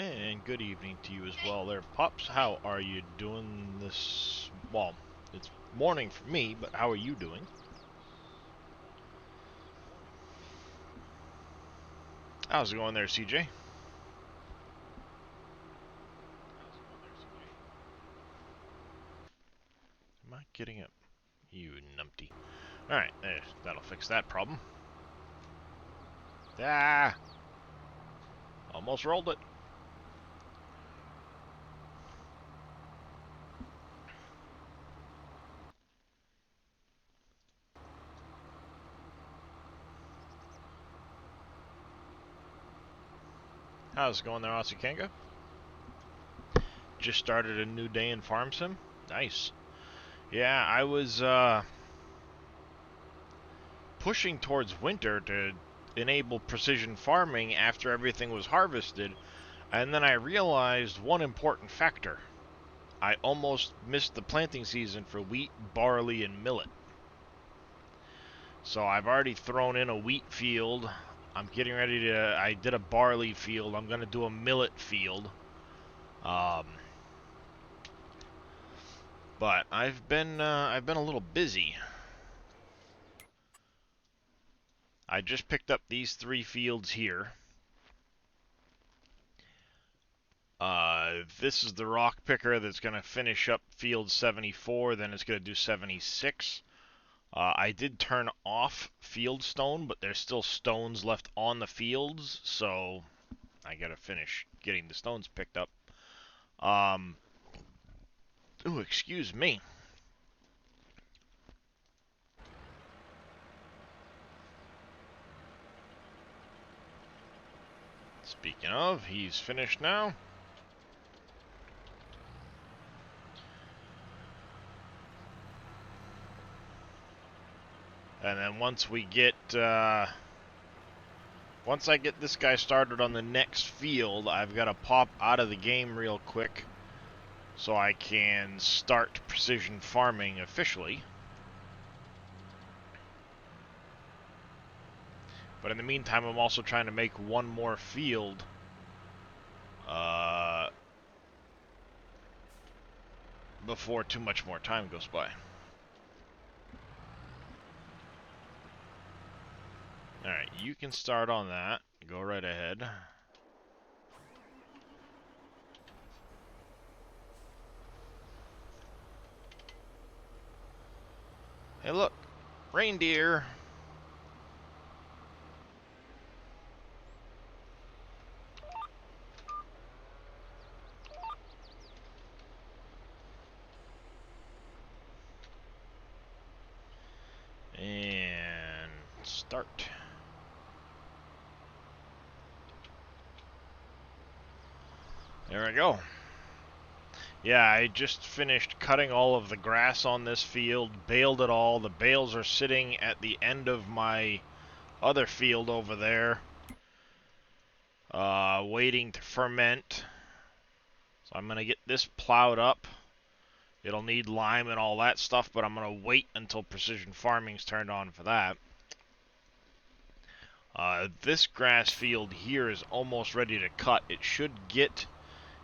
And good evening to you as well there, Pops. How are you doing this? Well, it's morning for me, but how are you doing? How's it going there, CJ? Am I getting it? You numpty. Alright, there, that'll fix that problem. Ah! Almost rolled it. How's it going there, Aussie Kanga? Just started a new day in Farm Sim? Nice. Yeah, I was, pushing towards winter to enable precision farming after everything was harvested, and then I realized one important factor. I almost missed the planting season for wheat, barley, and millet. So I've already thrown in a wheat field. I'm getting ready to. I did a barley field. I'm going to do a millet field. Um, but I've been a little busy. I just picked up these 3 fields here. This is the rock picker that's going to finish up field 74. Then it's going to do 76. I did turn off field stone, but there's still stones left on the fields, so I gotta finish getting the stones picked up. Um, ooh, excuse me. Speaking of, he's finished now. And then once I get this guy started on the next field, I've got to pop out of the game real quick so I can start precision farming officially. But in the meantime, I'm also trying to make one more field uh, before too much more time goes by. Alright, you can start on that. Go right ahead. Hey, look, reindeer. And start. There we go. Yeah, I just finished cutting all of the grass on this field, baled it all. The bales are sitting at the end of my other field over there, waiting to ferment. So I'm going to get this plowed up. It'll need lime and all that stuff, but I'm going to wait until precision farming's turned on for that. This grass field here is almost ready to cut. It should get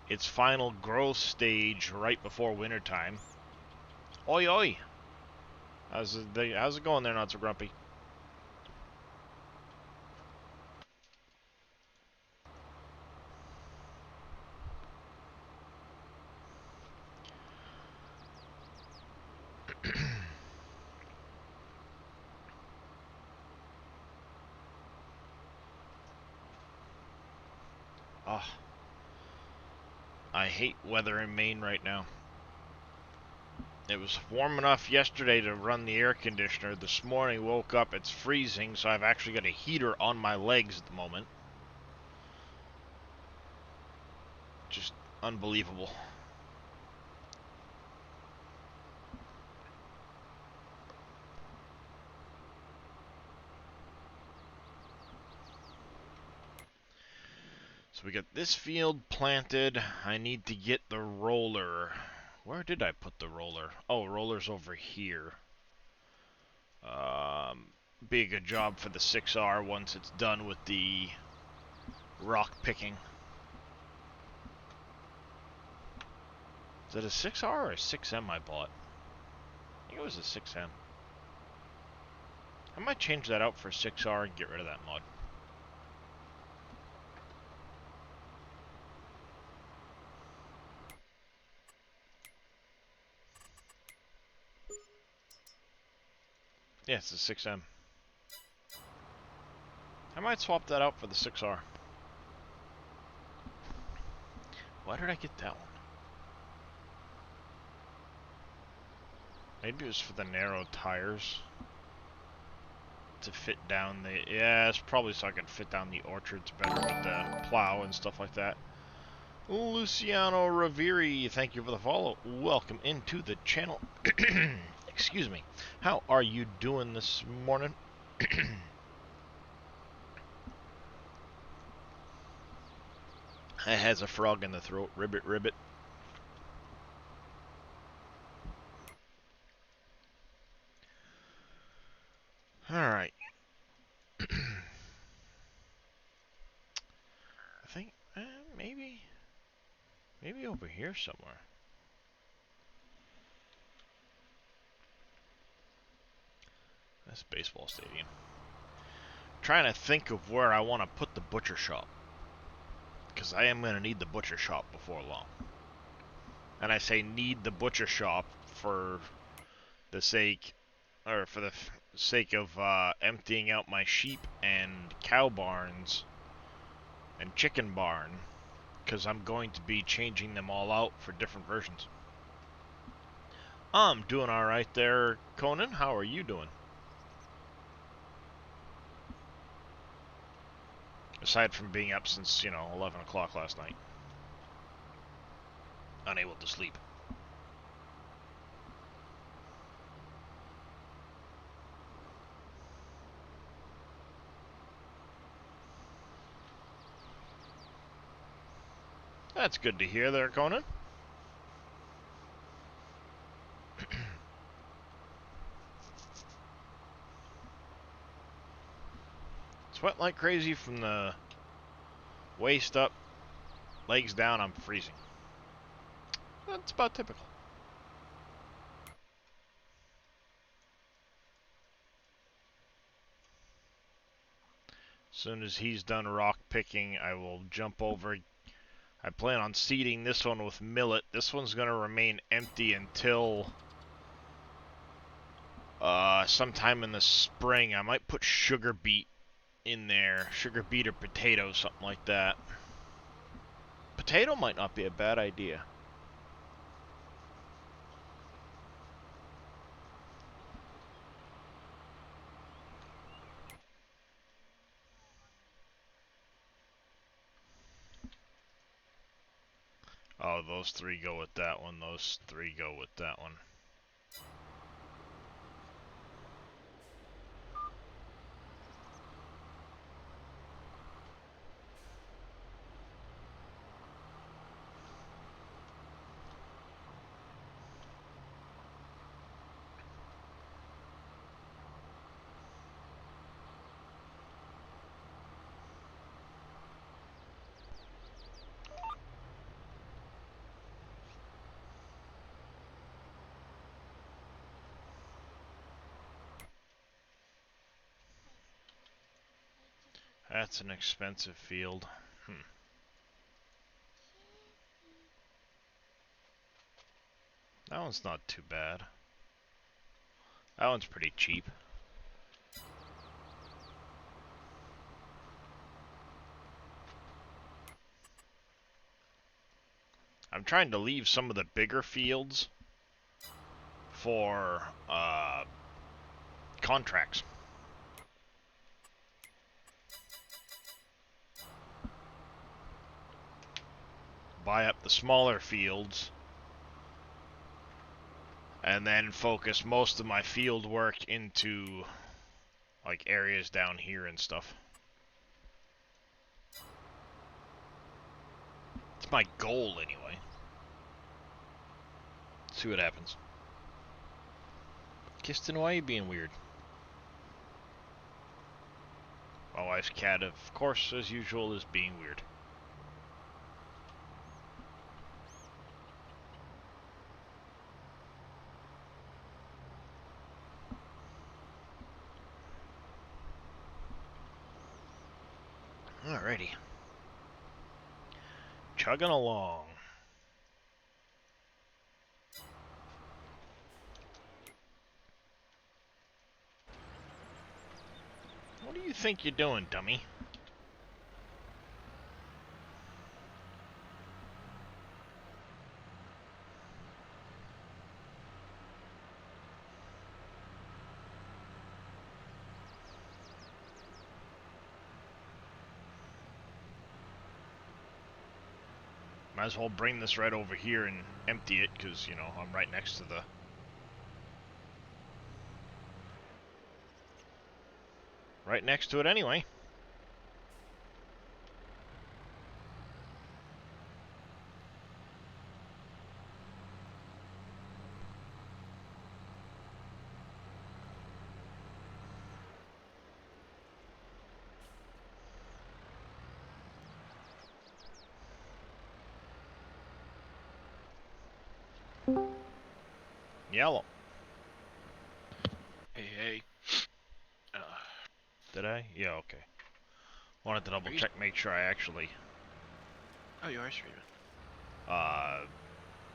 its final growth stage right before wintertime. Oi, oi! How's it going there, Not So Grumpy? Oh, I hate weather in Maine right now. It was warm enough yesterday to run the air conditioner. This morning, woke up, it's freezing, so I've actually got a heater on my legs at the moment. Just unbelievable. So we got this field planted. I need to get the roller. Where did I put the roller? Oh, roller's over here. Be a good job for the 6R once it's done with the rock picking. Is it a 6R or a 6M I bought? I think it was a 6M. I might change that out for 6R and get rid of that mod. Yeah, it's a 6M. I might swap that out for the 6R. Why did I get that one? Maybe it was for the narrow tires. To fit down the... Yeah, it's probably so I can fit down the orchards better with the plow and stuff like that. Luciano Raviri, thank you for the follow. Welcome into the channel. Excuse me. How are you doing this morning? It has a frog in the throat. Ribbit, ribbit. Alright. I think, maybe over here somewhere. That's baseball stadium. Trying to think of where I want to put the butcher shop. Because I am going to need the butcher shop before long. And I say need the butcher shop for the sake, or for the sake of emptying out my sheep and cow barns and chicken barn, because I'm going to be changing them all out for different versions. I'm doing alright there, Conan. How are you doing? Aside from being up since, 11 o'clock last night. Unable to sleep. That's good to hear there, Conan. Sweat like crazy from the waist up, legs down, I'm freezing. That's about typical. As soon as he's done rock picking, I will jump over. I plan on seeding this one with millet. This one's going to remain empty until sometime in the spring. I might put sugar beet in there. Sugar beet or potato, something like that. Potato might not be a bad idea. Oh, those three go with that one. Those three go with that one. That's an expensive field. That one's not too bad. That one's pretty cheap. I'm trying to leave some of the bigger fields for contracts. Buy up the smaller fields and then focus most of my field work into like areas down here and stuff. It's my goal anyway. See what happens. Kiston, why are you being weird? My wife's cat, of course, as usual, is being weird. Chugging along. What do you think you're doing, dummy? Might as well bring this right over here and empty it, because, you know, I'm right next to the... Right next to it anyway. Yellow. Hey, hey. Did I? Yeah, okay. Wanted to double check, make sure I actually... Oh, you are streaming.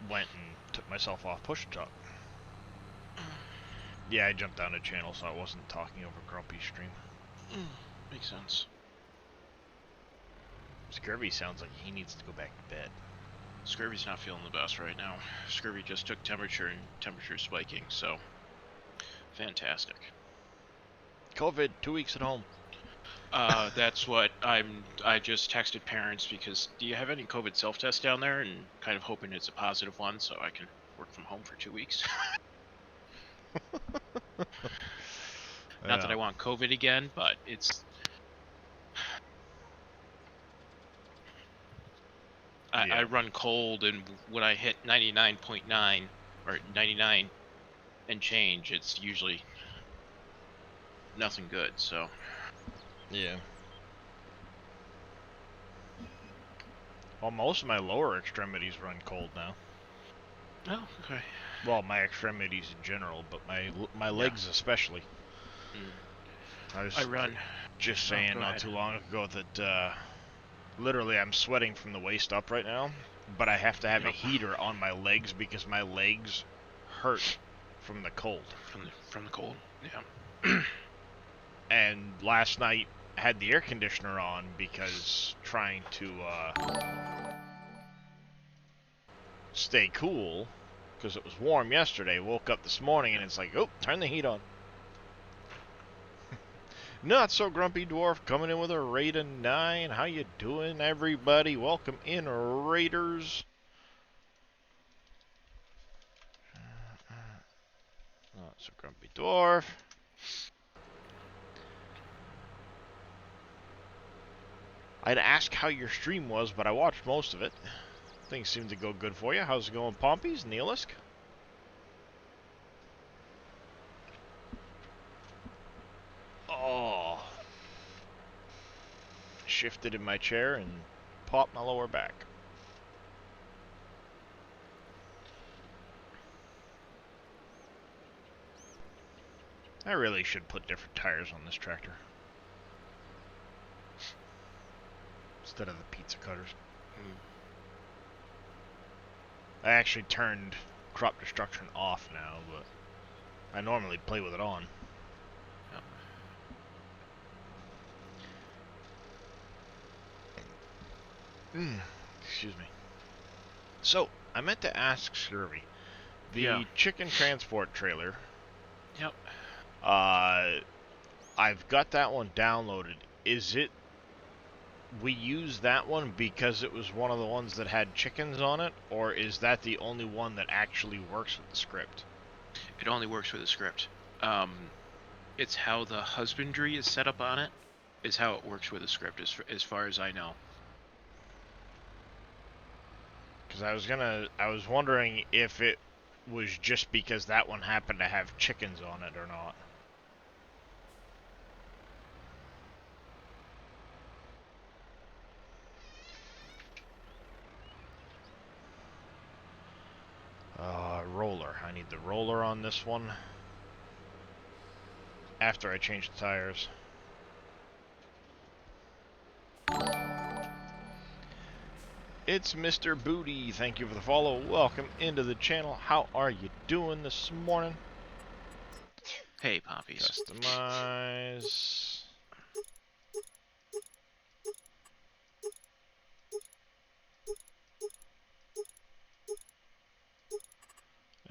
Went and took myself off push top. Yeah, I jumped down a channel, so I wasn't talking over Grumpy's stream. Makes sense. Scurvy sounds like he needs to go back to bed. Scurvy's not feeling the best right now. Scurvy just took temperature and temperature's spiking, so fantastic. COVID, 2 weeks at home. That's what I just texted parents because do you have any COVID self-test down there? And kind of hoping it's a positive one so I can work from home for 2 weeks. Not that I want COVID again, but it's... I run cold, and when I hit 99.9 or 99 and change, it's usually nothing good, so... Yeah. Well, most of my lower extremities run cold now. Oh, okay. Well, my extremities in general, but my legs especially. I run. Just saying not too long ago that literally I'm sweating from the waist up right now, but I have to have a heater on my legs because my legs hurt from the cold. From the cold, yeah. And last night I had the air conditioner on because trying to stay cool because it was warm yesterday. Woke up this morning and it's like, oh, turn the heat on. Not so grumpy dwarf coming in with a raid of 9. How you doing, everybody? Welcome in, raiders. Not so grumpy dwarf. I'd ask how your stream was, but I watched most of it. Things seem to go good for you. How's it going, Pompies? Neelisk? Oh. Shifted in my chair and popped my lower back. I really should put different tires on this tractor instead of the pizza cutters. I actually turned crop destruction off now, but I normally play with it on. Excuse me. So, I meant to ask Scurvy. The chicken transport trailer. Yep. I've got that one downloaded. Is it... We use that one because it was one of the ones that had chickens on it? Or is that the only one that actually works with the script? It only works with the script. It's how the husbandry is set up on it, is how it works with the script, as far as I know. Because I was wondering if it was just because that one happened to have chickens on it or not. Roller. I need the roller on this one. After I change the tires. It's Mr. Booty. Thank you for the follow. Welcome into the channel. How are you doing this morning? Hey, poppies. Customize.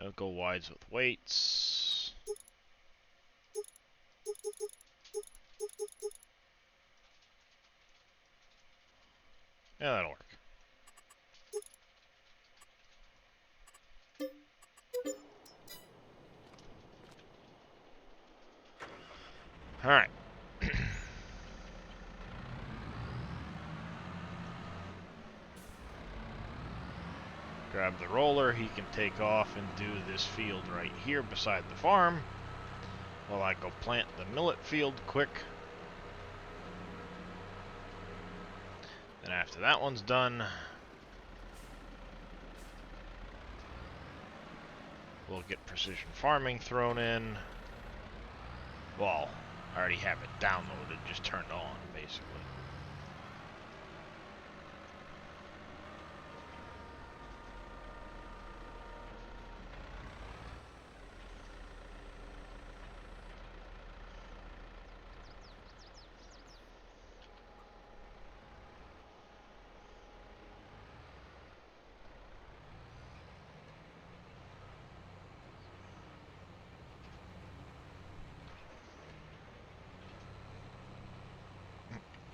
I'll go wides with weights. Yeah, that'll work. Alright. Grab the roller. He can take off and do this field right here beside the farm while I go plant the millet field quick. Then after that one's done, we'll get precision farming thrown in. Well, I already have it downloaded, just turned on, basically.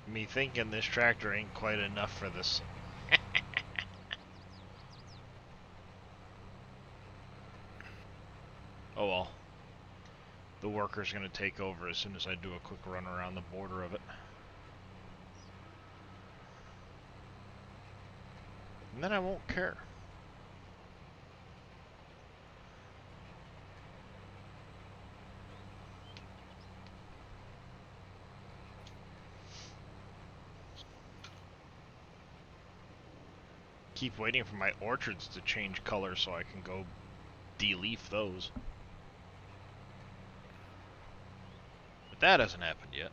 Me thinking this tractor ain't quite enough for this. Oh well. The worker's gonna take over as soon as I do a quick run around the border of it. And then I won't care. Keep waiting for my orchards to change color so I can go de-leaf those. But that hasn't happened yet.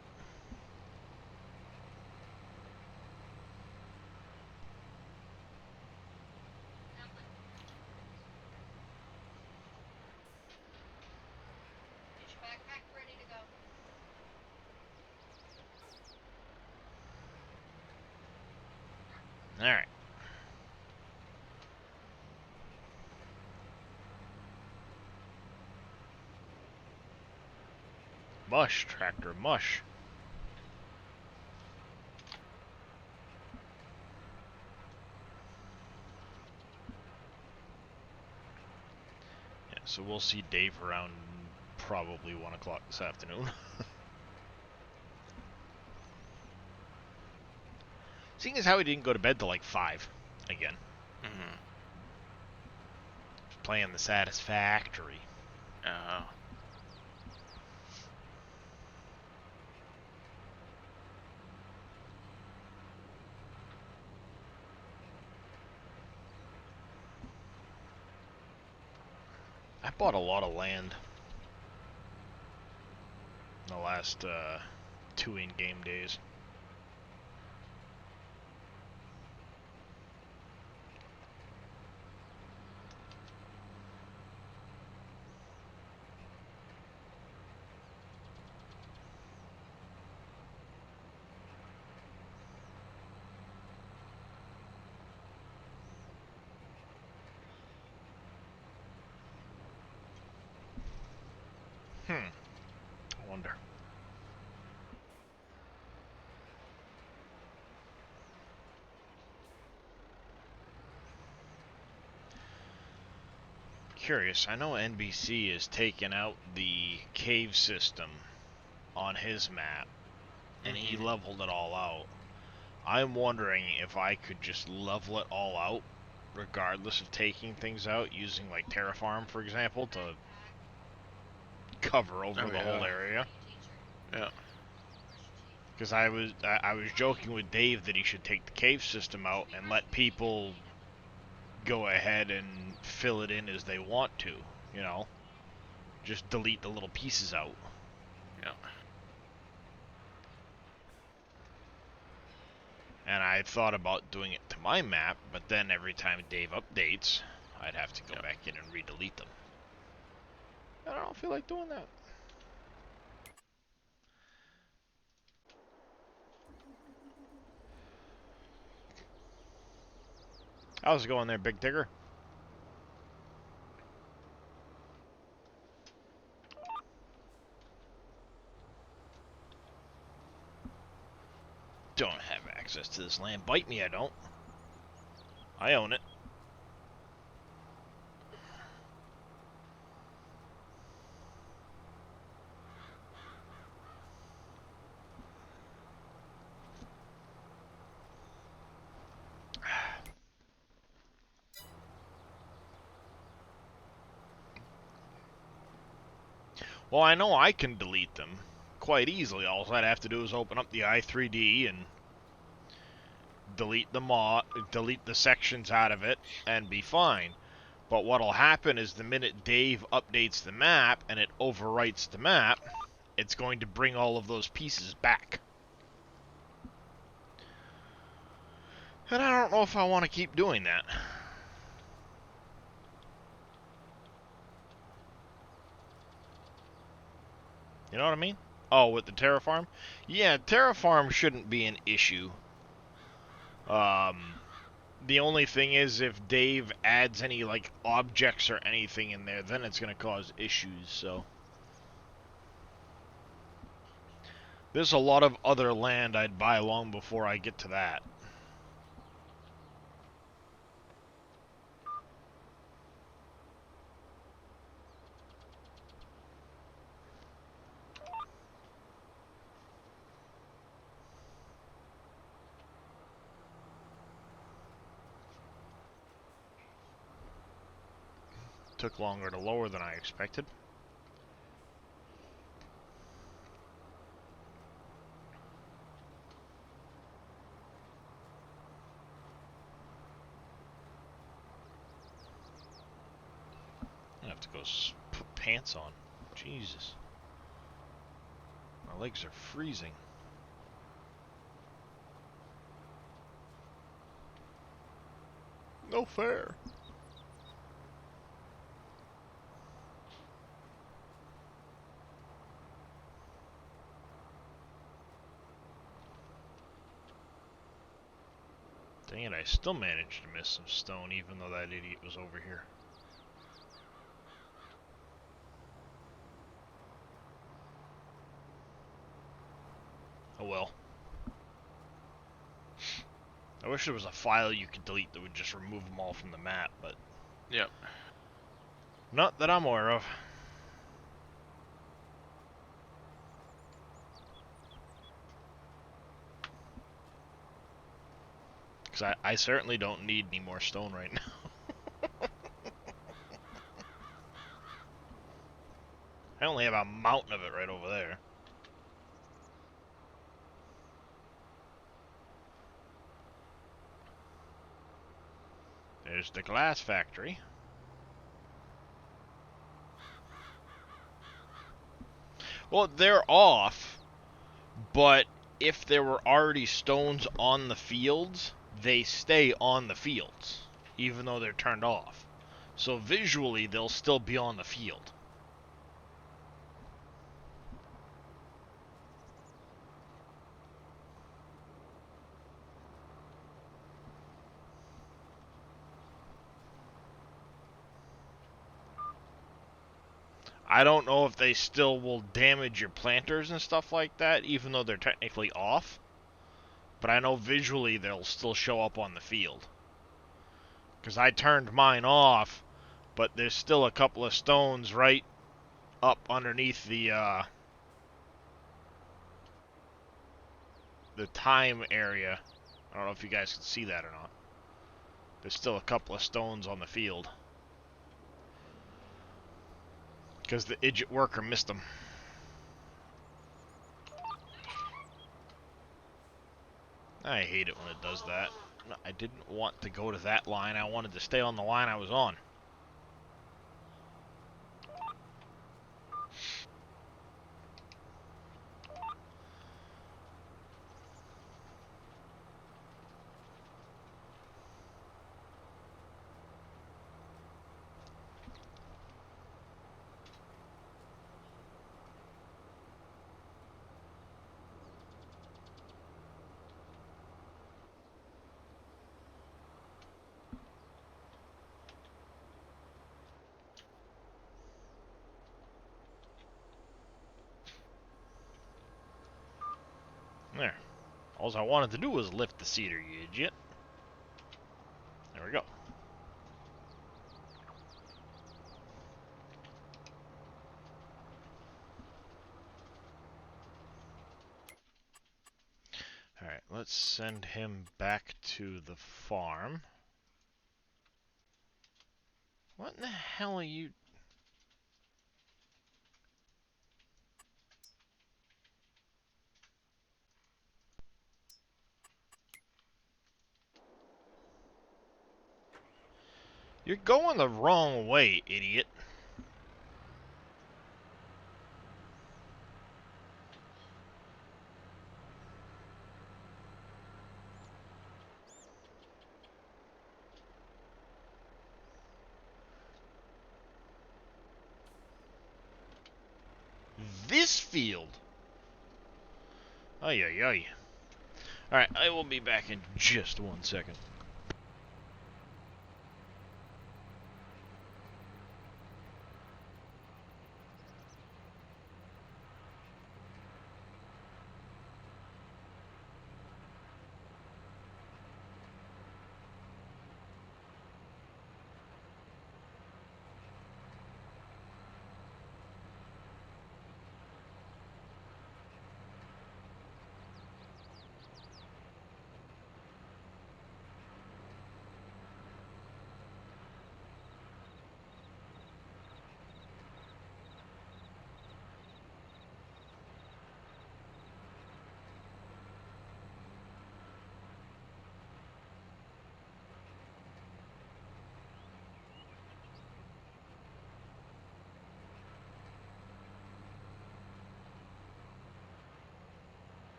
Alright. Mush, tractor, mush. Yeah, so we'll see Dave around probably 1 o'clock this afternoon. Seeing as how he didn't go to bed till like 5 again. Mm-hmm. Playing the Satisfactory. Oh. I bought a lot of land in the last 2 in-game days. I wonder. Curious, I know NBC is taking out the cave system on his map, and he leveled it all out. I'm wondering if I could just level it all out, regardless of taking things out, using like Terraform, for example, to cover over the whole area. Yeah. Because I was joking with Dave that he should take the cave system out and let people go ahead and fill it in as they want to, you know? Just delete the little pieces out. Yeah. And I thought about doing it to my map, but then every time Dave updates, I'd have to go back in and redelete them. I don't feel like doing that. How's it going there, Big Tigger? Don't have access to this land. Bite me, I don't. I own it. Well, I know I can delete them quite easily. All I'd have to do is open up the i3D and delete delete the sections out of it, and be fine. But what'll happen is the minute Dave updates the map and it overwrites the map, it's going to bring all of those pieces back. And I don't know if I want to keep doing that. You know what I mean? Oh, with the terraform? Yeah, terraform shouldn't be an issue. The only thing is if Dave adds any, like, objects or anything in there, then it's going to cause issues, so. There's a lot of other land I'd buy long before I get to that. Took longer to lower than I expected. I have to go put pants on. Jesus. My legs are freezing. No fair. Dang it, I still managed to miss some stone even though that idiot was over here. Oh well. I wish there was a file you could delete that would just remove them all from the map, but... Yep. Not that I'm aware of. Because I certainly don't need any more stone right now. I only have a mountain of it right over there. There's the glass factory. Well, they're off, but if there were already stones on the fields, they stay on the fields, even though they're turned off. So visually, they'll still be on the field. I don't know if they still will damage your planters and stuff like that, even though they're technically off. But I know visually they'll still show up on the field. Because I turned mine off, but there's still a couple of stones right up underneath the time area. I don't know if you guys can see that or not. There's still a couple of stones on the field. Because the idiot worker missed them. I hate it when it does that. I didn't want to go to that line. I wanted to stay on the line I was on. All I wanted to do was lift the cedar, you idiot. There we go. Alright, let's send him back to the farm. What in the hell are you... You're going the wrong way, idiot. This field? Ay, ay, ay. Alright, I will be back in just 1 second.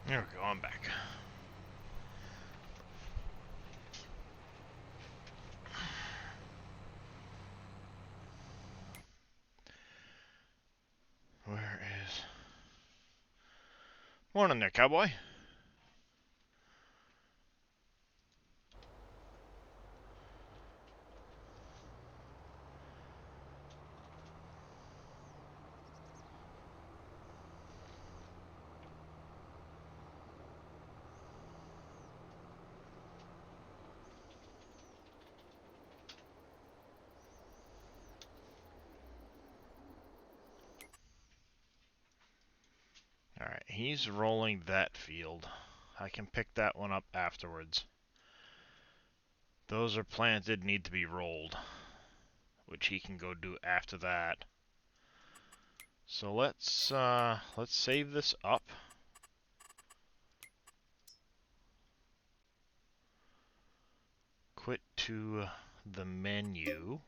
There we go, I'm back. Where is... Morning there, cowboy. Alright, he's rolling that field. I can pick that one up afterwards. Those are planted, need to be rolled, which he can go do after that. So let's save this up. Quit to the menu.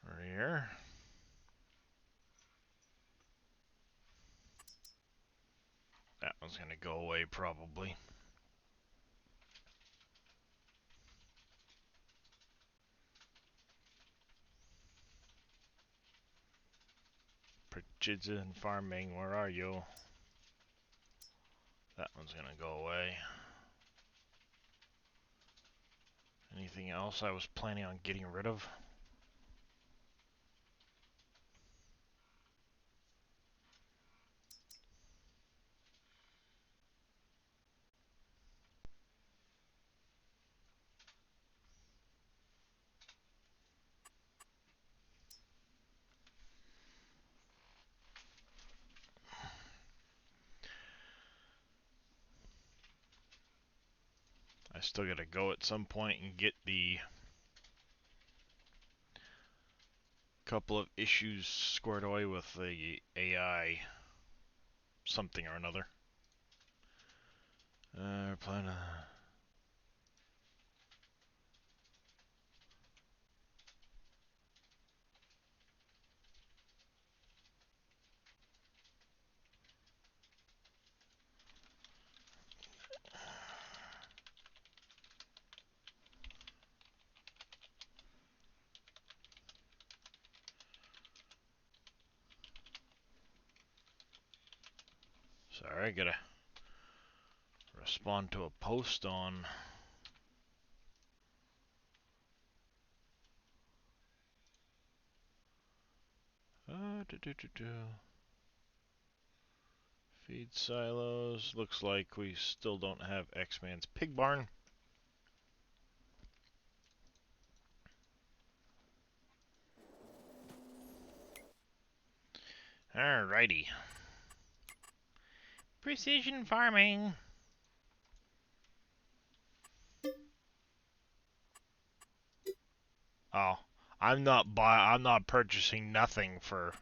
Rear. That one's gonna go away probably. Precision farming, where are you? That one's gonna go away. Anything else I was planning on getting rid of? I still gotta go at some point and get the couple of issues squared away with the AI something or another. Plan Sorry, I gotta respond to a post on... Feed silos. Looks like we still don't have X-Man's pig barn. Alrighty. Precision farming. Oh, I'm not purchasing nothing for...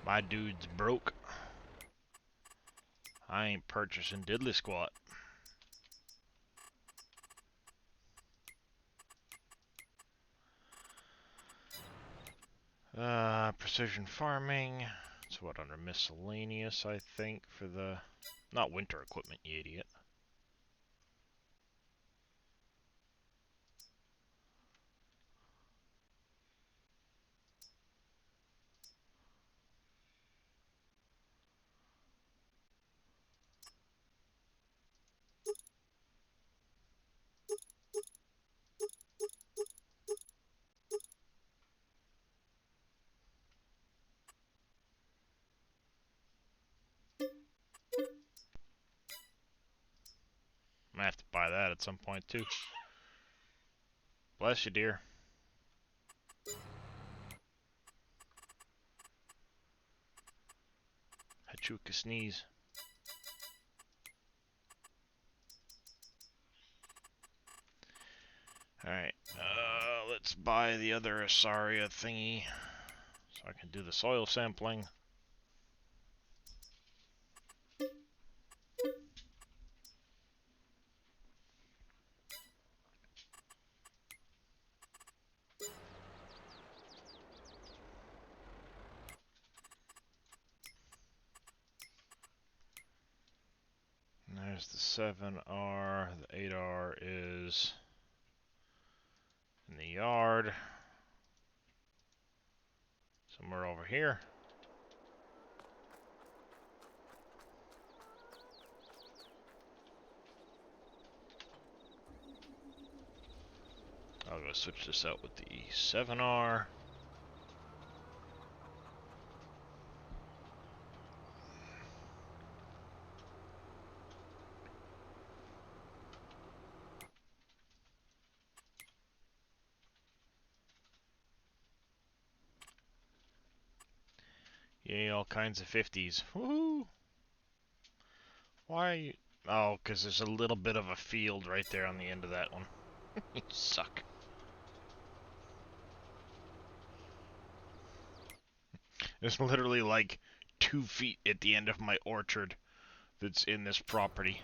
My dude's broke. I ain't purchasing diddly squat. Precision farming. It's what, under miscellaneous, I think, for the... Not winter equipment, you idiot. I'm gonna have to buy that at some point, too. Bless you, dear. Hachuka sneeze. Alright, let's buy the other Asaria thingy so I can do the soil sampling. And there's the 7R, the 8R is in the yard. Somewhere over here. I'll go switch this out with the 7R. Yay, all kinds of 50s. Woohoo! Why are you... Oh, because there's a little bit of a field right there on the end of that one. You suck. There's literally like 2 feet at the end of my orchard that's in this property.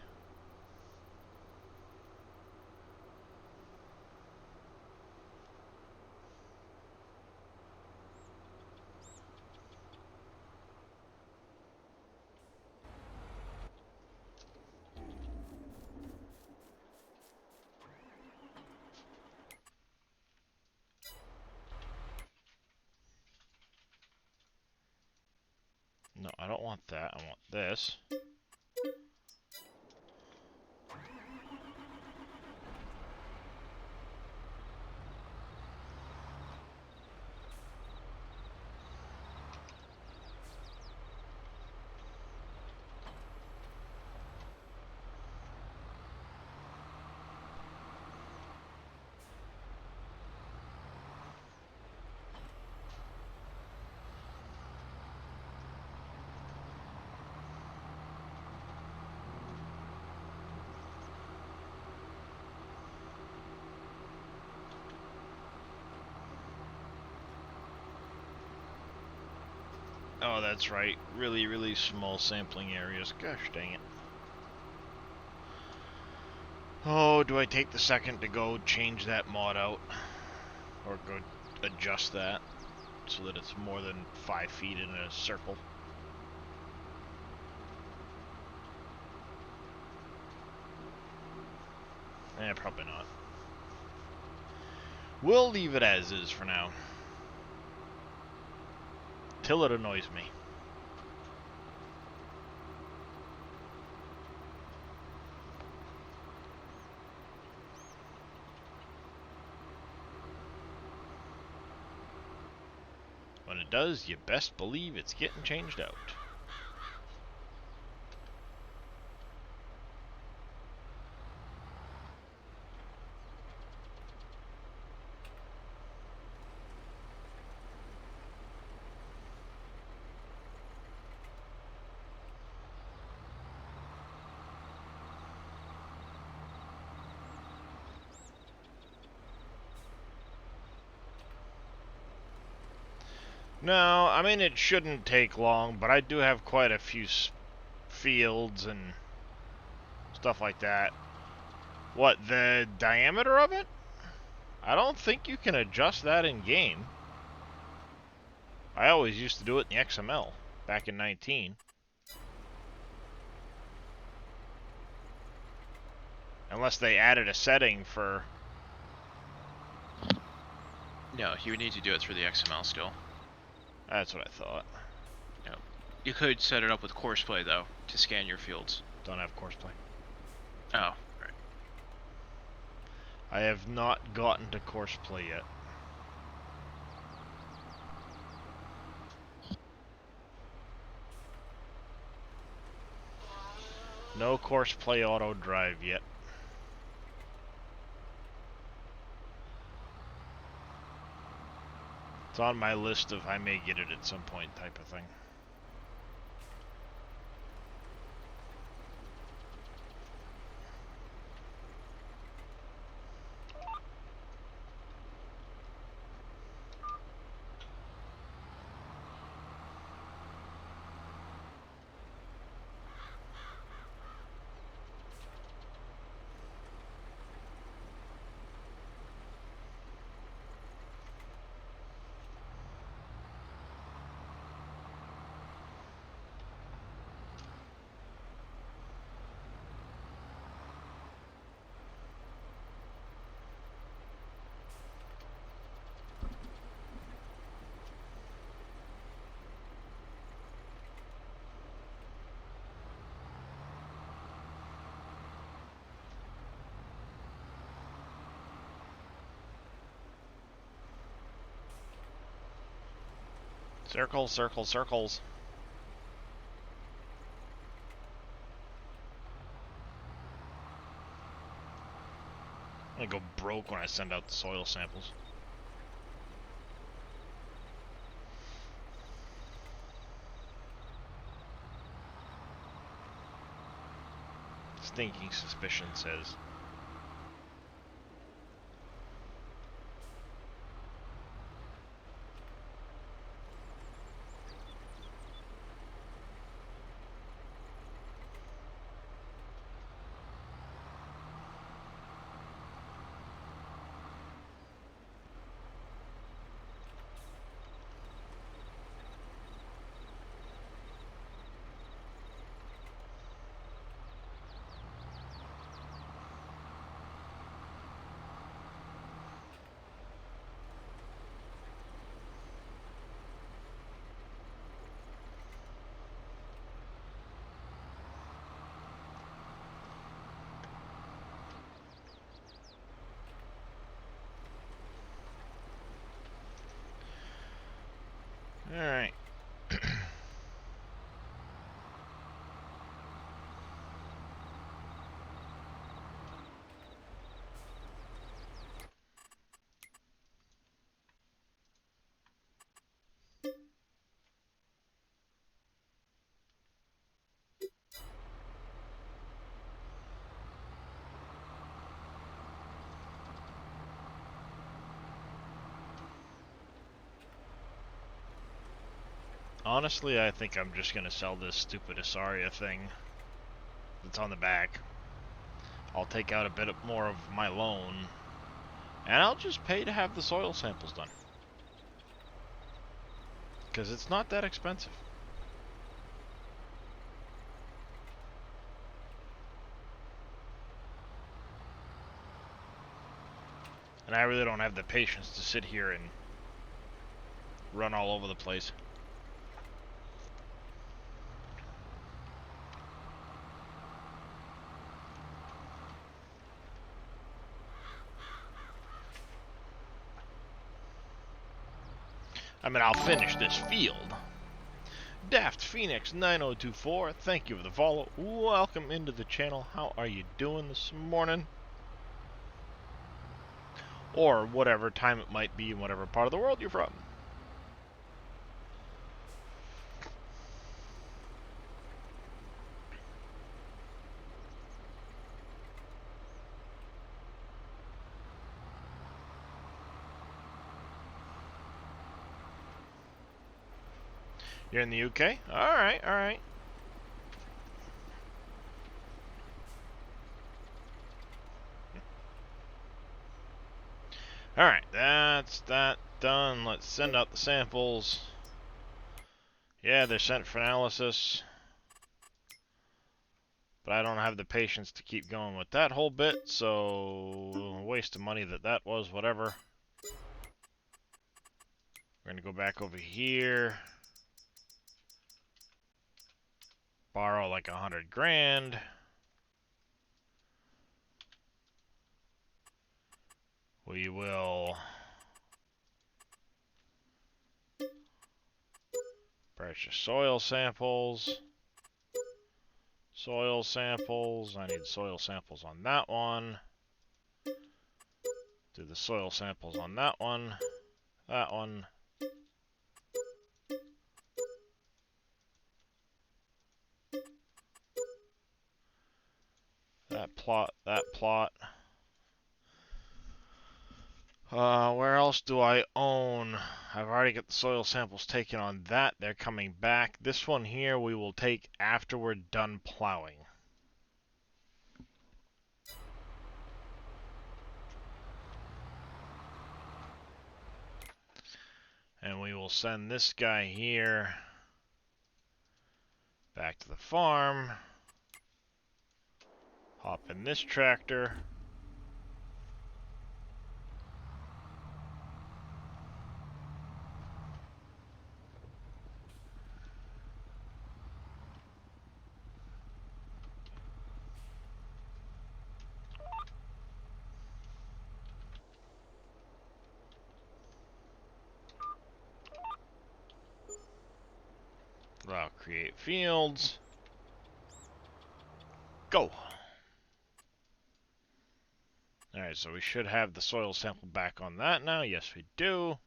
No, I don't want that. I want this. Oh, that's right. Really, really small sampling areas. Gosh dang it. Oh, do I take the second to go change that mod out? Or go adjust that so that it's more than 5 feet in a circle? Probably not. We'll leave it as is for now. Till it annoys me. When it does, you best believe it's getting changed out. No, I mean, it shouldn't take long, but I do have quite a few fields and stuff like that. What, the diameter of it? I don't think you can adjust that in game. I always used to do it in the XML back in 19. Unless they added a setting for... No, you would need to do it through the XML still. That's what I thought. No. You could set it up with Courseplay, though, to scan your fields. Don't have Courseplay. Oh, right. I have not gotten to Courseplay yet. No Courseplay auto drive yet. It's on my list of I may get it at some point type of thing. Circles, circles, circles. I'm gonna go broke when I send out the soil samples. Stinking suspicion says. Alright. Honestly, I think I'm just gonna sell this stupid Asaria thing that's on the back. I'll take out a bit more of my loan, and I'll just pay to have the soil samples done. Because it's not that expensive. And I really don't have the patience to sit here and run all over the place. I mean, I'll finish this field. Daft Phoenix 9024, thank you for the follow. Welcome into the channel. How are you doing this morning? Or whatever time it might be in whatever part of the world you're from. You're in the UK? Alright, alright. Alright, that's that done. Let's send out the samples. Yeah, they're sent for analysis. But I don't have the patience to keep going with that whole bit, so waste of money that was, whatever. We're gonna go back over here. Borrow like 100 grand. We will purchase soil samples. Soil samples. I need soil samples on that one. Do the soil samples on that one. That one. That plot. That plot. Where else do I own? I've already got the soil samples taken on that. They're coming back. This one here we will take after we're done plowing. And we will send this guy here back to the farm. Hop in this tractor. I'll create fields. Go! Alright, so we should have the soil sample back on that now. Yes, we do.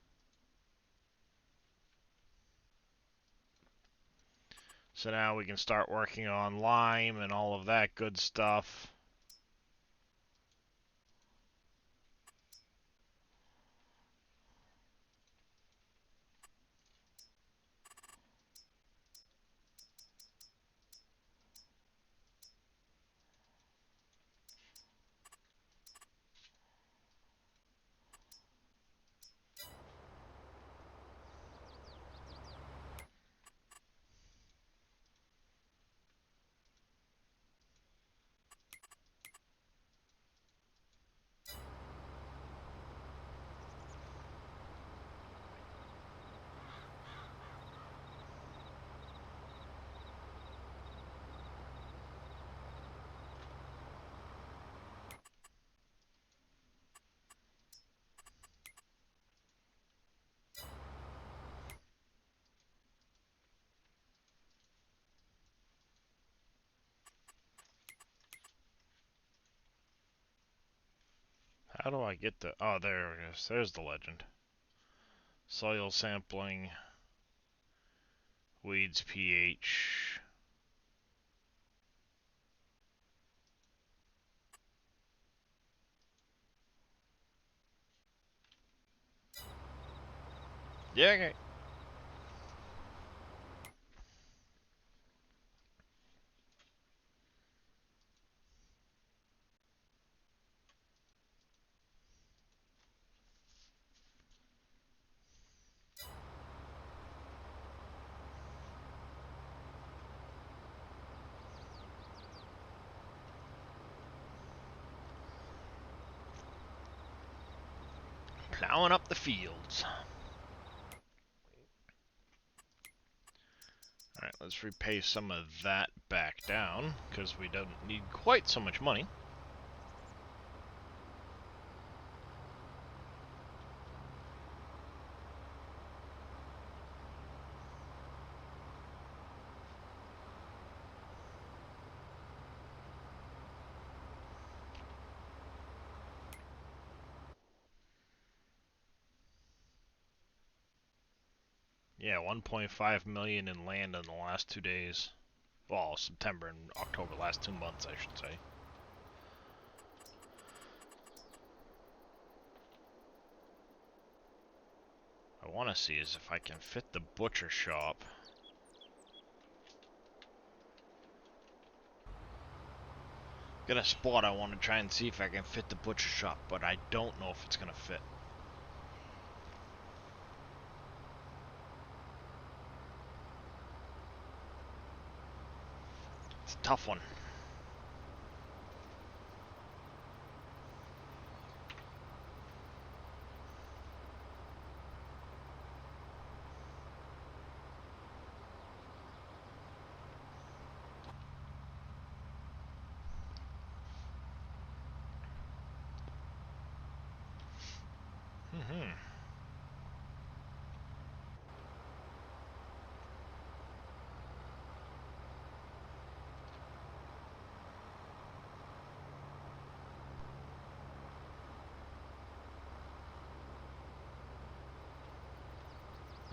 So now we can start working on lime and all of that good stuff. How do I get the... Oh, there it is. There's the legend. Soil sampling. Weeds pH. Yeah, okay. Plowing up the fields. Alright, let's repay some of that back down, because we don't need quite so much money. Yeah, 1.5 million in land in the last 2 days. Well, September and October, last 2 months, I should say. I want to see is if I can fit the butcher shop. Got a spot I want to try and see if I can fit the butcher shop, but I don't know if it's going to fit. It's a tough one.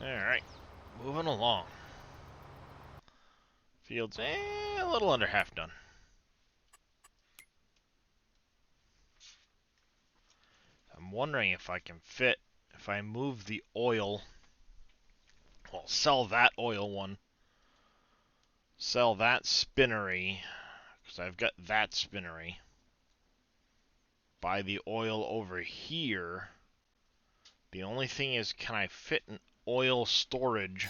Alright, moving along. Fields, a little under half done. I'm wondering if I can fit, if I move the oil, well, sell that oil one, sell that spinnery, because I've got that spinnery, buy the oil over here. The only thing is, can I fit an oil storage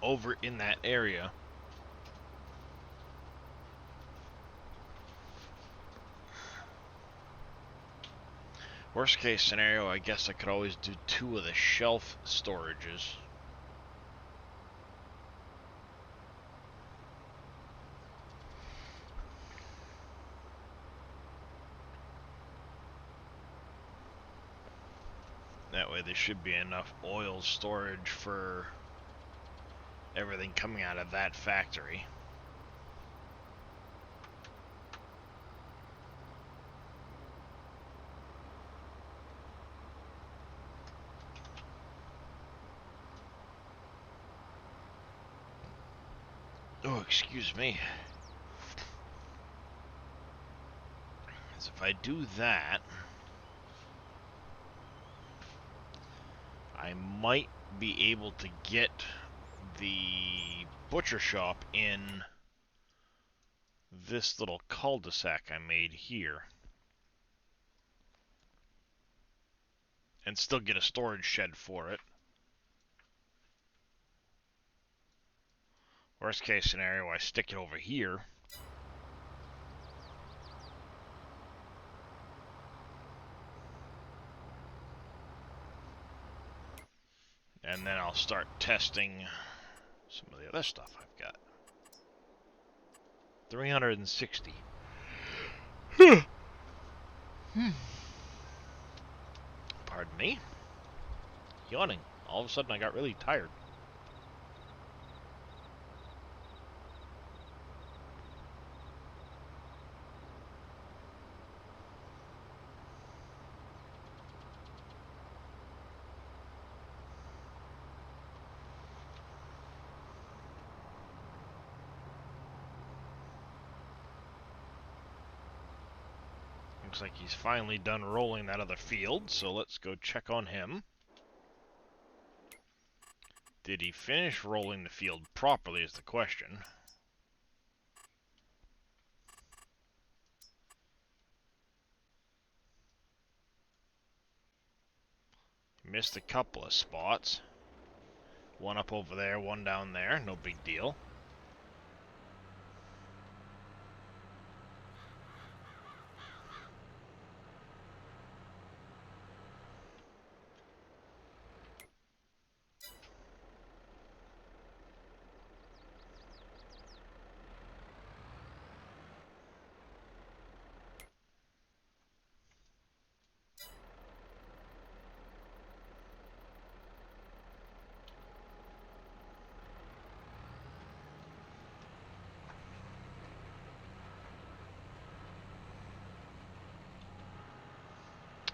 over in that area? Worst case scenario, I guess I could always do 2 of the shelf storages. That way there should be enough oil storage for everything coming out of that factory. Oh, excuse me. So if I do that, I might be able to get the butcher shop in this little cul-de-sac I made here. And still get a storage shed for it. Worst case scenario, I stick it over here. And then I'll start testing some of the other stuff I've got. 360. Pardon me. Yawning. All of a sudden I got really tired. Looks like he's finally done rolling that other field, so let's go check on him. Did he finish rolling the field properly is the question. Missed a couple of spots. One up over there, one down there, no big deal.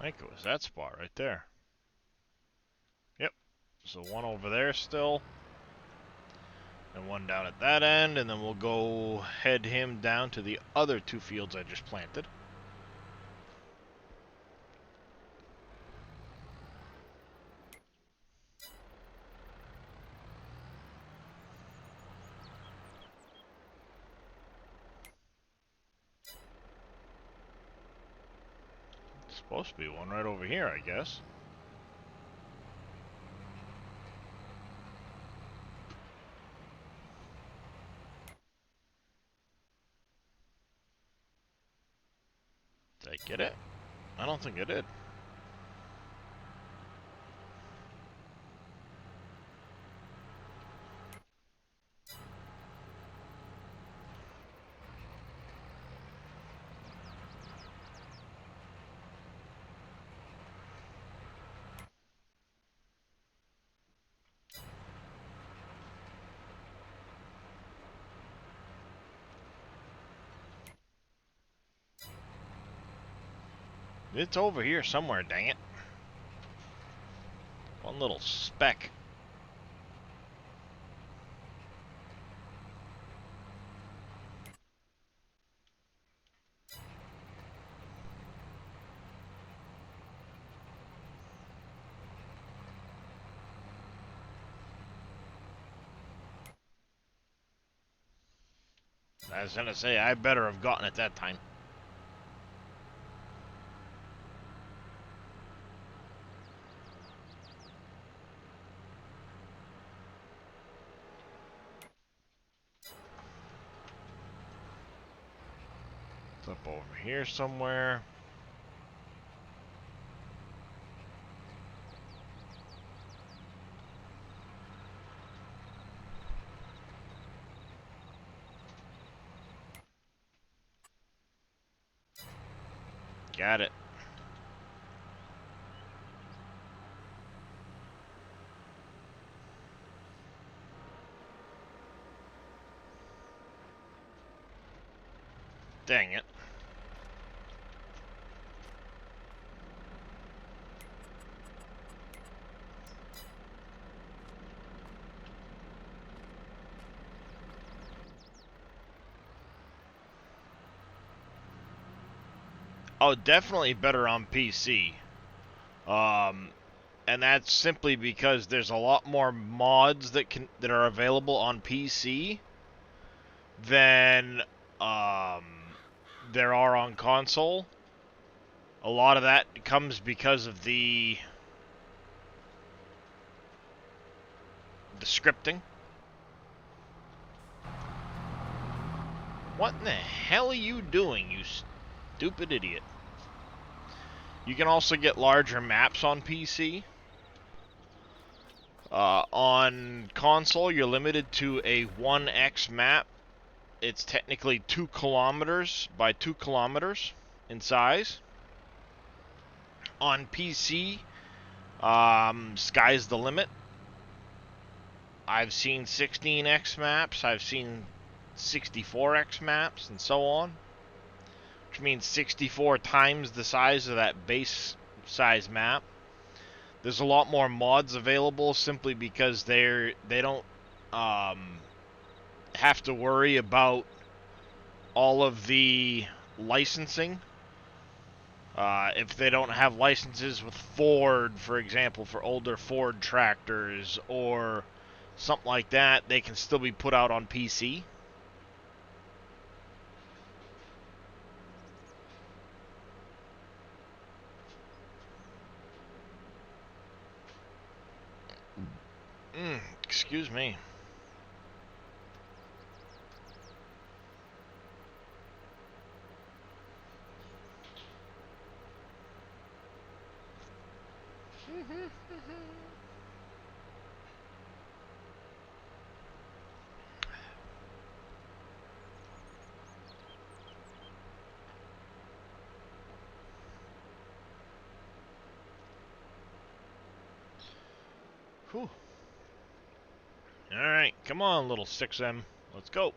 think it was that spot right there. Yep. So one over there still. And one down at that end, and then we'll go head him down to the other 2 fields I just planted. Supposed to be one right over here, I guess. Did I get it? I don't think I did. It's over here somewhere, dang it. One little speck. I was gonna say, I better have gotten it that time. It's up over here somewhere. Got it. Dang it. Oh, definitely better on PC. And that's simply because there's a lot more mods that are available on PC than there are on console. A lot of that comes because of the scripting. What in the hell are you doing, you stupid idiot? You can also get larger maps on PC. On console, you're limited to a 1x map. It's technically 2 kilometers by 2 kilometers in size. On PC, sky's the limit. I've seen 16x maps, I've seen 64x maps, and so on. Which means 64 times the size of that base size map. There's a lot more mods available simply because they don't have to worry about all of the licensing. If they don't have licenses with Ford, for example, for older Ford tractors or something like that, they can still be put out on PC. Excuse me. Whew. Alright, come on, little 6M. Let's go.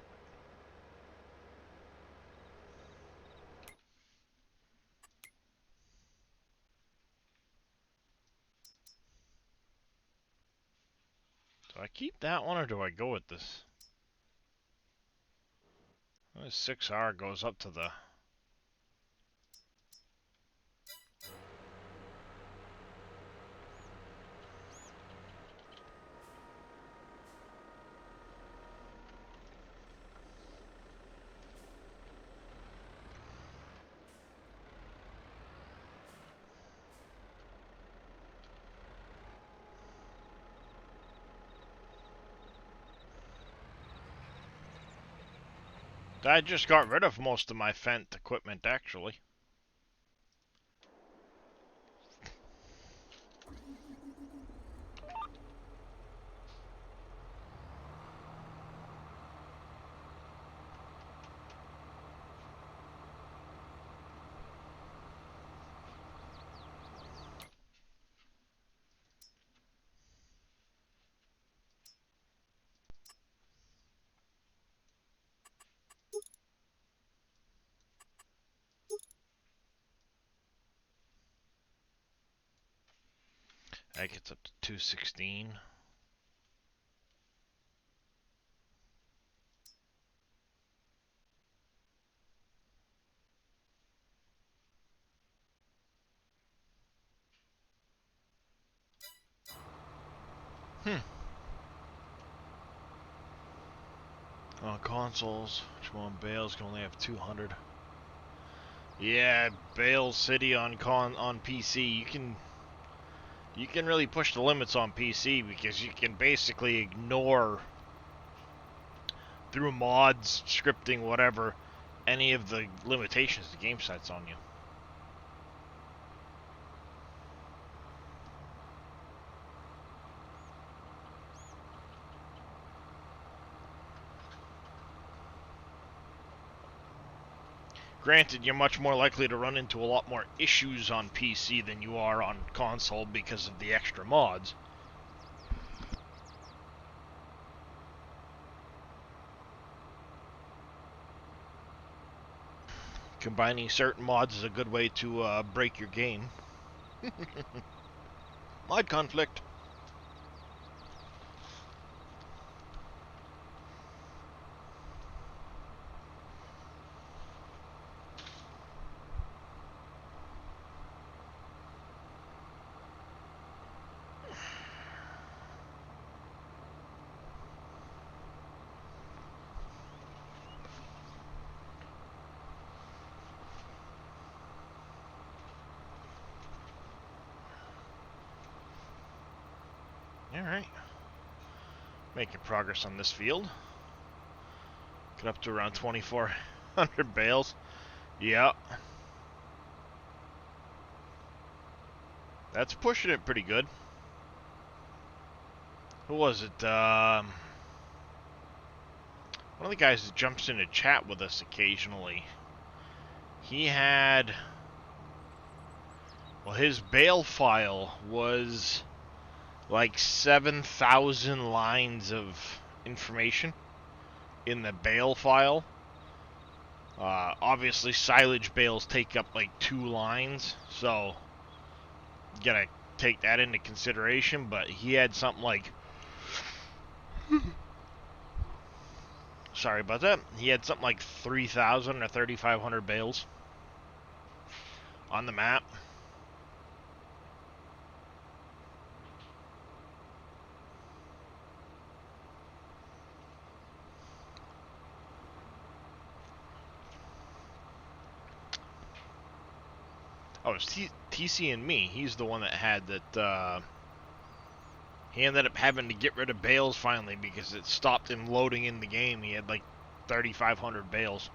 Do I keep that one or do I go with this? This 6R goes up to the... I just got rid of most of my Fent equipment, actually. That gets up to 216. On consoles, which one? Bales can only have 200. Yeah, Bale City on PC, you can really push the limits on PC because you can basically ignore through mods, scripting, whatever, any of the limitations the game sets on you. Granted, you're much more likely to run into a lot more issues on PC than you are on console because of the extra mods. Combining certain mods is a good way to break your game. Mod conflict. Alright. Making progress on this field. Get up to around 2,400 bales. Yeah. That's pushing it pretty good. Who was it? One of the guys that jumps in to chat with us occasionally. He had... Well, his bale file was like 7,000 lines of information in the bale file. Obviously, silage bales take up like 2 lines, so you gotta take that into consideration. But he had something like... Sorry about that. He had something like 3,000 or 3,500 bales on the map. Oh, it was TC and me. He's the one that had that, he ended up having to get rid of bales finally because it stopped him loading in the game. He had like 3,500 bales.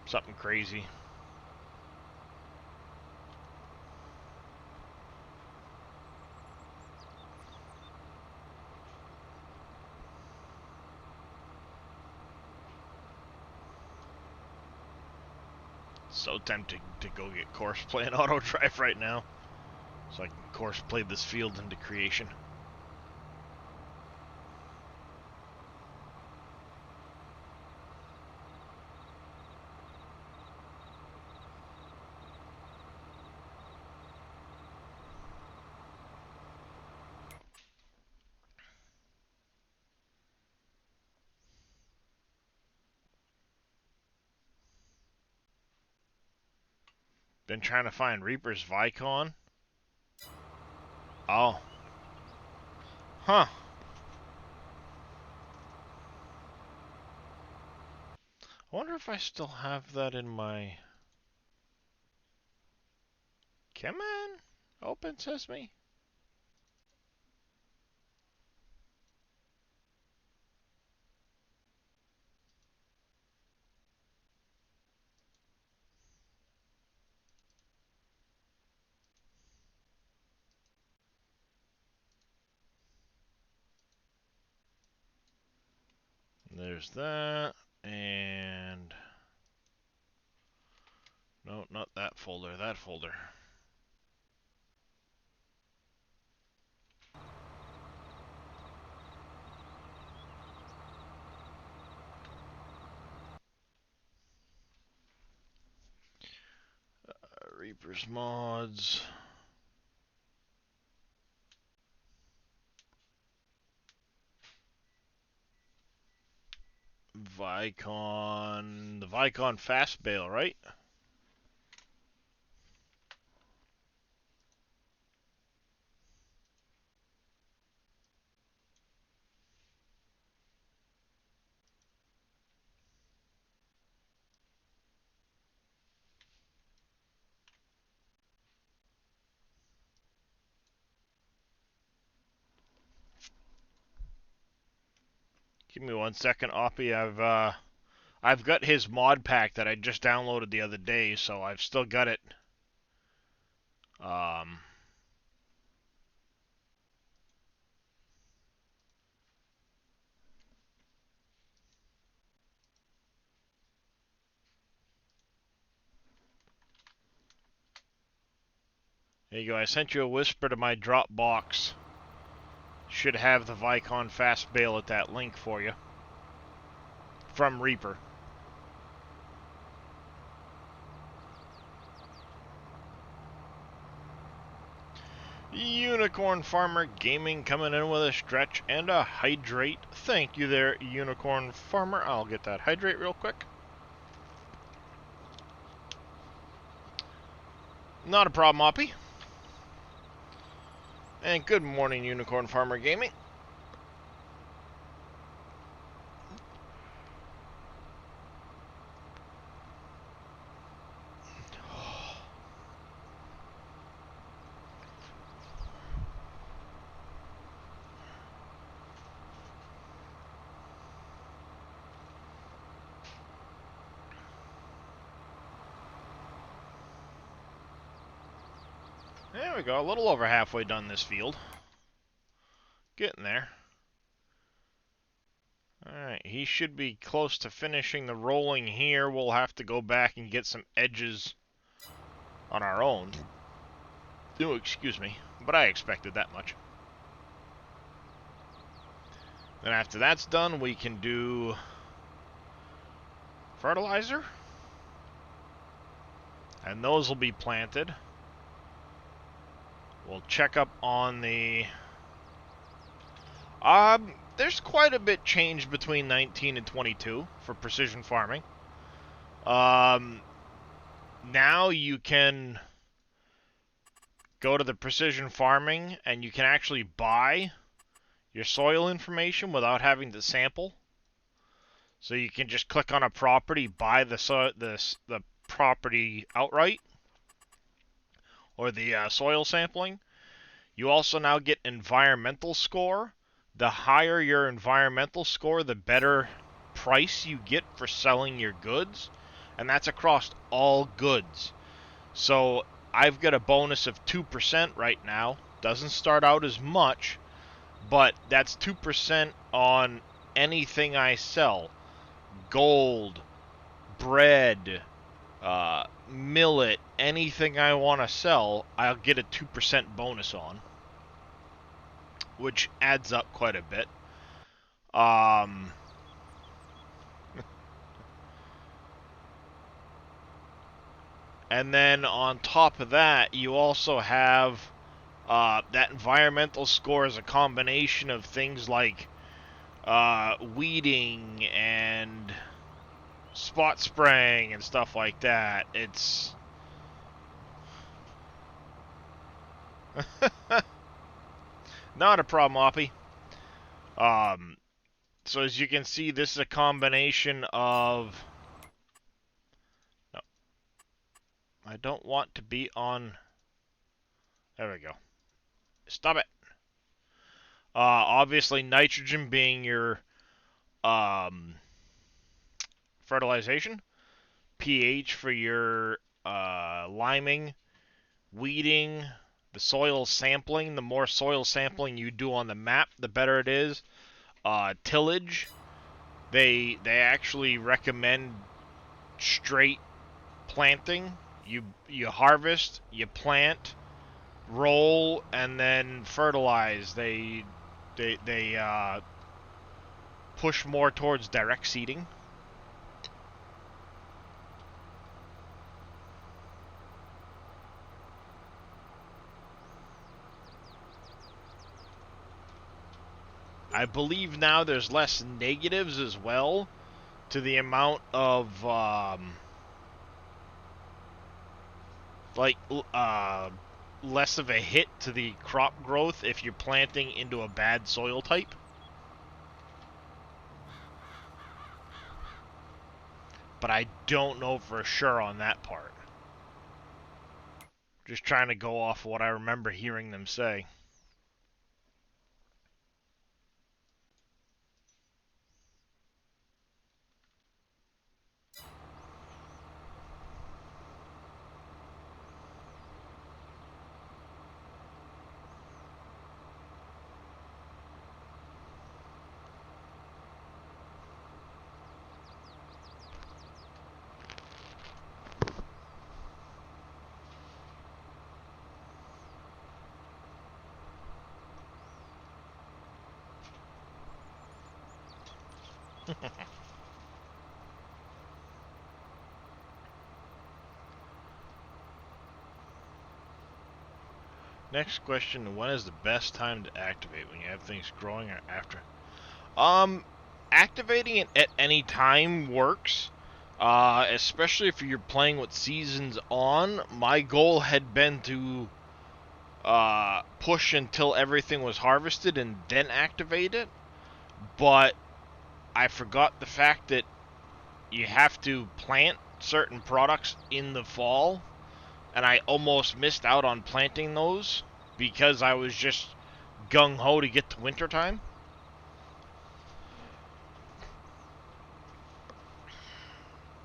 Something crazy. So tempted to go get course play and auto drive right now, so I can course play this field into creation. Then trying to find Reaper's Vicon. Oh. Huh. I wonder if I still have that in my... Come on. Open sesame. There's that. And... No, not that folder. That folder. Reaper's mods. Vicon. The Vicon Fast Bail, right? Give me 1 second, Oppie. I've got his mod pack that I just downloaded the other day, so I've still got it. There you go. I sent you a whisper to my Dropbox. Should have the Vicon Fast Bail at that link for you. From Reaper. Unicorn Farmer Gaming coming in with a stretch and a hydrate. Thank you there, Unicorn Farmer. I'll get that hydrate real quick. Not a problem, Oppie. And good morning, Unicorn Farmer Gaming. There we go, a little over halfway done this field. Getting there. Alright, he should be close to finishing the rolling here. We'll have to go back and get some edges on our own. Oh, excuse me, but I expected that much. Then after that's done, we can do fertilizer. And those will be planted. We'll check up on the... there's quite a bit changed between 19 and 22 for precision farming. Now you can go to the precision farming and you can actually buy your soil information without having to sample. So you can just click on a property, buy the property outright, or the soil sampling. You also now get environmental score. The higher your environmental score, the better price you get for selling your goods. And that's across all goods. So I've got a bonus of 2% right now. Doesn't start out as much, but that's 2% on anything I sell. Gold, bread, millet, anything I want to sell, I'll get a 2% bonus on, which adds up quite a bit. And then on top of that, you also have that environmental score is a combination of things like weeding and spot spraying and stuff like that. It's Not a problem, Oppie. So as you can see, this is a combination of... No, I don't want to be on... There we go. Stop it. Obviously, nitrogen being your fertilization, pH for your liming, weeding, the soil sampling. The more soil sampling you do on the map, the better it is. Tillage. They actually recommend straight planting. You harvest, you plant, roll, and then fertilize. They push more towards direct seeding. I believe now there's less negatives as well to the amount of less of a hit to the crop growth if you're planting into a bad soil type. But I don't know for sure on that part. Just trying to go off what I remember hearing them say. Next question, when is the best time to activate? When you have things growing or after? Activating it at any time works. Especially if you're playing with seasons on. My goal had been to push until everything was harvested and then activate it. But I forgot the fact that you have to plant certain products in the fall, and I almost missed out on planting those because I was just gung-ho to get to wintertime.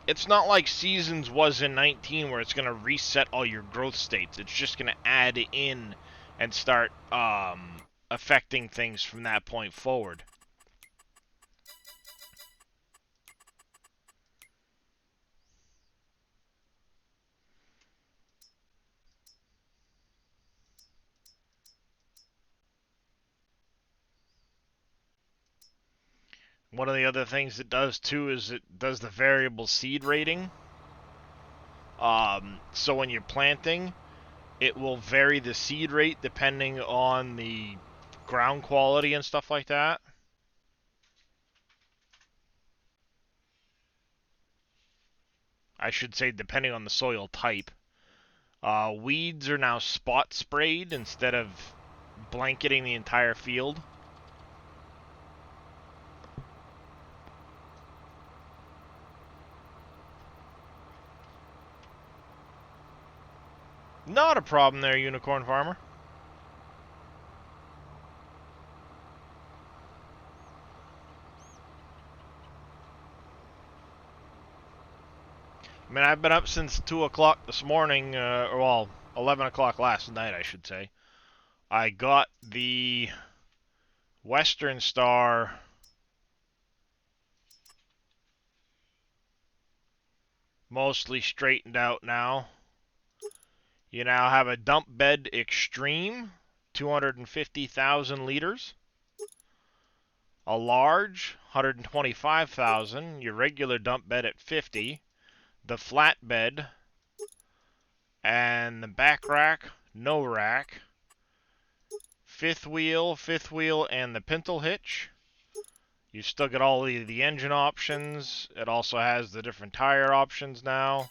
It's not like Seasons was in 19 where it's going to reset all your growth states. It's just going to add in and start affecting things from that point forward. One of the other things it does too is it does the variable seed rating. So when you're planting, it will vary the seed rate depending on the ground quality and stuff like that. I should say depending on the soil type. Weeds are now spot sprayed instead of blanketing the entire field. Not a problem there, Unicorn Farmer. I mean, I've been up since 2 o'clock this morning, or well, 11 o'clock last night, I should say. I got the Western Star mostly straightened out now. You now have a dump bed extreme, 250,000 liters. A large, 125,000. Your regular dump bed at 50. The flat bed. And the back rack, no rack. Fifth wheel, and the pintle hitch. You still get all the engine options. It also has the different tire options now.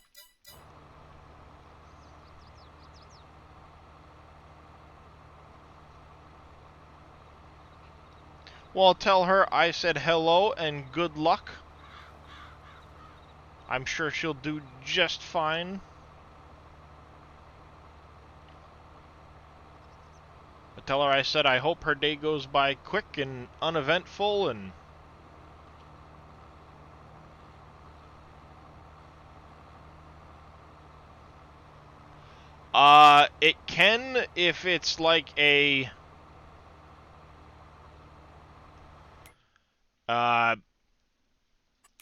Well, tell her I said hello and good luck. I'm sure she'll do just fine. But tell her I said I hope her day goes by quick and uneventful and... It can if it's like a...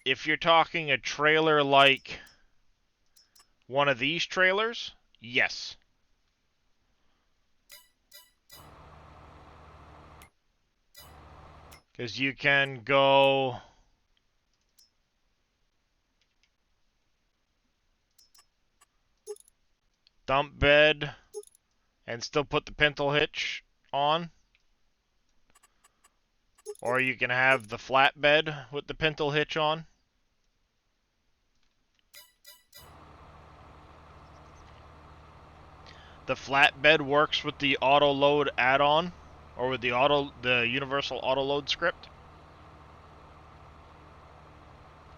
if you're talking a trailer like one of these trailers, yes. Because you can go... dump bed and still put the pintle hitch on. Or you can have the flatbed with the pintle hitch on. The flatbed works with the auto load add-on, or with the universal auto load script.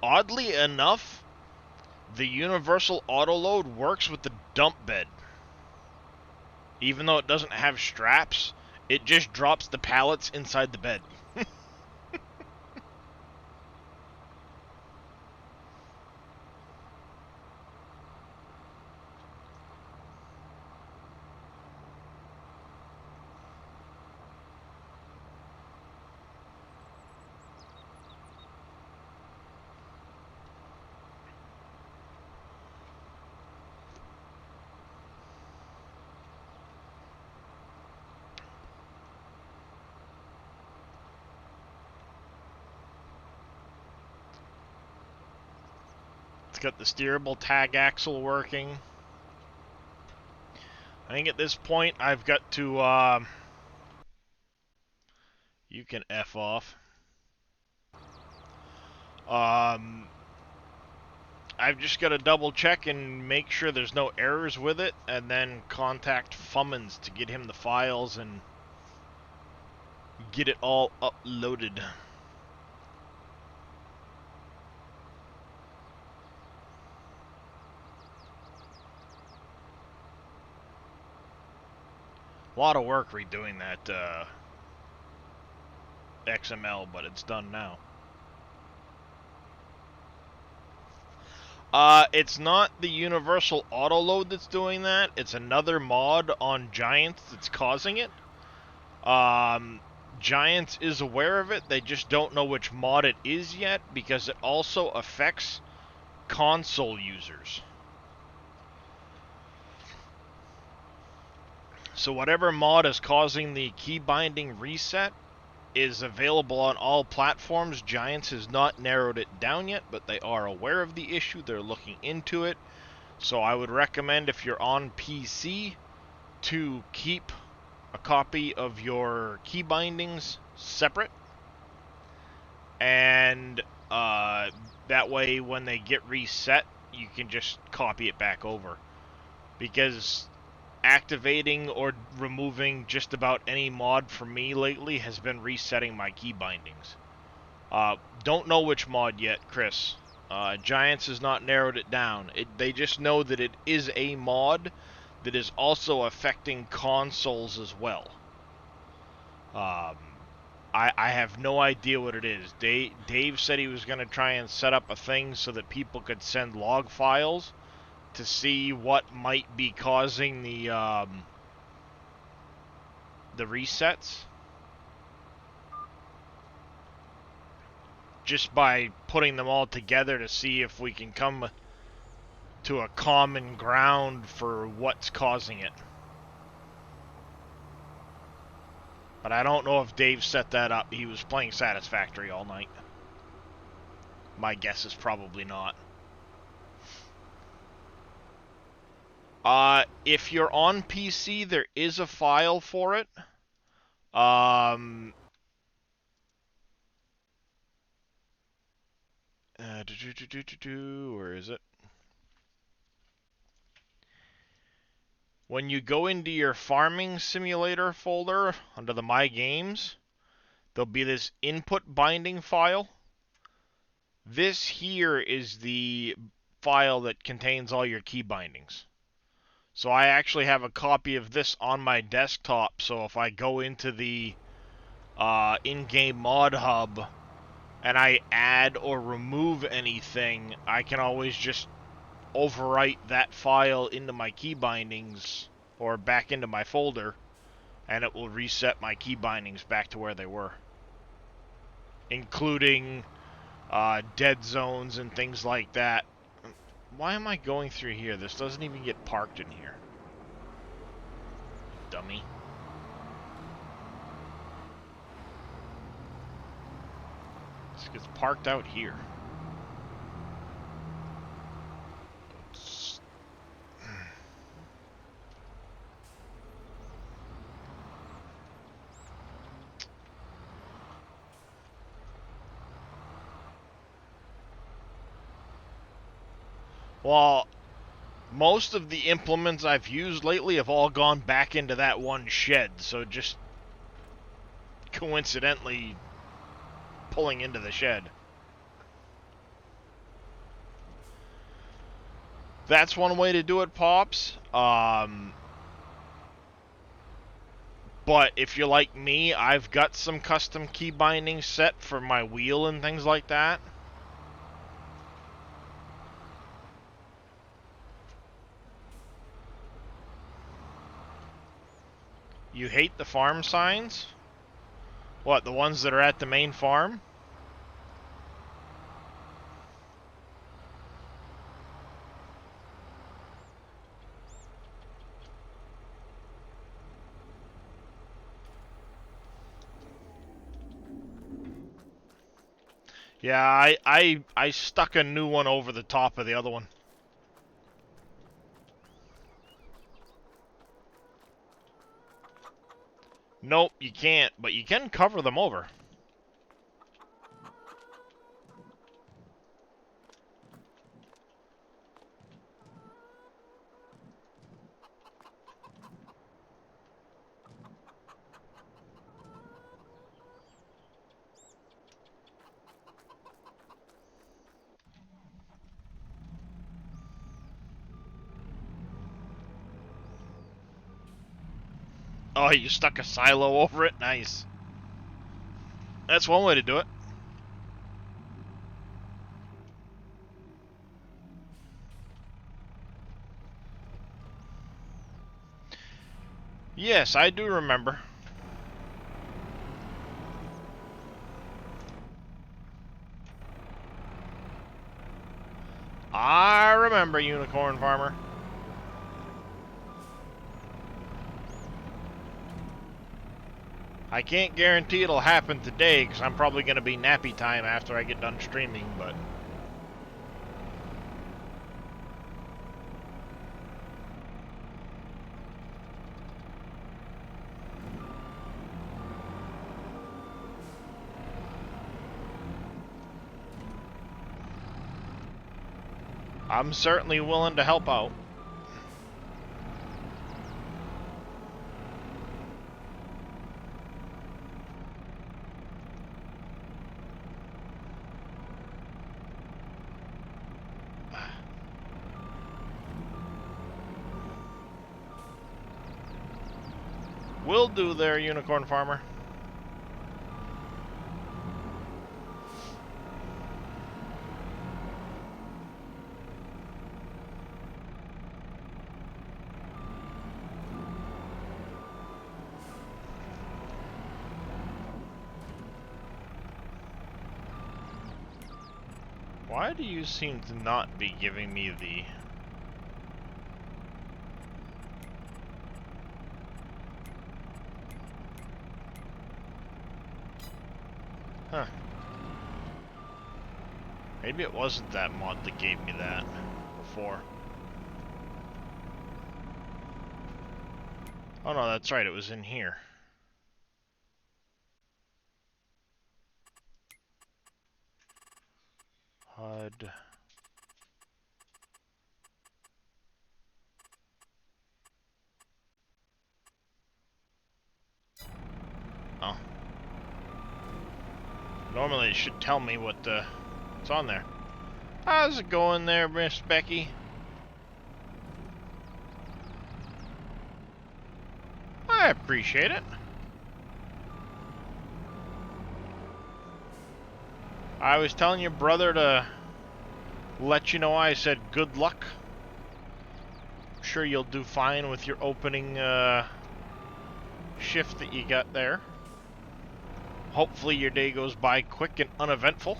Oddly enough, the universal auto load works with the dump bed. Even though it doesn't have straps, it just drops the pallets inside the bed. It's got the steerable tag axle working. I think at this point I've got to, you can F off. I've just got to double check and make sure there's no errors with it, and then contact Fummins to get him the files and get it all uploaded. A lot of work redoing that XML, but it's done now. It's not the universal auto load that's doing that. It's another mod on Giants that's causing it. Giants is aware of it. They just don't know which mod it is yet because it also affects console users. So whatever mod is causing the key binding reset is available on all platforms. Giants has not narrowed it down yet, but they are aware of the issue. They're looking into it. So I would recommend, if you're on PC, to keep a copy of your key bindings separate. And that way when they get reset, you can just copy it back over. Because activating or removing just about any mod for me lately has been resetting my key bindings. Don't know which mod yet, Chris. Giants has not narrowed it down. They just know that it is a mod that is also affecting consoles as well. I have no idea what it is. Dave said he was going to try and set up a thing so that people could send log files to see what might be causing the resets. Just by putting them all together to see if we can come to a common ground for what's causing it. But I don't know if Dave set that up. He was playing Satisfactory all night. My guess is probably not. If you're on PC, there is a file for it. Where is it? When you go into your farming simulator folder under the My Games, there'll be this input binding file. This here is the file that contains all your key bindings. So I actually have a copy of this on my desktop, so if I go into the in-game mod hub and I add or remove anything, I can always just overwrite that file into my key bindings or back into my folder, and it will reset my key bindings back to where they were, including dead zones and things like that. Why am I going through here? This doesn't even get parked in here. Dummy. This gets parked out here. Well, most of the implements I've used lately have all gone back into that one shed, so just coincidentally pulling into the shed. That's one way to do it, Pops. But if you're like me, I've got some custom key bindings set for my wheel and things like that. You hate the farm signs? What, the ones that are at the main farm? Yeah, I stuck a new one over the top of the other one. Nope, you can't, but you can cover them over. Oh, you stuck a silo over it? Nice. That's one way to do it. Yes, I do remember. I remember, Unicorn Farmer. I can't guarantee it'll happen today, because I'm probably going to be nappy time after I get done streaming, but... I'm certainly willing to help out. Will do there, Unicorn Farmer. Why do you seem to not be giving me the... Huh. Maybe it wasn't that mod that gave me that before. Oh no, that's right, it was in here. HUD... Oh. Normally it should tell me what's on there. How's it going there, Miss Becky? I appreciate it. I was telling your brother to let you know I said good luck. I'm sure you'll do fine with your opening shift that you got there. Hopefully your day goes by quick and uneventful.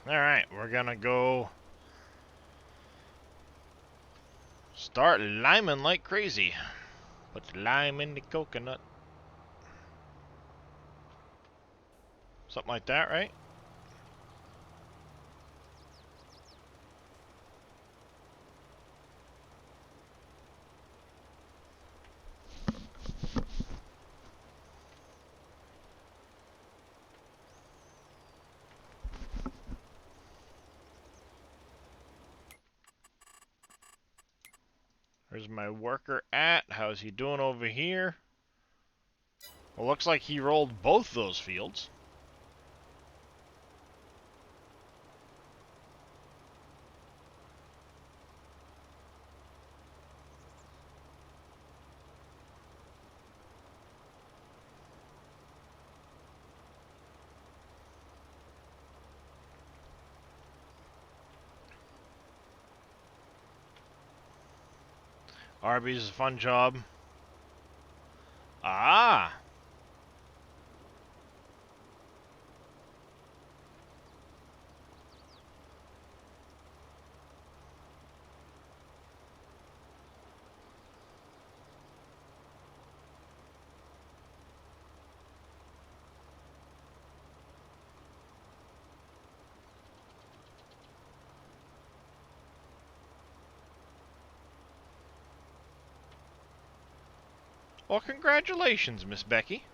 Alright, we're gonna go start liming like crazy. Put the lime in the coconut. Something like that, right? Where's my worker at? How's he doing over here? Well, looks like he rolled both those fields. Arby's is a fun job. Ah! Well, congratulations, Miss Becky.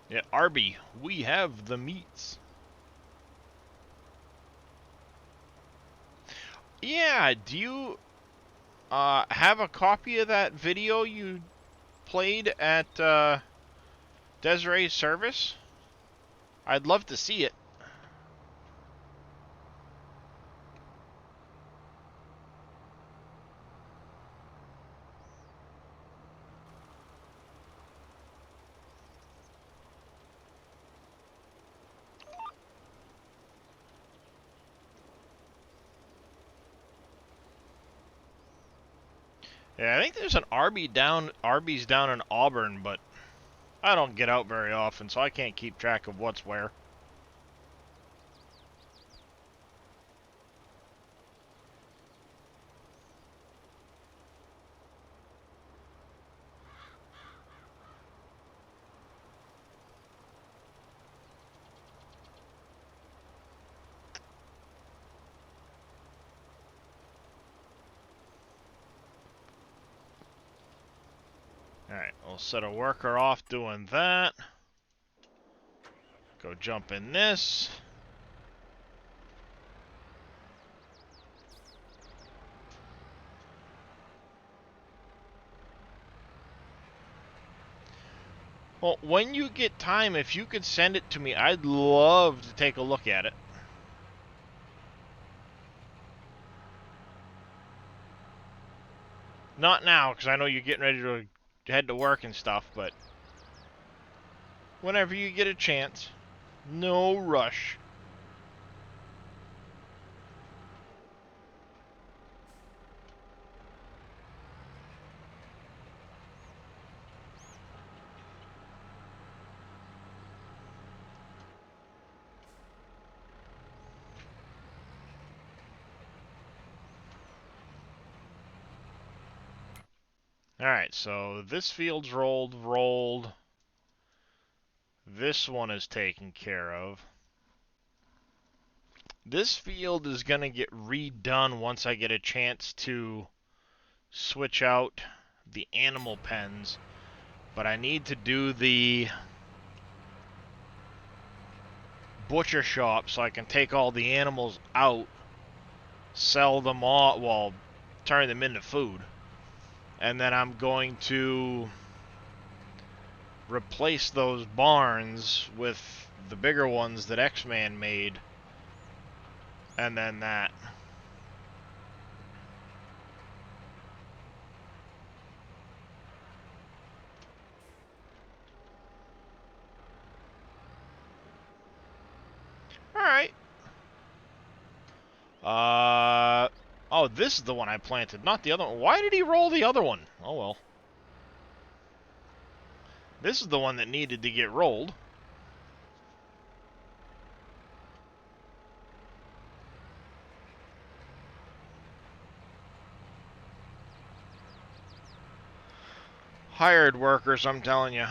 Yeah, Arby, we have the meats. Yeah, do you have a copy of that video you played at Desiree's service? I'd love to see it. Yeah, I think there's an Arby's down in Auburn, but I don't get out very often, so I can't keep track of what's where. Alright, we'll set a worker off doing that. Go jump in this. Well, when you get time, if you could send it to me, I'd love to take a look at it. Not now, because I know you're getting ready to head to work and stuff, but whenever you get a chance. No rush. Alright, so this field's rolled. This one is taken care of. This field is going to get redone once I get a chance to switch out the animal pens. But I need to do the butcher shop so I can take all the animals out, sell them all, well, turn them into food. And then I'm going to replace those barns with the bigger ones that X-Man made. And then that. Alright. Oh, this is the one I planted, not the other one. Why did he roll the other one? Oh, well. This is the one that needed to get rolled. Hired workers, I'm telling you.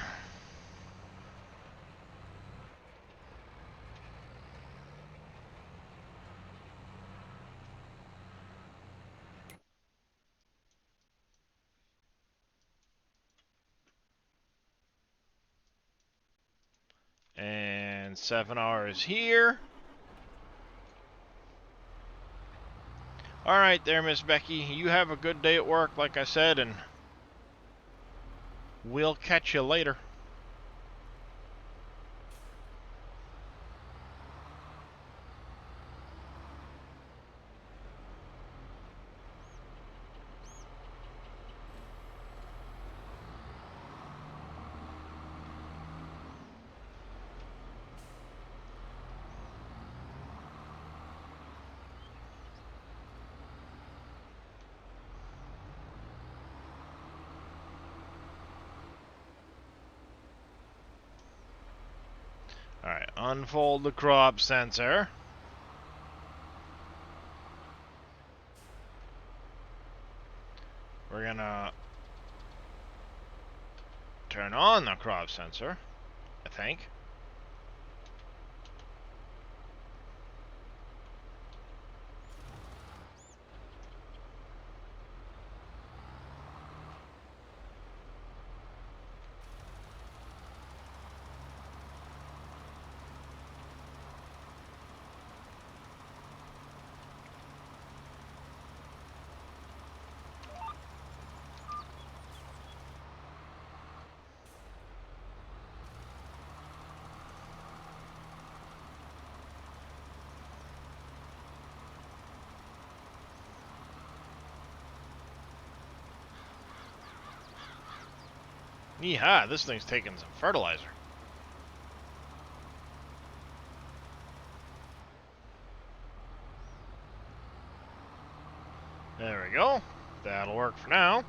And 7 hours here. Alright there, Miss Becky. You have a good day at work, like I said, and we'll catch you later. Alright, unfold the crop sensor. We're gonna turn on the crop sensor, I think. Yeehaw, this thing's taking some fertilizer. There we go. That'll work for now.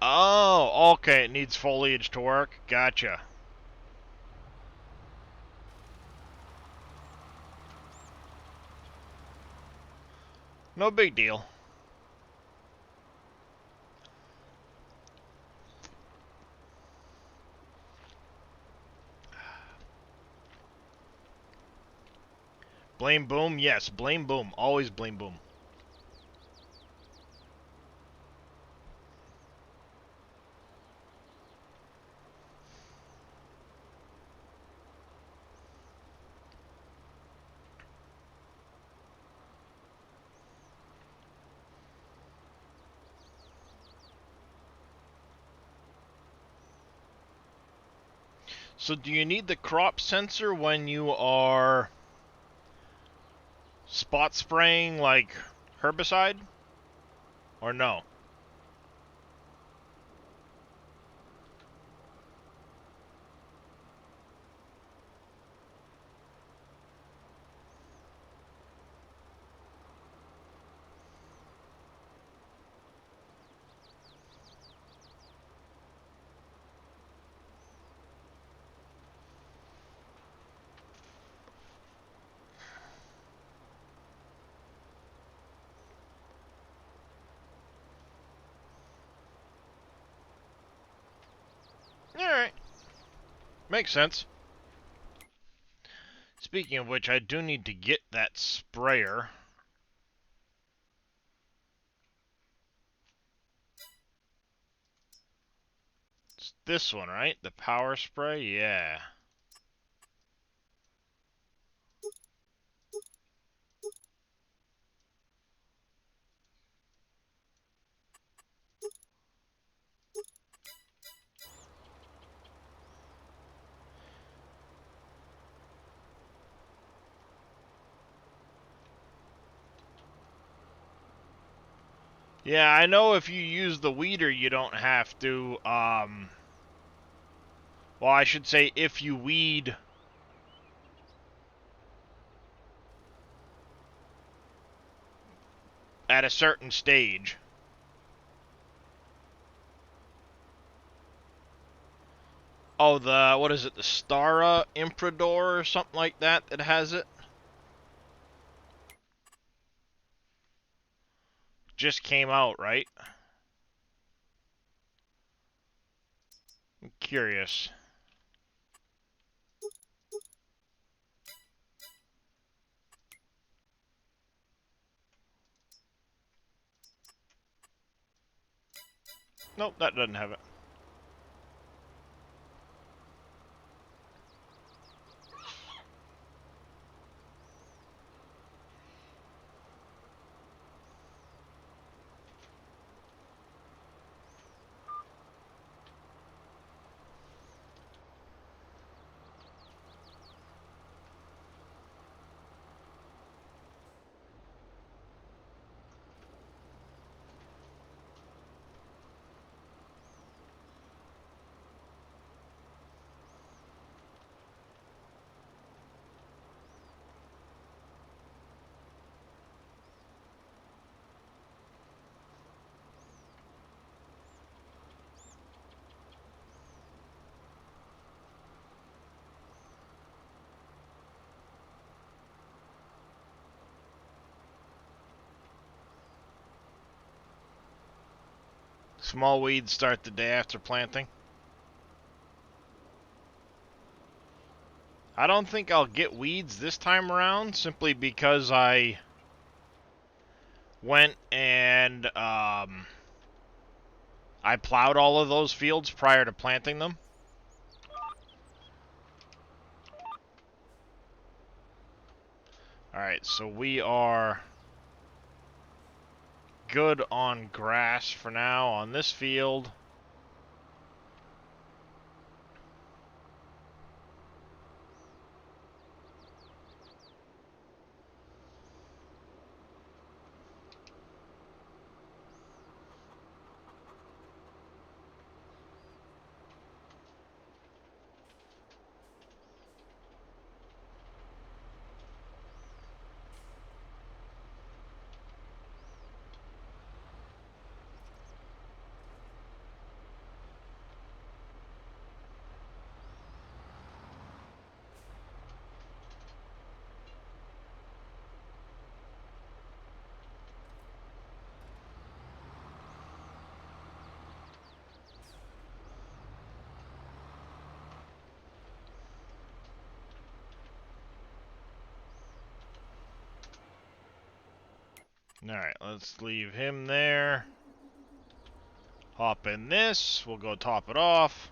Oh, okay, it needs foliage to work. Gotcha. No big deal. Blame Boom? Yes, blame Boom. Always blame Boom. So do you need the crop sensor when you are spot spraying like herbicide? Or no? Alright. Makes sense. Speaking of which, I do need to get that sprayer. It's this one, right? The power spray? Yeah. Yeah, I know if you use the weeder, you don't have to, well, I should say if you weed at a certain stage. Oh, what is it, the Stara Imprador or something like that has it? Just came out, right? I'm curious. Nope, that doesn't have it. Small weeds start the day after planting. I don't think I'll get weeds this time around, simply because I went and I plowed all of those fields prior to planting them. Alright, so we are good on grass for now on this field. Alright, let's leave him there. Hop in this. We'll go top it off.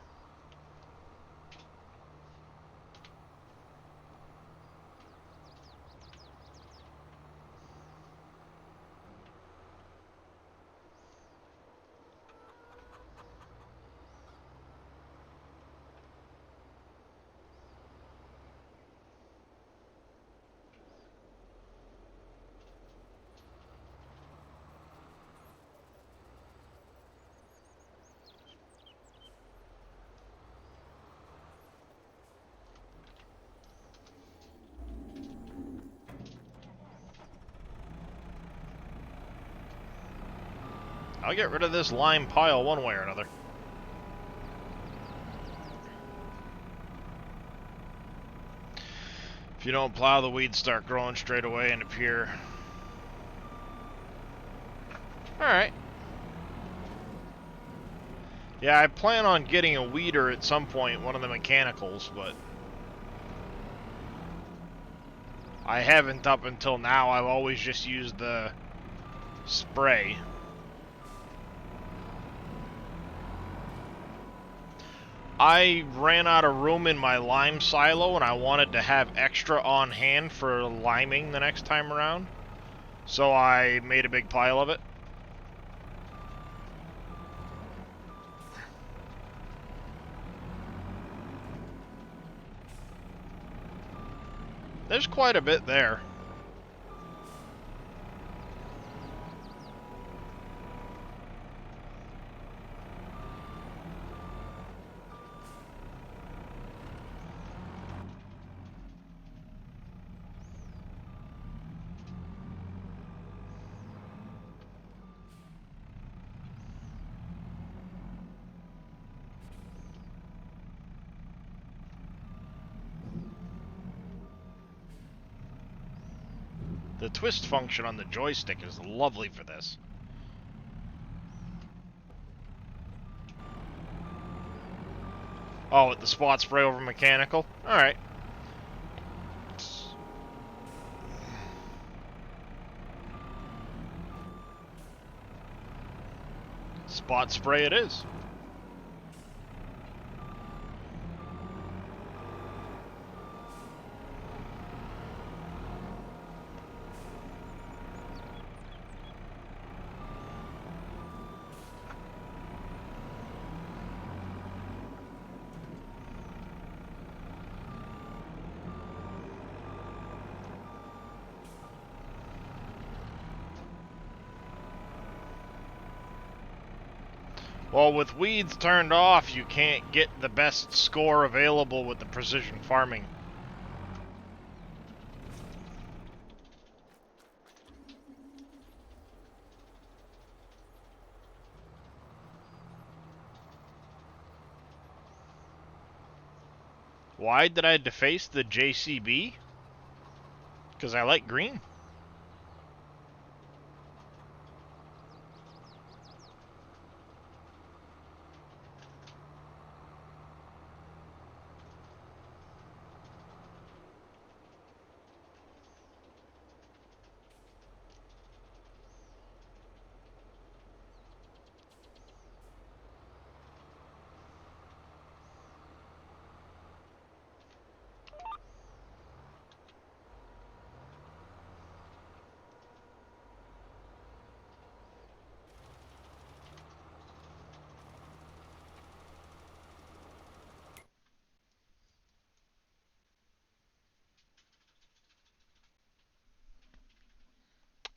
I'll get rid of this lime pile one way or another. If you don't plow, the weeds start growing straight away and appear. Alright. Yeah, I plan on getting a weeder at some point, one of the mechanicals, but I haven't up until now. I've always just used the spray. I ran out of room in my lime silo and I wanted to have extra on hand for liming the next time around, so I made a big pile of it. There's quite a bit there. The twist function on the joystick is lovely for this. Oh, with the spot spray over mechanical? Alright. Spot spray it is. Well, with weeds turned off, you can't get the best score available with the precision farming. Why did I deface the JCB? Because I like green.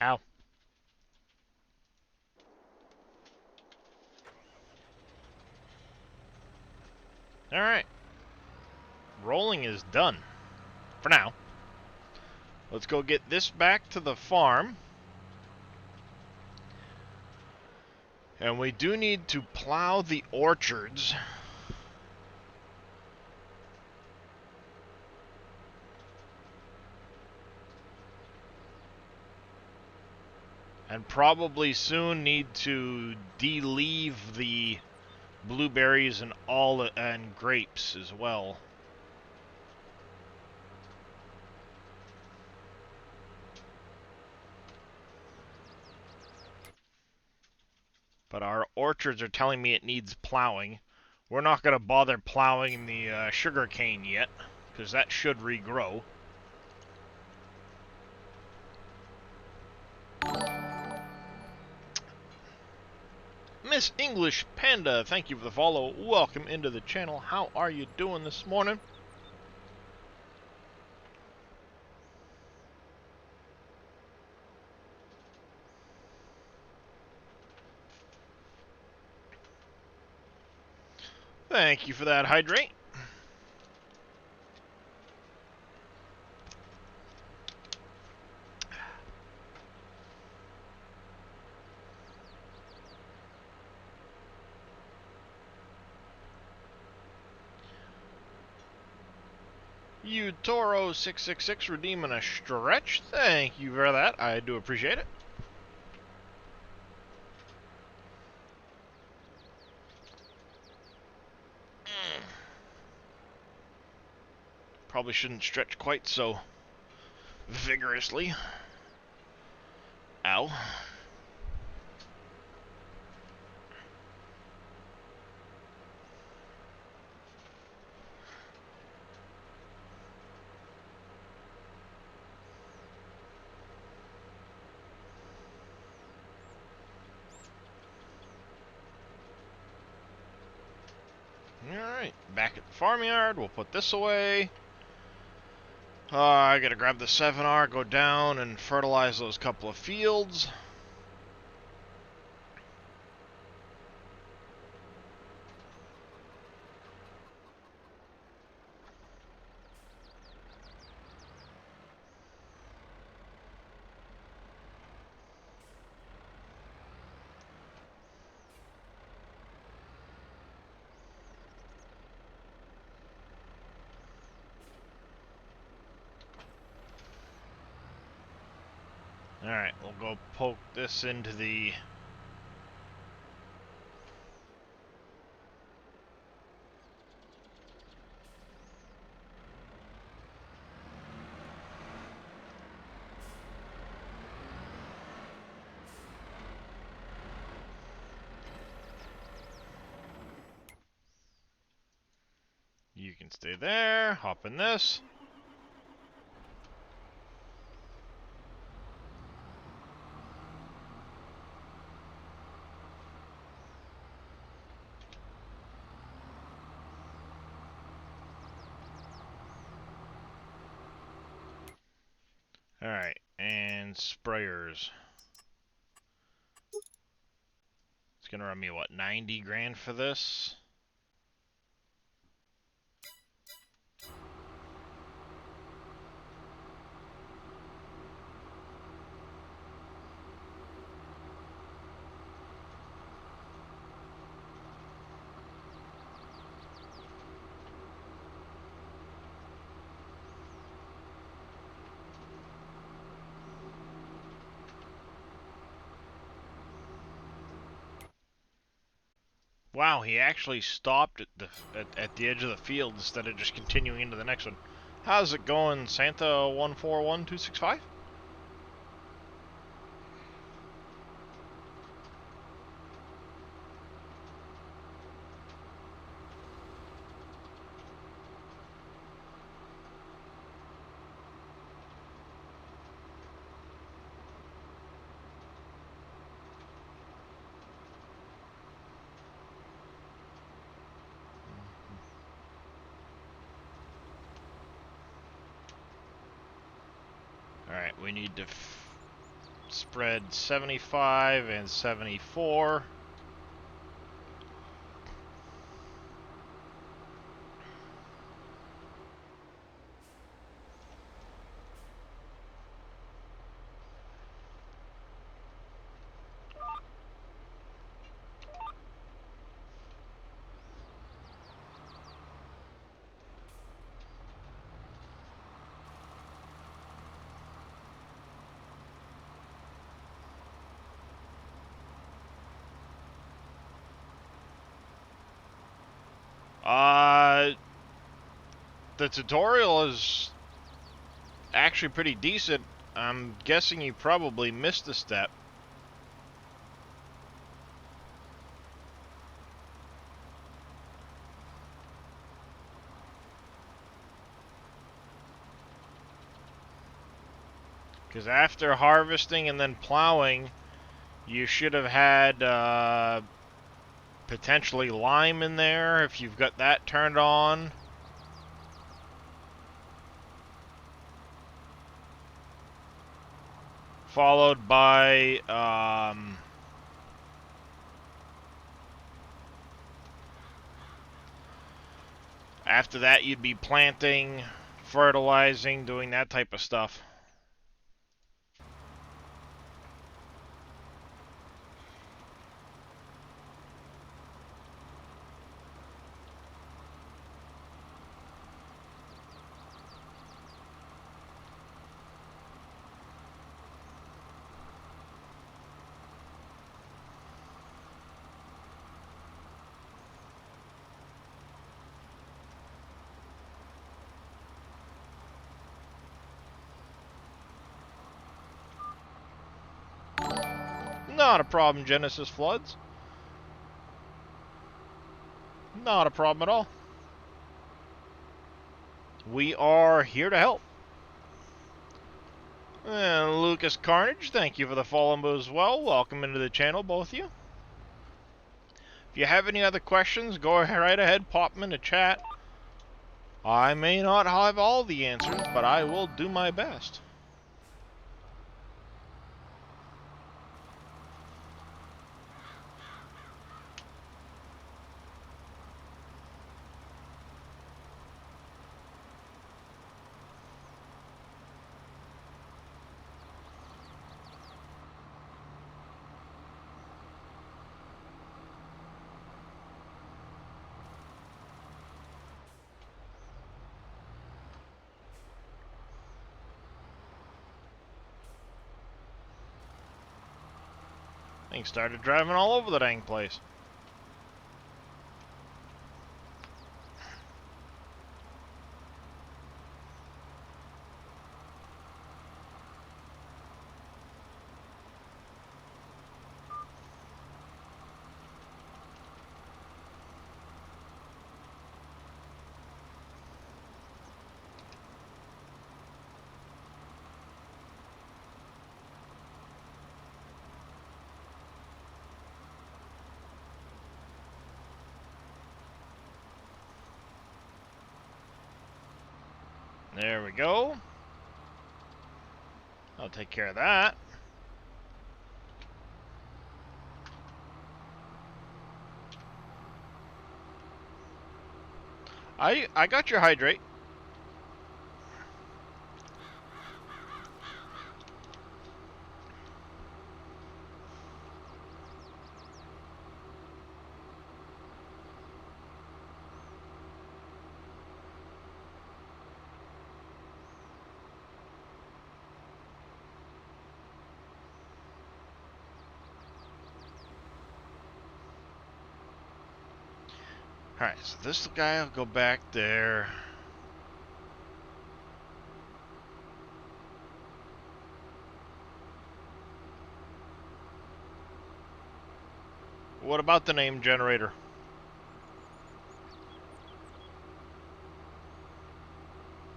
Ow. Alright. Rolling is done. For now. Let's go get this back to the farm. And we do need to plow the orchards. And probably soon need to de-leave the blueberries and grapes as well. But our orchards are telling me it needs plowing. We're not going to bother plowing the sugar cane yet, because that should regrow. Miss English Panda, thank you for the follow. Welcome into the channel. How are you doing this morning? Thank you for that, Hydrate. You Toro 666 redeeming a stretch. Thank you for that. I do appreciate it. Probably shouldn't stretch quite so vigorously. Ow. Alright, back at the farmyard. We'll put this away. I gotta grab the 7R, go down and fertilize those couple of fields. Alright, we'll go poke this into the... You can stay there, hop in this. Alright, and sprayers. It's gonna run me, what, 90 grand for this? Wow, he actually stopped at the edge of the field instead of just continuing into the next one. How's it going, Santa 141265? Alright, we need to spread 75 and 74. The tutorial is actually pretty decent. I'm guessing you probably missed a step. Because after harvesting and then plowing, you should have had potentially lime in there if you've got that turned on. Followed by after that you'd be planting, fertilizing, doing that type of stuff. Not a problem, Genesis Floods. Not a problem at all. We are here to help. And Lucas Carnage, thank you for the follow as well. Welcome into the channel, both of you. If you have any other questions, go right ahead, pop them in the chat. I may not have all the answers, but I will do my best. Things started driving all over the dang place. There we go. I'll take care of that. I got your hydrate. Alright, so this guy will go back there. What about the name generator?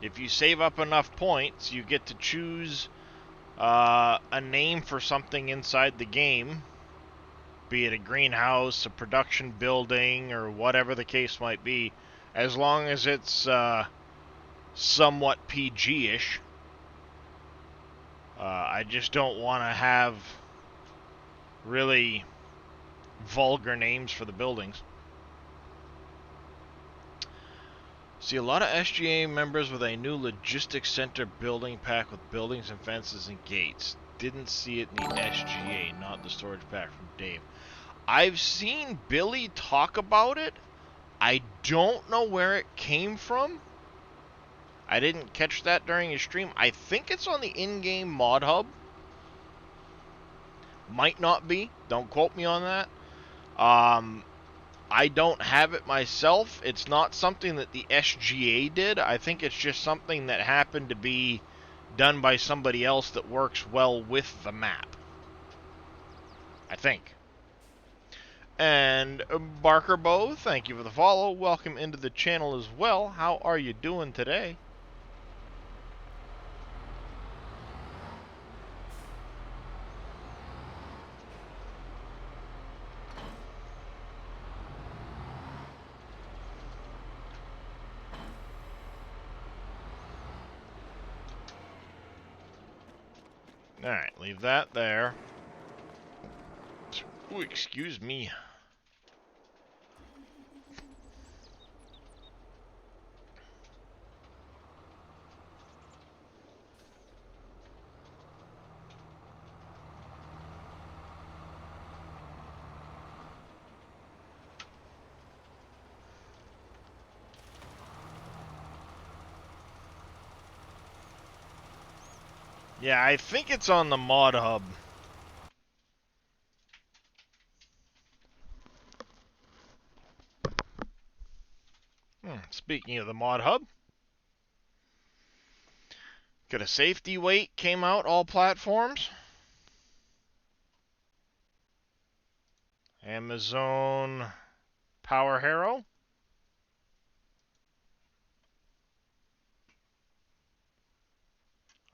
If you save up enough points, you get to choose a name for something inside the game, be it a greenhouse, a production building, or whatever the case might be, as long as it's somewhat PG-ish. I just don't want to have really vulgar names for the buildings. See a lot of SGA members with a new logistics center building pack with buildings and fences and gates. Didn't see it in the SGA, not the storage pack from Dave. I've seen Billy talk about it. I don't know where it came from. I didn't catch that during his stream. I think it's on the in-game mod hub. Might not be. Don't quote me on that. I don't have it myself. It's not something that the SGA did. I think it's just something that happened to be done by somebody else that works well with the map. I think. And Barker Bow, thank you for the follow. Welcome into the channel as well. How are you doing today? Alright, leave that there. Ooh, excuse me. Yeah, I think it's on the mod hub. Speaking of the mod hub, got a safety weight, came out all platforms. Amazon Power Harrow.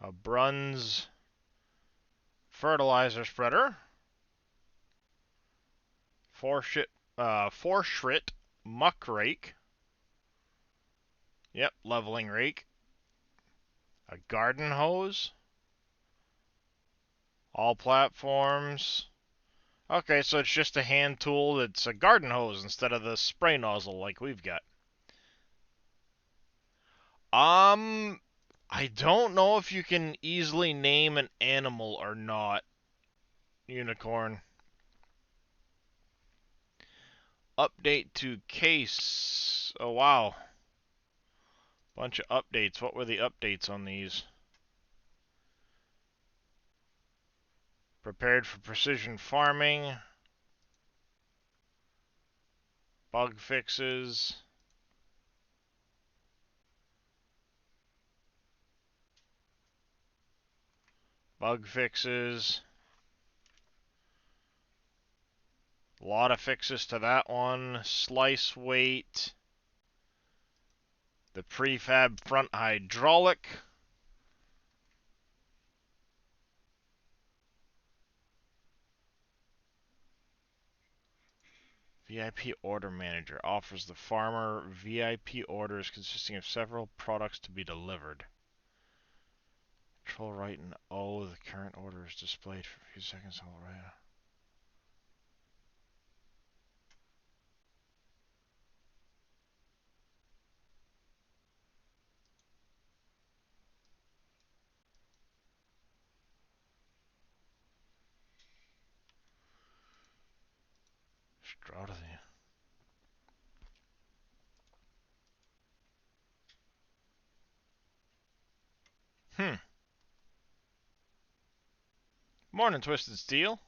A Bruns Fertilizer Spreader. Forschritt Muck Rake. Yep, leveling rake. A garden hose. All platforms. Okay, so it's just a hand tool that's a garden hose instead of the spray nozzle like we've got. I don't know if you can easily name an animal or not. Unicorn. Update to case. Oh, wow. Bunch of updates. What were the updates on these? Prepared for precision farming. Bug fixes. Bug fixes. A lot of fixes to that one. Slice weight. The prefab front hydraulic. VIP Order Manager offers the farmer VIP orders consisting of several products to be delivered. Control right and O. The current order is displayed for a few seconds. All right. Strategy. Morning, Twisted Steel.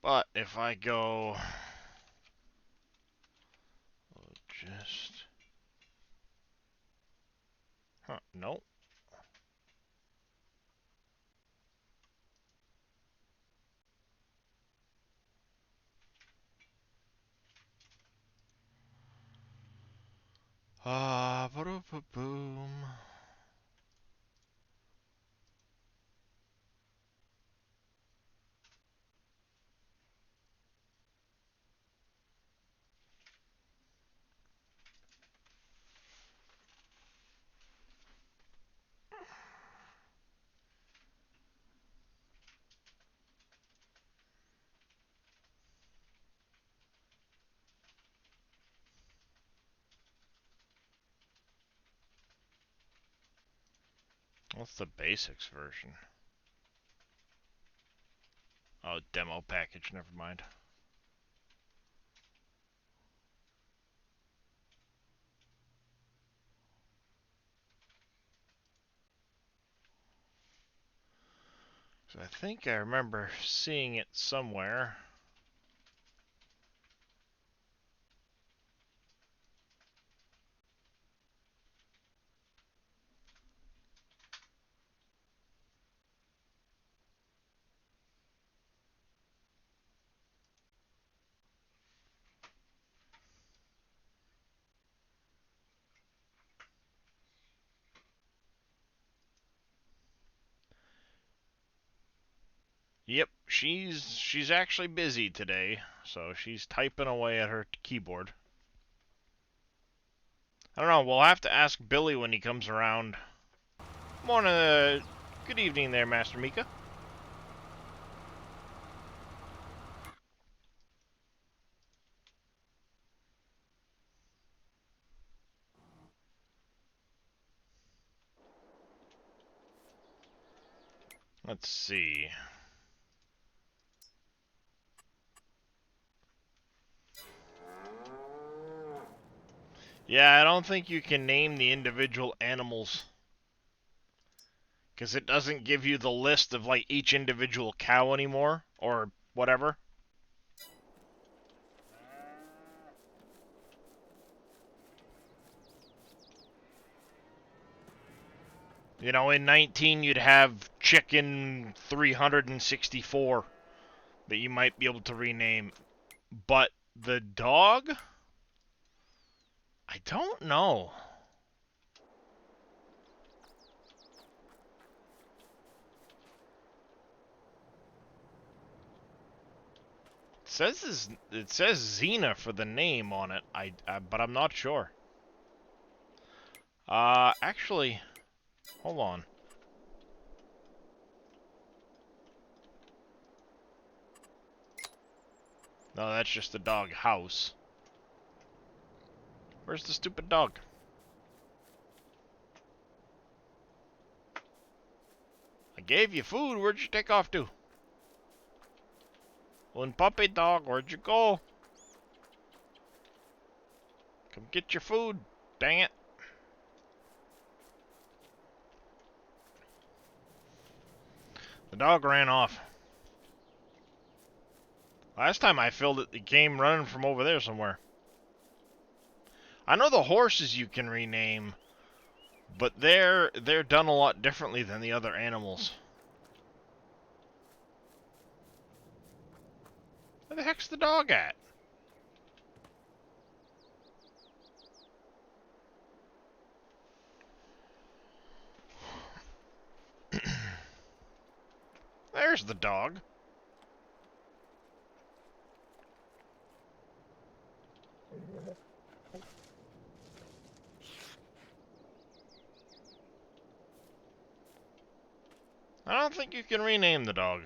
But if I go just no. Boom. What's the basics version? Oh, demo package, never mind. So I think I remember seeing it somewhere. Yep, she's actually busy today, so she's typing away at her keyboard. I don't know, we'll have to ask Billy when he comes around. Morning, good evening there, Master Mika. Let's see. Yeah, I don't think you can name the individual animals. Because it doesn't give you the list of, like, each individual cow anymore. Or whatever. You know, in 19 you'd have chicken 364 that you might be able to rename. But the dog? I don't know. It says Xena for the name on it. But I'm not sure. Actually, hold on. No, that's just the dog house. Where's the stupid dog? I gave you food. Where'd you take off to? Un puppy dog, where'd you go? Come get your food. Dang it. The dog ran off. Last time I filled it, it came running from over there somewhere. I know the horses you can rename, but they're done a lot differently than the other animals. Where the heck's the dog at? There's the dog. I don't think you can rename the dog.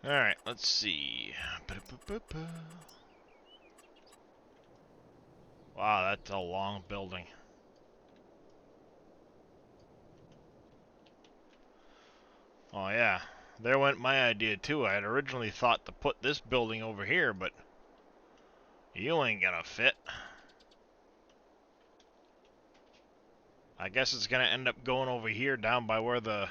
Alright, let's see. Wow, that's a long building. Oh yeah, there went my idea too. I had originally thought to put this building over here, but you ain't gonna fit. I guess it's gonna end up going over here down by where the...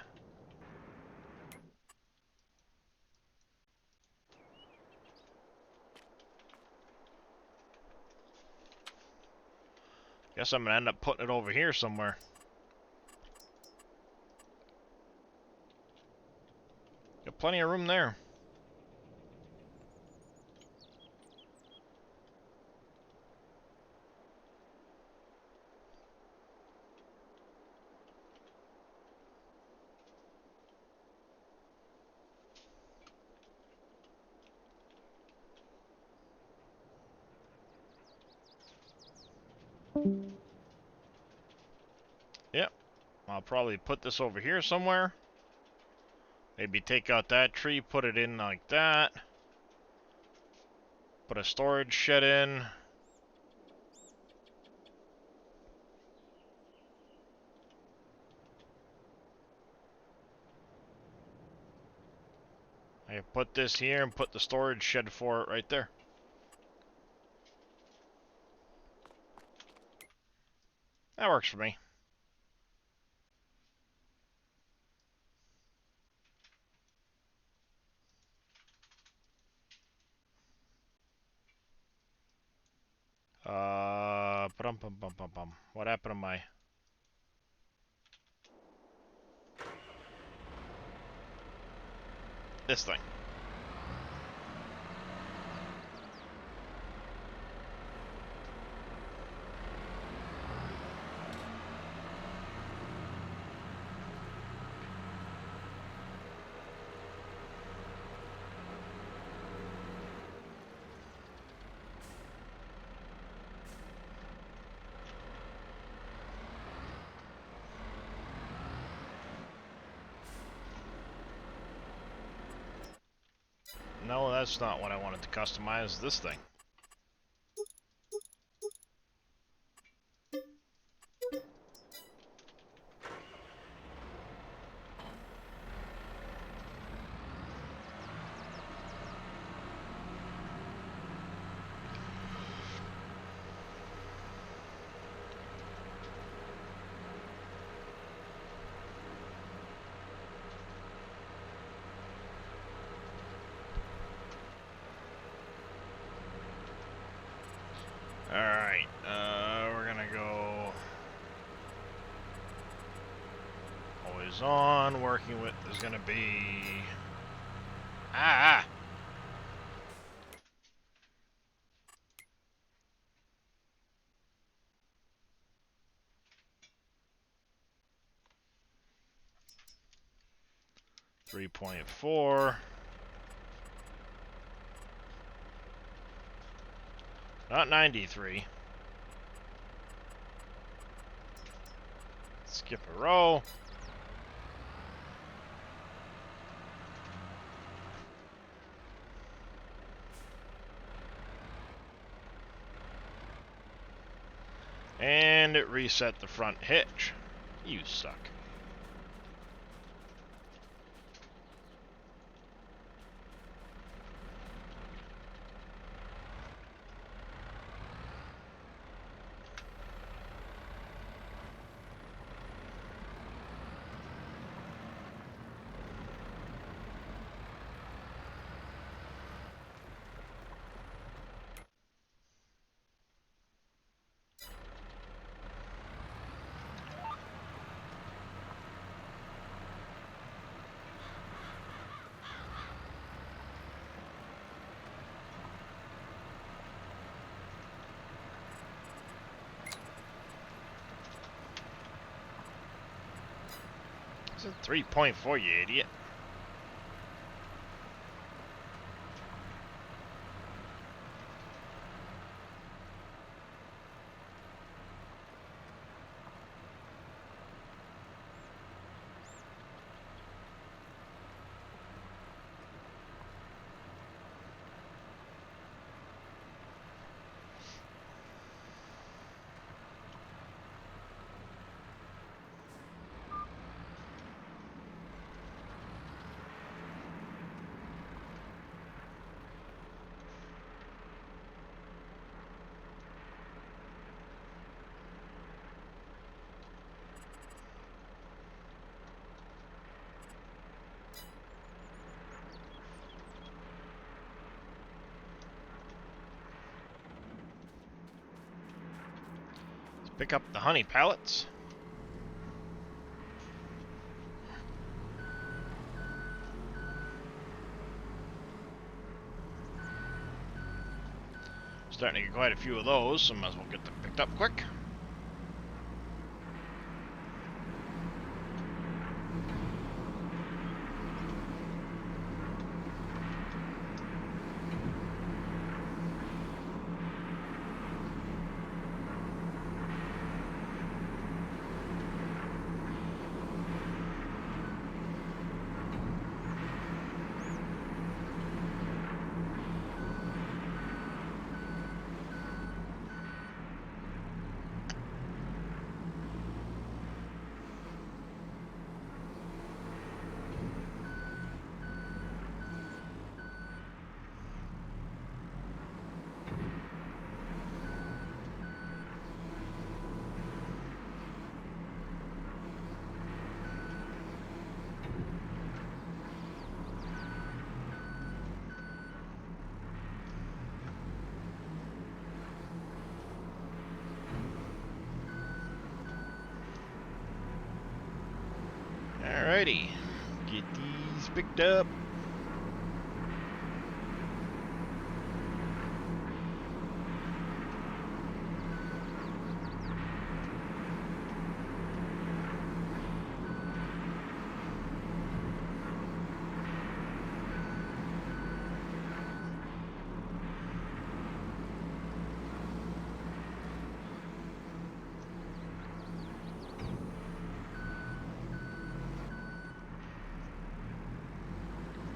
Guess I'm gonna end up putting it over here somewhere. Got plenty of room there. Yep. I'll probably put this over here somewhere. Maybe take out that tree, put it in like that. Put a storage shed in. I can put this here and put the storage shed for it right there. That works for me. What happened to my... This thing. No, that's not what I wanted to customize. This thing. is on. Working width is going to be... Ah! 3.4. Not 93. Skip a row. And it reset the front hitch. You suck. It's a 3.4, you idiot. Pick up the honey pallets. Starting to get quite a few of those, so might as well get them picked up quick. Alrighty, get these picked up.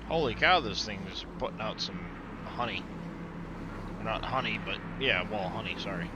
Holy cow, this thing is putting out some honey. Or not honey, but yeah, well, honey, sorry.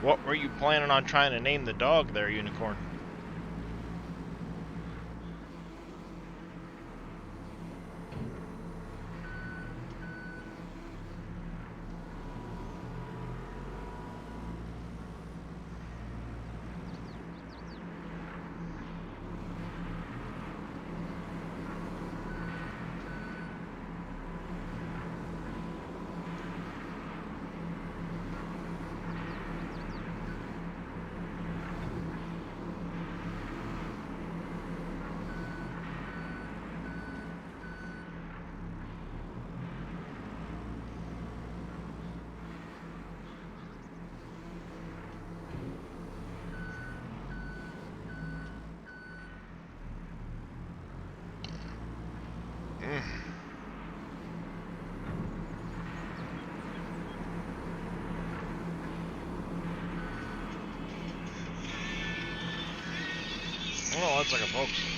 What were you planning on trying to name the dog there, Unicorn? Oh, that's like a folks.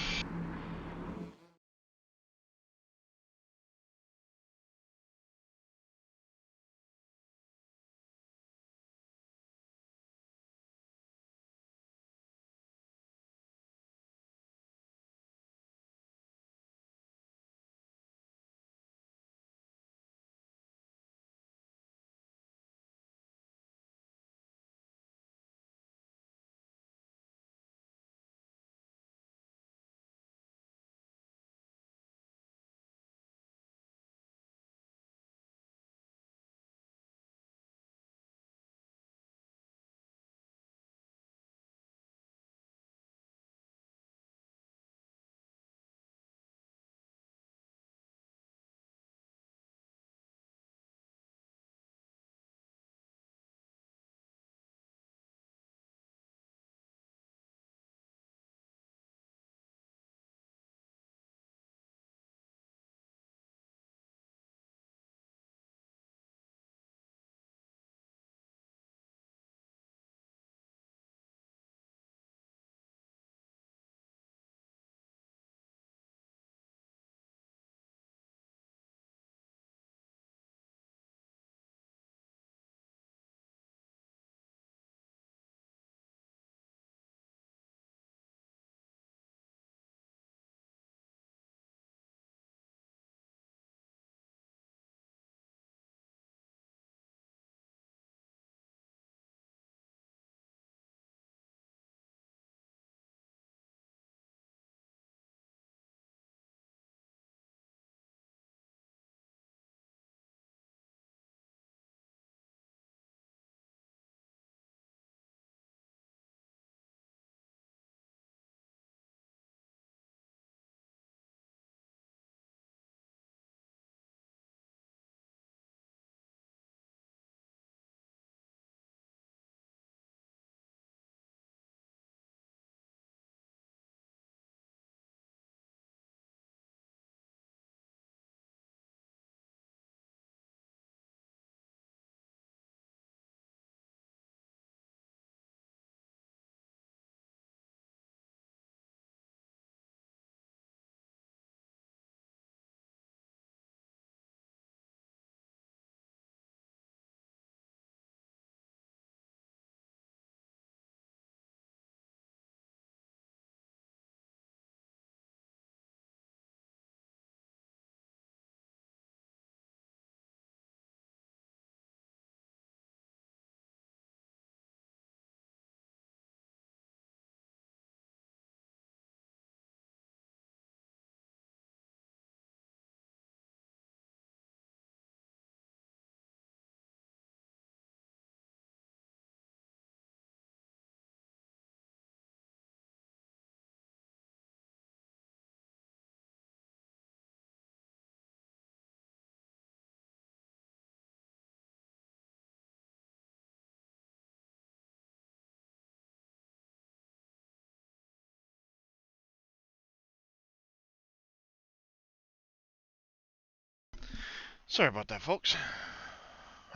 Sorry about that, folks.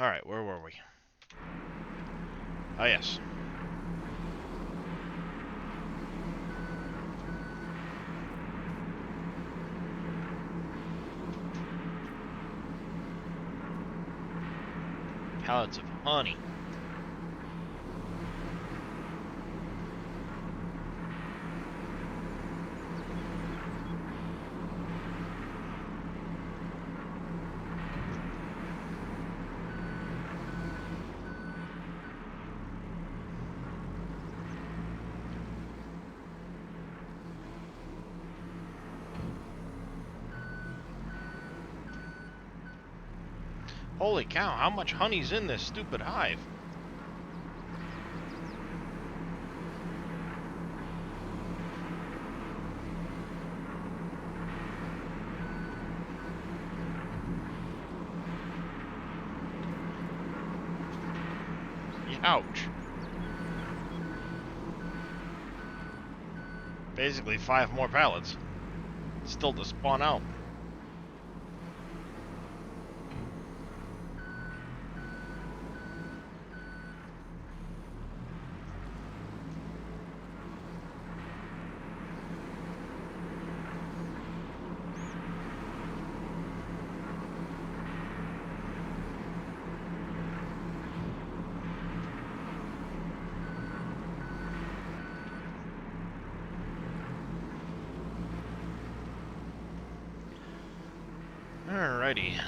Alright, where were we? Oh, yes. Pallets of honey. Holy cow, how much honey's in this stupid hive? Ouch. Basically 5 more pallets. Still to spawn out. Alrighty.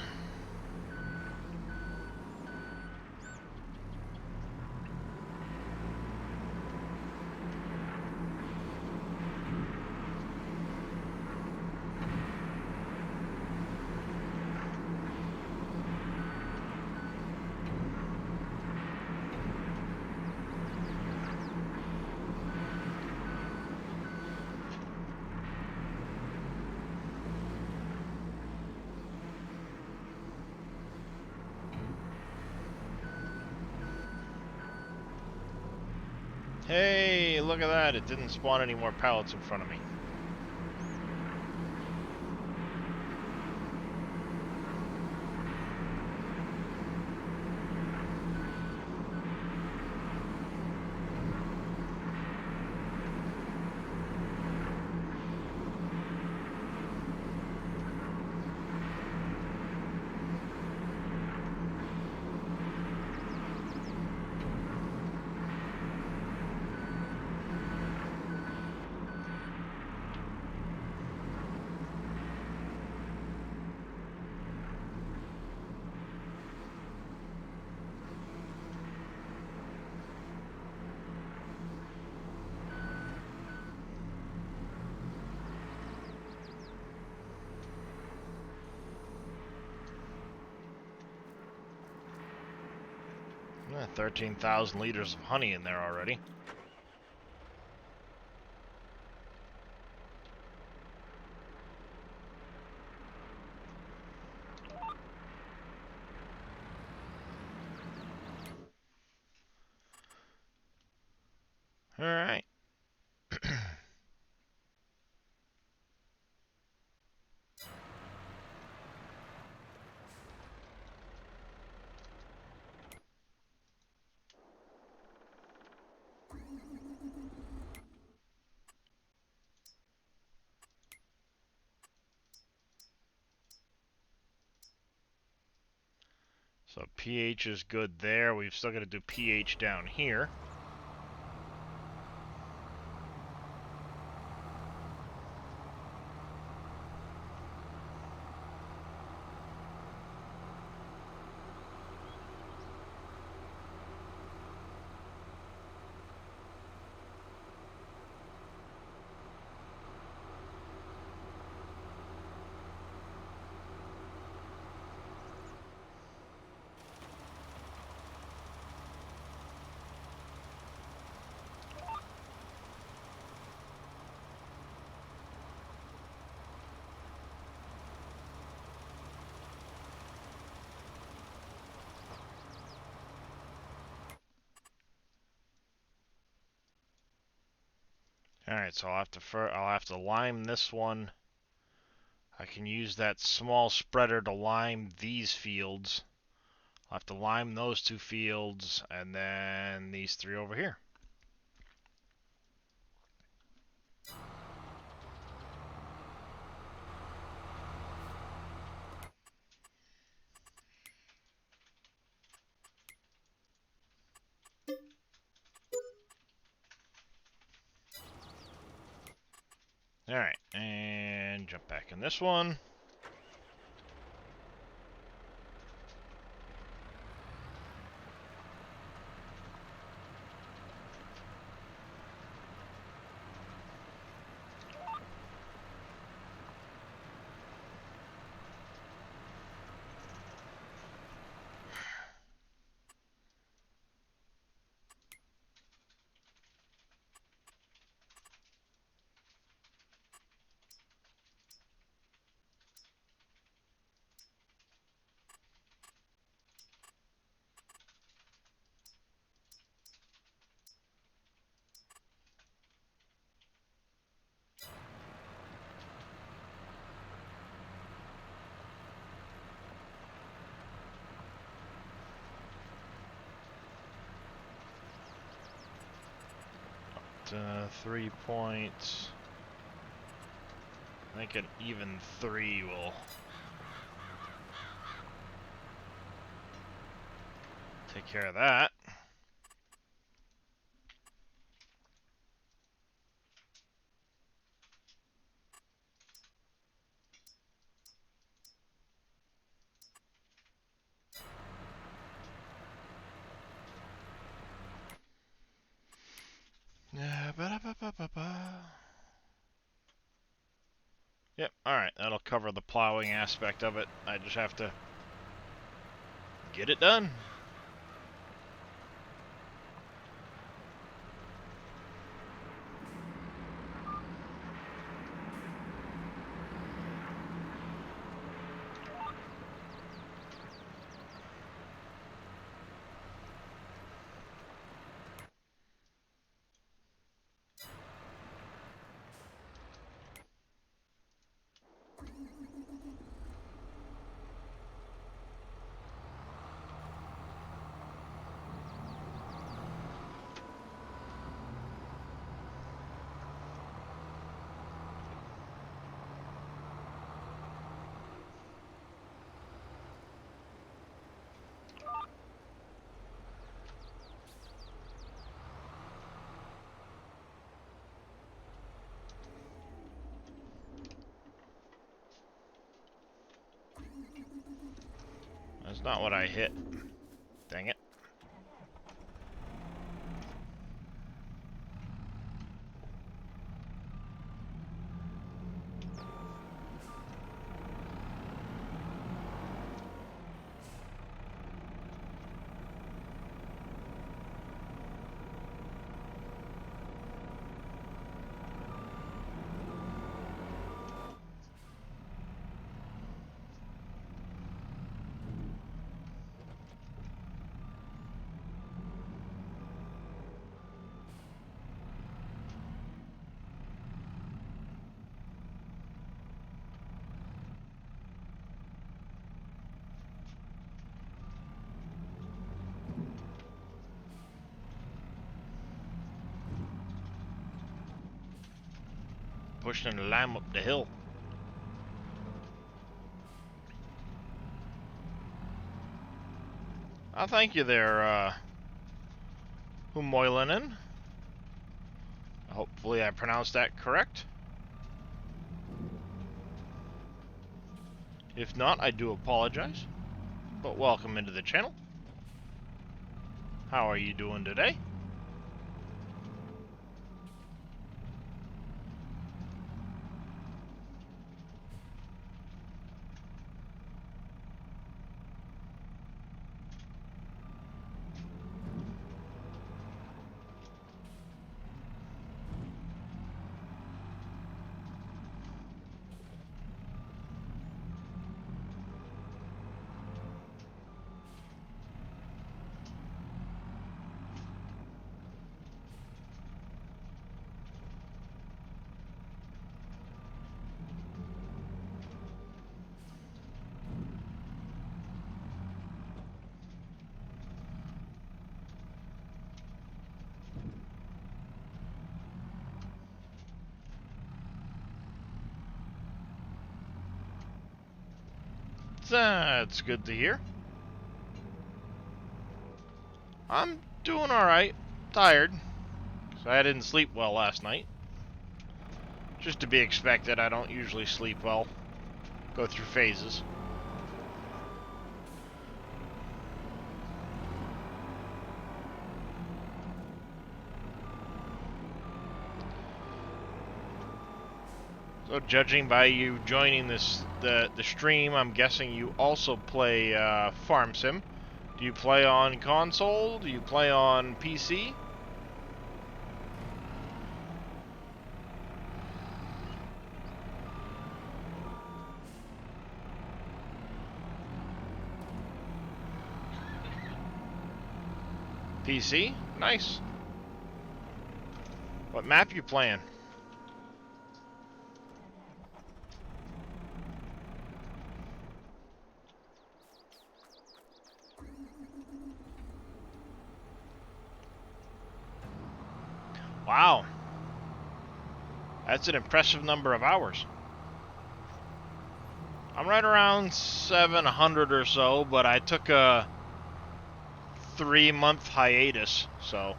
Hey, look at that. It didn't spawn any more pallets in front of me. Yeah, 13,000 liters of honey in there already. Alright. So pH is good there. We've still got to do pH down here. Alright, so I'll have to lime this one. I can use that small spreader to lime these fields. I'll have to lime those 2 fields, and then these 3 over here. Alright, and jump back in this one. 3 points. I think an even 3 will take care of that. Yep, alright, that'll cover the plowing aspect of it. I just have to get it done. That's not what I hit. Dang it. Pushing the lamb up the hill. Oh, thank you there, Humoilinen. Hopefully I pronounced that correct. If not, I do apologize. But welcome into the channel. How are you doing today? That's good to hear. I'm doing alright. Tired. So I didn't sleep well last night. Just to be expected, I don't usually sleep well. Go through phases. So judging by you joining the stream, I'm guessing you also play Farm Sim. Do you play on console? Do you play on PC? PC? Nice. What map you playing? Wow. That's an impressive number of hours. I'm right around 700 or so, but I took a 3-month hiatus, so.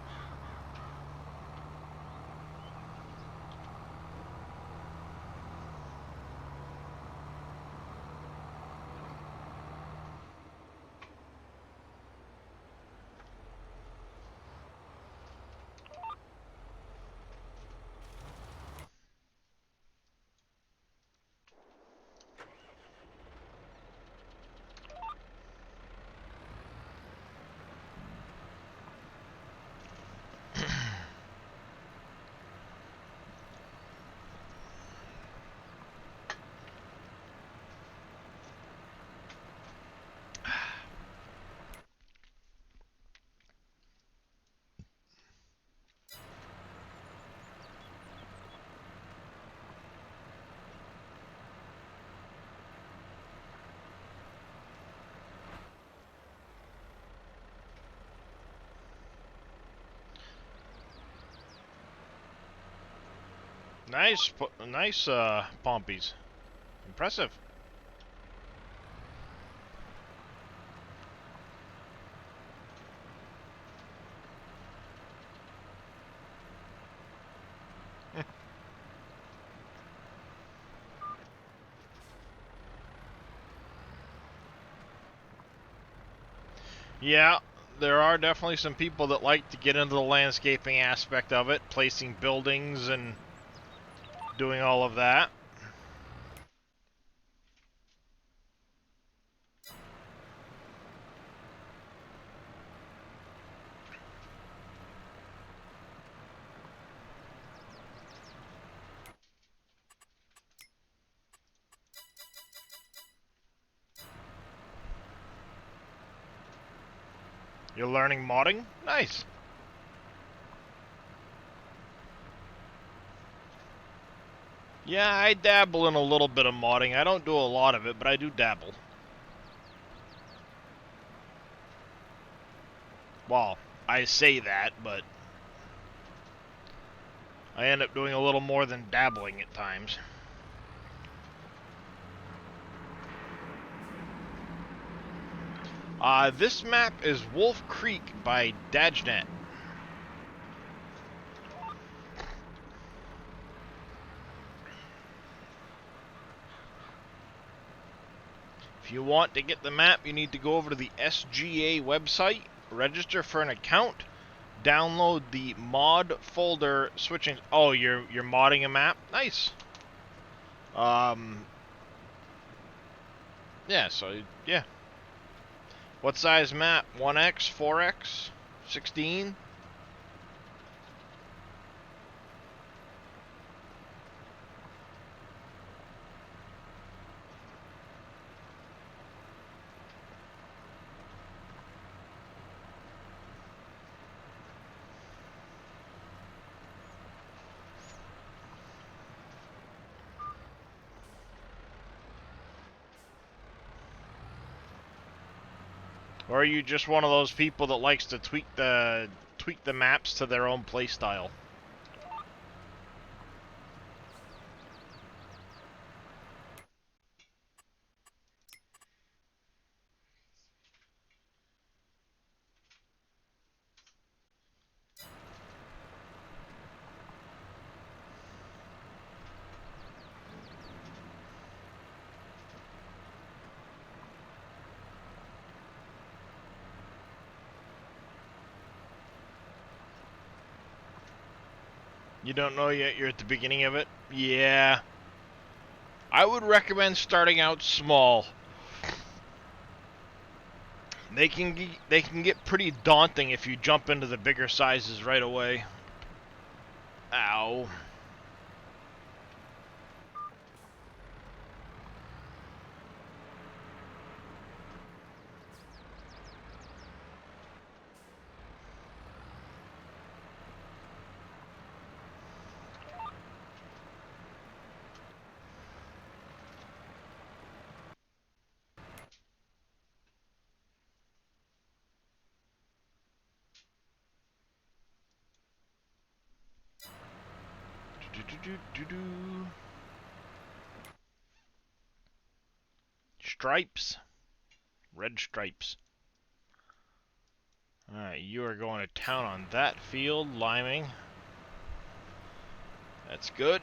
Nice, nice, Pompies. Impressive. Yeah, there are definitely some people that like to get into the landscaping aspect of it, placing buildings and doing all of that. You're learning modding? Nice. Yeah, I dabble in a little bit of modding. I don't do a lot of it, but I do dabble. Well, I say that, but I end up doing a little more than dabbling at times. This map is Wolf Creek by Dajnet. If you want to get the map, you need to go over to the SGA website, register for an account, download the mod folder, switching. Oh, you're modding a map? Nice. Yeah, so, yeah. What size map? 1x, 4x, 16? Or are you just one of those people that likes to tweak the maps to their own playstyle? You don't know yet, you're at the beginning of it? Yeah. I would recommend starting out small. They can get pretty daunting if you jump into the bigger sizes right away. Ow. Stripes. Red stripes. Alright, you are going to town on that field, liming. That's good.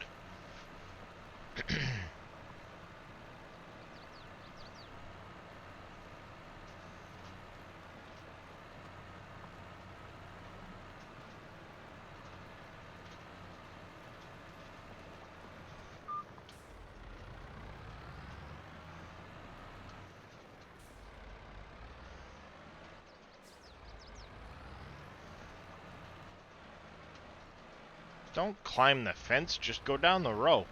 Don't climb the fence, just go down the row.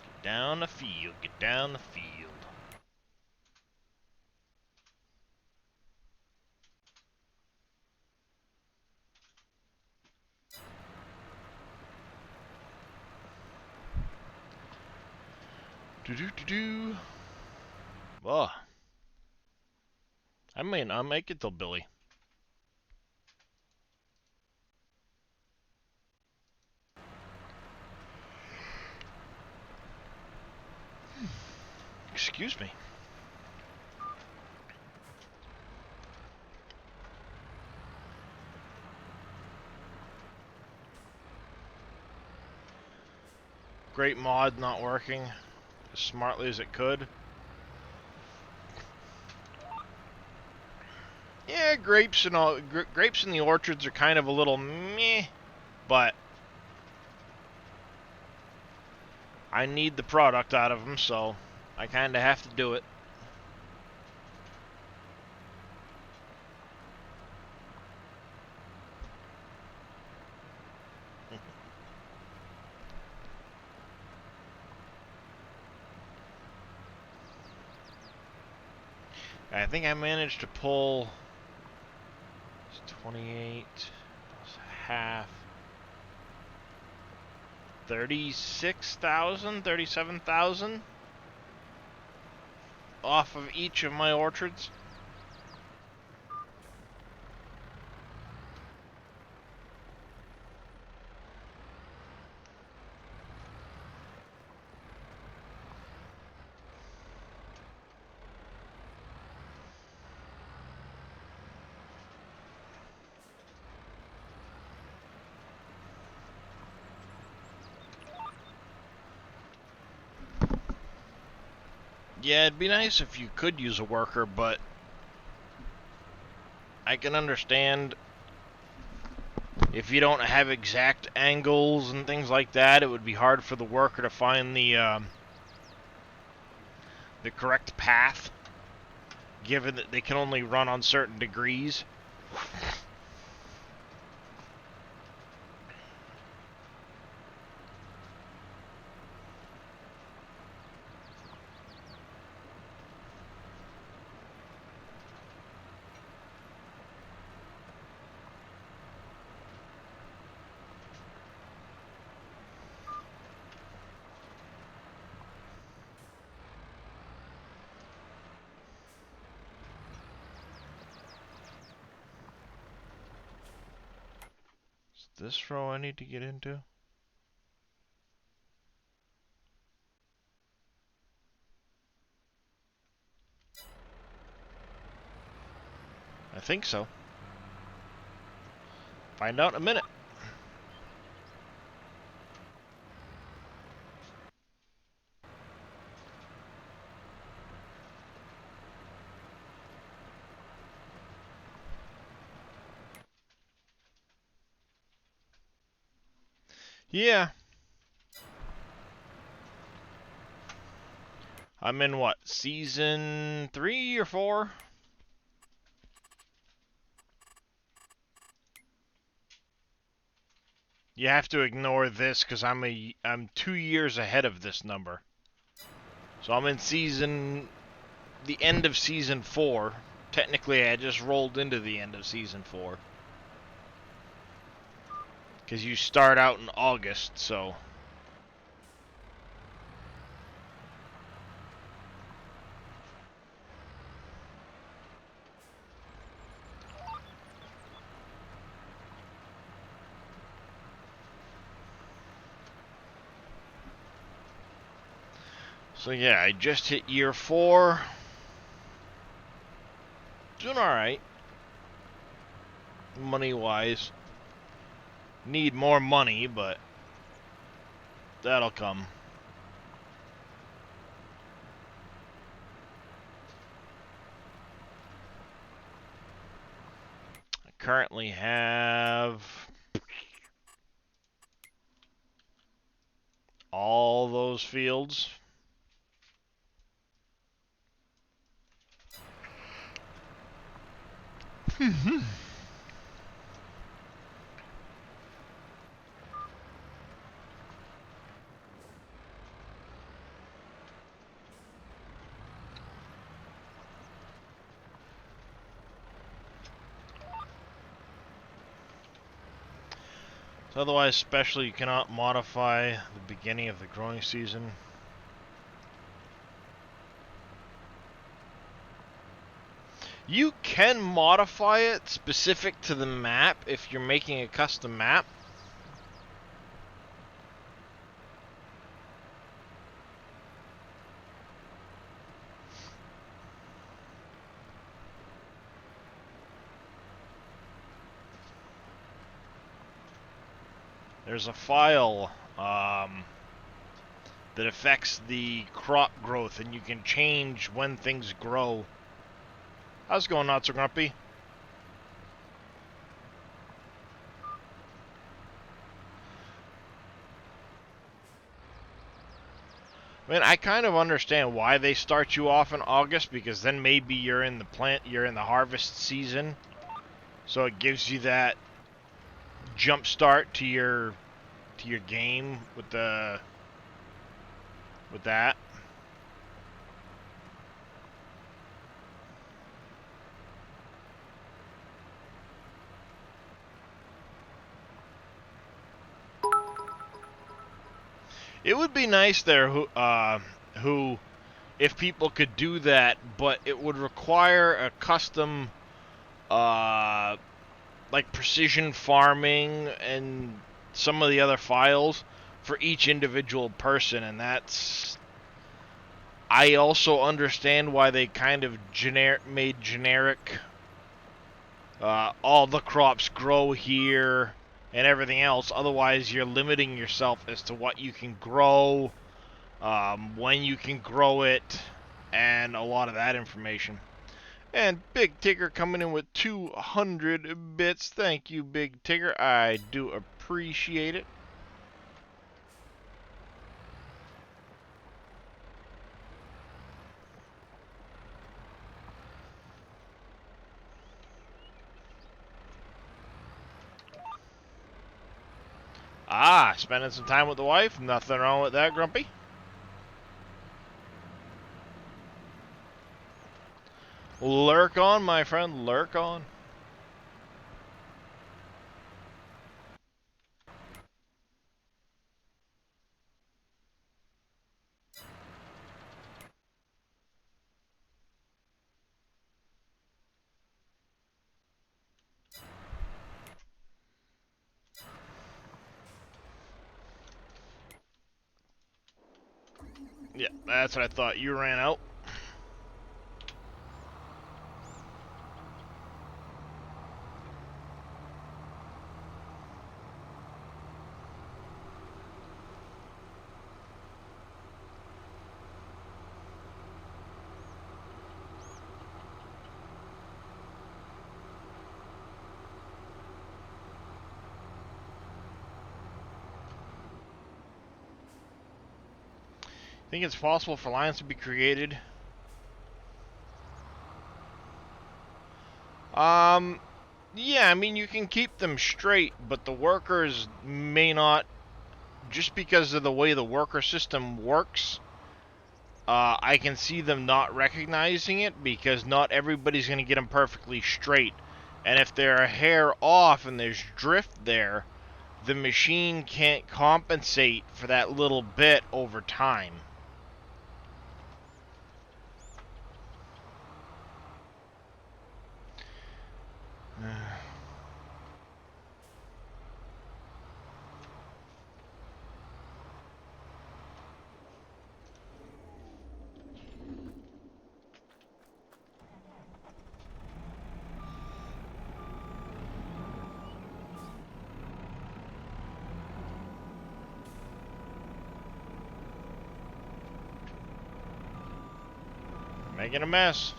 Get down the field, get down the field. Do. Oh. I may not make it till Billy. Excuse me. Great mod not working as smartly as it could. Yeah, grapes and all. Grapes in the orchards are kind of a little meh, but I need the product out of them, so I kind of have to do it. I think I managed to pull 28 plus half. 36,000, 37,000 off of each of my orchards. Yeah, it'd be nice if you could use a worker, but I can understand if you don't have exact angles and things like that, it would be hard for the worker to find the correct path, given that they can only run on certain degrees. Is this row I need to get into? I think so. Find out in a minute. Yeah. I'm in what, season 3 or 4? You have to ignore this because I'm 2 years ahead of this number. So I'm in the end of season 4. Technically, I just rolled into the end of season 4. Because you start out in August, so So yeah, I just hit year 4. Doing alright. Money-wise. Need more money, but that'll come. I currently have all those fields. So otherwise, especially, you cannot modify the beginning of the growing season. You can modify it specific to the map if you're making a custom map. There's a file that affects the crop growth, and you can change when things grow. How's it going, Not So Grumpy? I mean, I kind of understand why they start you off in August, because then maybe you're in the harvest season, so it gives you that jump start to your game with that. It would be nice there who if people could do that, but it would require a custom like precision farming and some of the other files for each individual person, and that's I also understand why they kind of made generic all the crops grow here and everything else. Otherwise, you're limiting yourself as to what you can grow, when you can grow it, and a lot of that information. And Big Tigger coming in with 200 bits. Thank you, Big Tigger. I do appreciate it. Ah, spending some time with the wife. Nothing wrong with that, Grumpy. Lurk on, my friend. Lurk on. Yeah, that's what I thought. You ran out. Think it's possible for lines to be created? Yeah, I mean, you can keep them straight, but the workers may not, just because of the way the worker system works. I can see them not recognizing it because not everybody's going to get them perfectly straight. And if they're a hair off and there's drift there, the machine can't compensate for that little bit over time. Making a mess.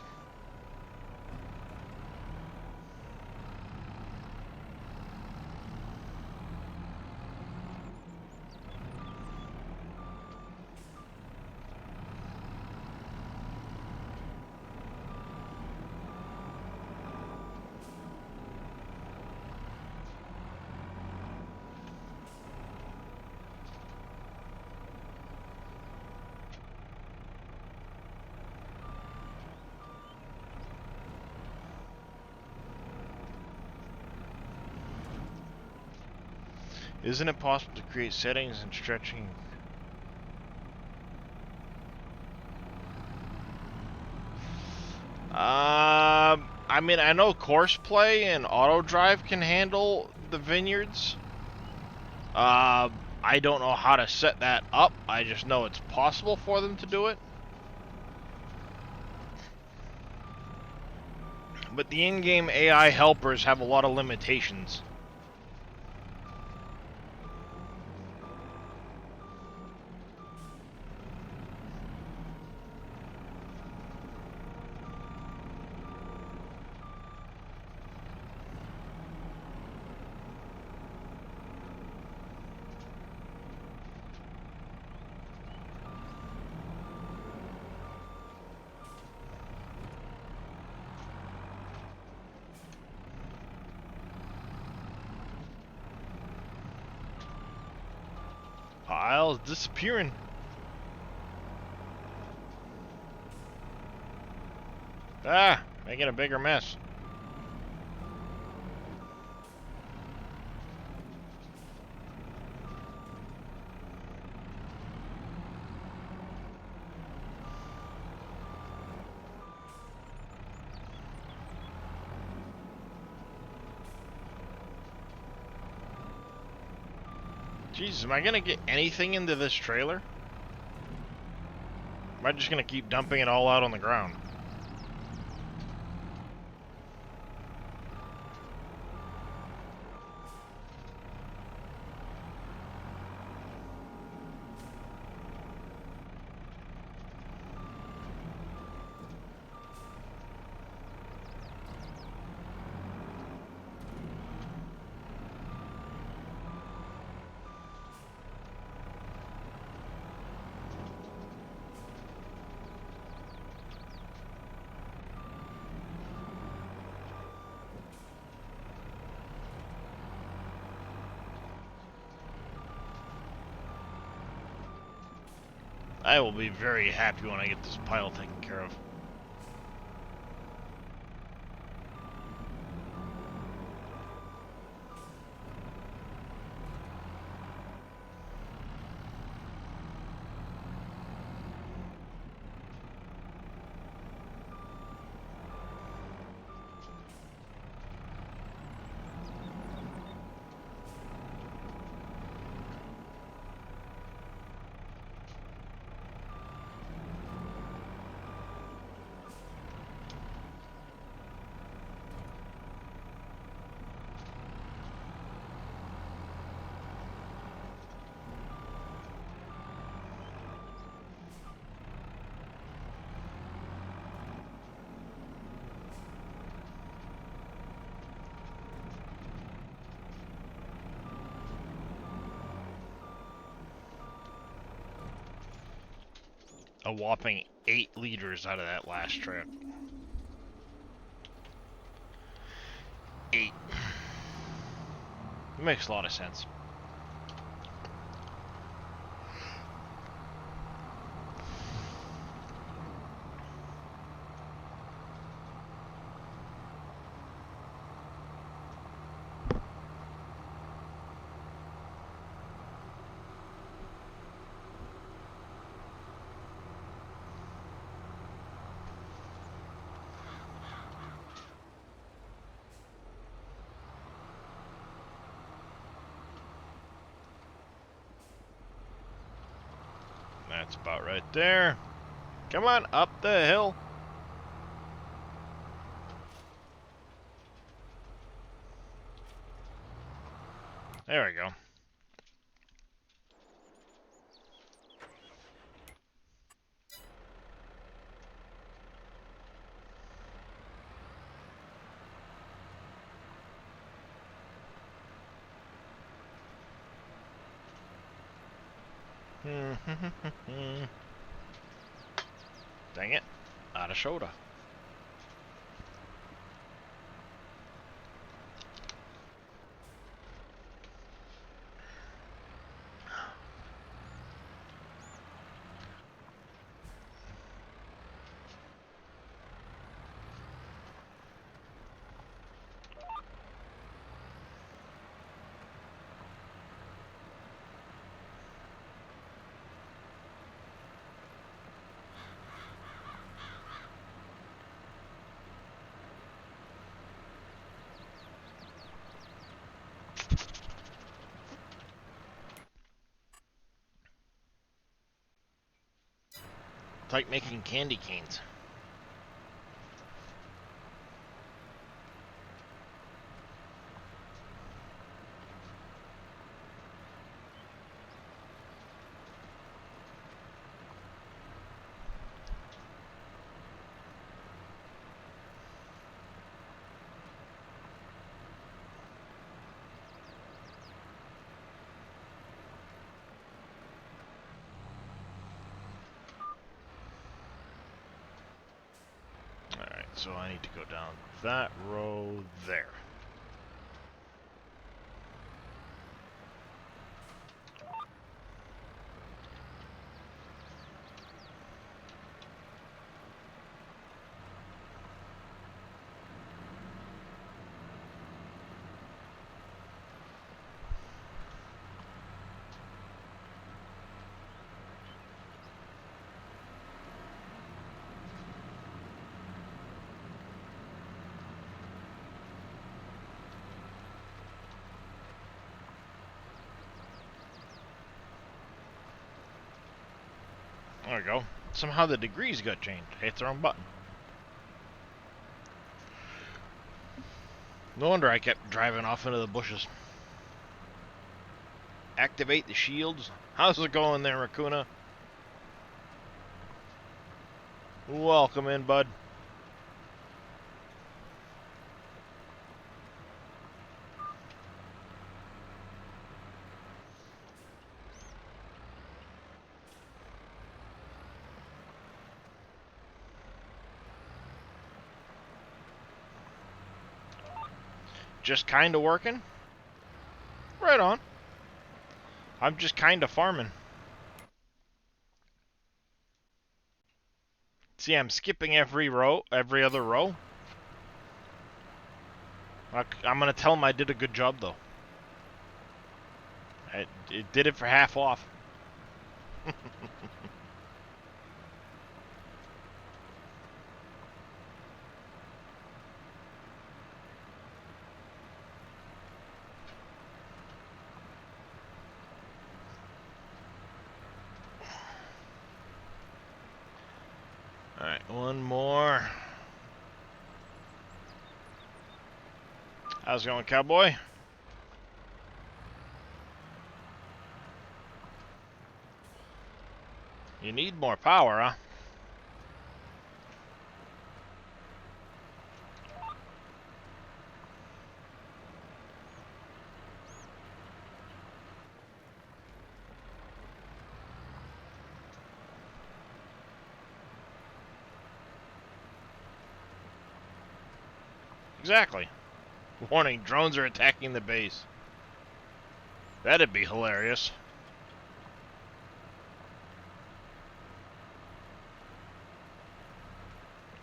Isn't it possible to create settings and stretching? I mean, I know course play and auto drive can handle the vineyards. I don't know how to set that up. I just know it's possible for them to do it. But the in-game AI helpers have a lot of limitations. Pile's disappearing. Ah, making a bigger mess. Jesus, am I gonna get anything into this trailer? Am I just gonna keep dumping it all out on the ground? I will be very happy when I get this pile taken care of. A whopping 8 liters out of that last trip. 8. It makes a lot of sense. That's about right there. Come on, up the hill. There we go. Dang it. Out of shoulder. It's like making candy canes. Alright, so I need to go down that row there. There we go. Somehow the degrees got changed. Hit the wrong button. No wonder I kept driving off into the bushes. Activate the shields. How's it going there, Raccoona? Welcome in, bud. Just kinda working? Right on. I'm just kinda farming. See, I'm skipping every row, every other row. I'm gonna tell him I did a good job, though. It did it for half off. Alright, one more. How's it going, cowboy? You need more power, huh? Exactly. Warning, drones are attacking the base. That'd be hilarious.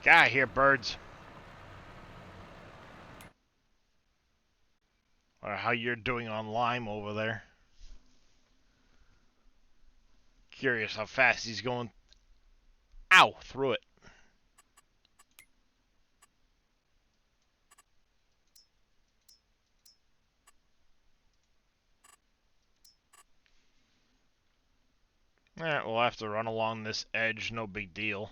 God, I hear birds. Or how you're doing on Lime over there. Curious how fast he's going. Ow! Through it. Alright, we'll have to run along this edge, no big deal.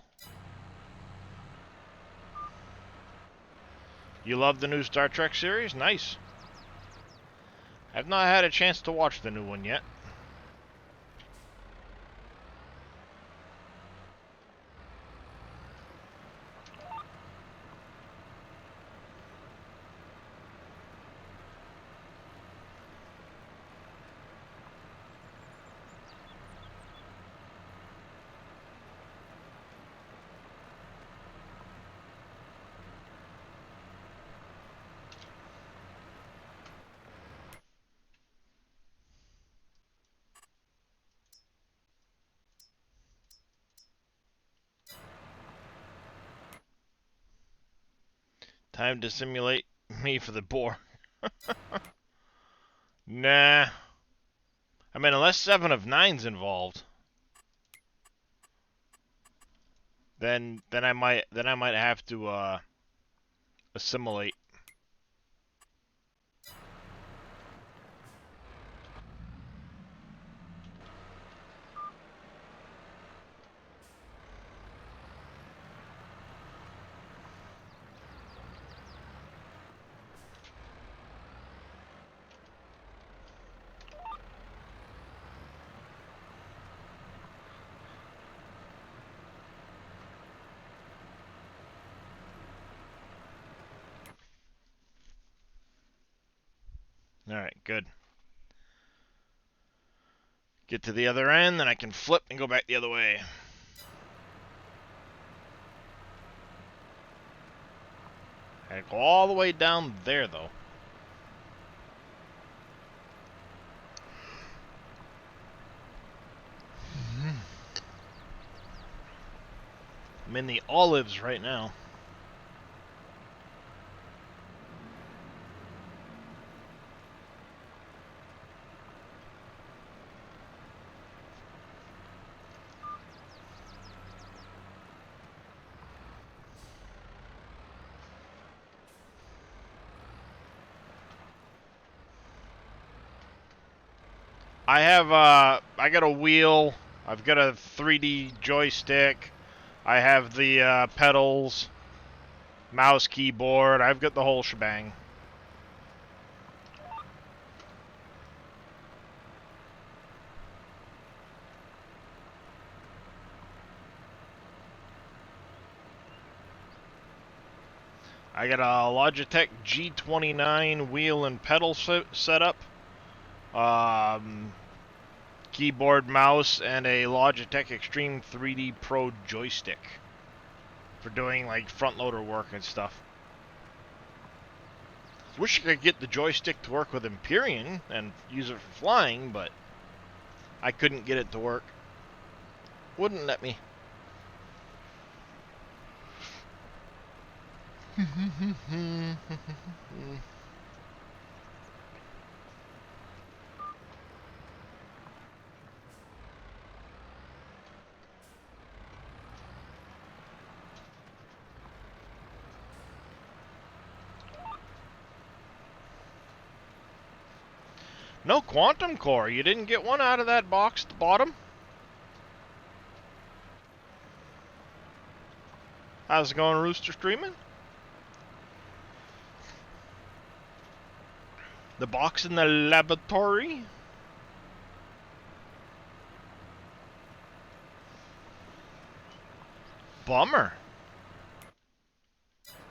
You love the new Star Trek series? Nice. I've not had a chance to watch the new one yet. Time to simulate me for the bore. Nah. I mean, unless 7 of 9's involved, then I might have to assimilate. Alright, good. Get to the other end, then I can flip and go back the other way. I go all the way down there, though. I'm in the olives right now. I got a wheel, I've got a 3D joystick, I have the pedals, mouse, keyboard, I've got the whole shebang. I got a Logitech G29 wheel and pedal setup, keyboard, mouse, and a Logitech Extreme 3D Pro joystick for doing like front loader work and stuff. Wish I could get the joystick to work with Empyrean and use it for flying, but I couldn't get it to work. Wouldn't let me. No quantum core. You didn't get one out of that box at the bottom? How's it going, Rooster Streaming? The box in the laboratory? Bummer.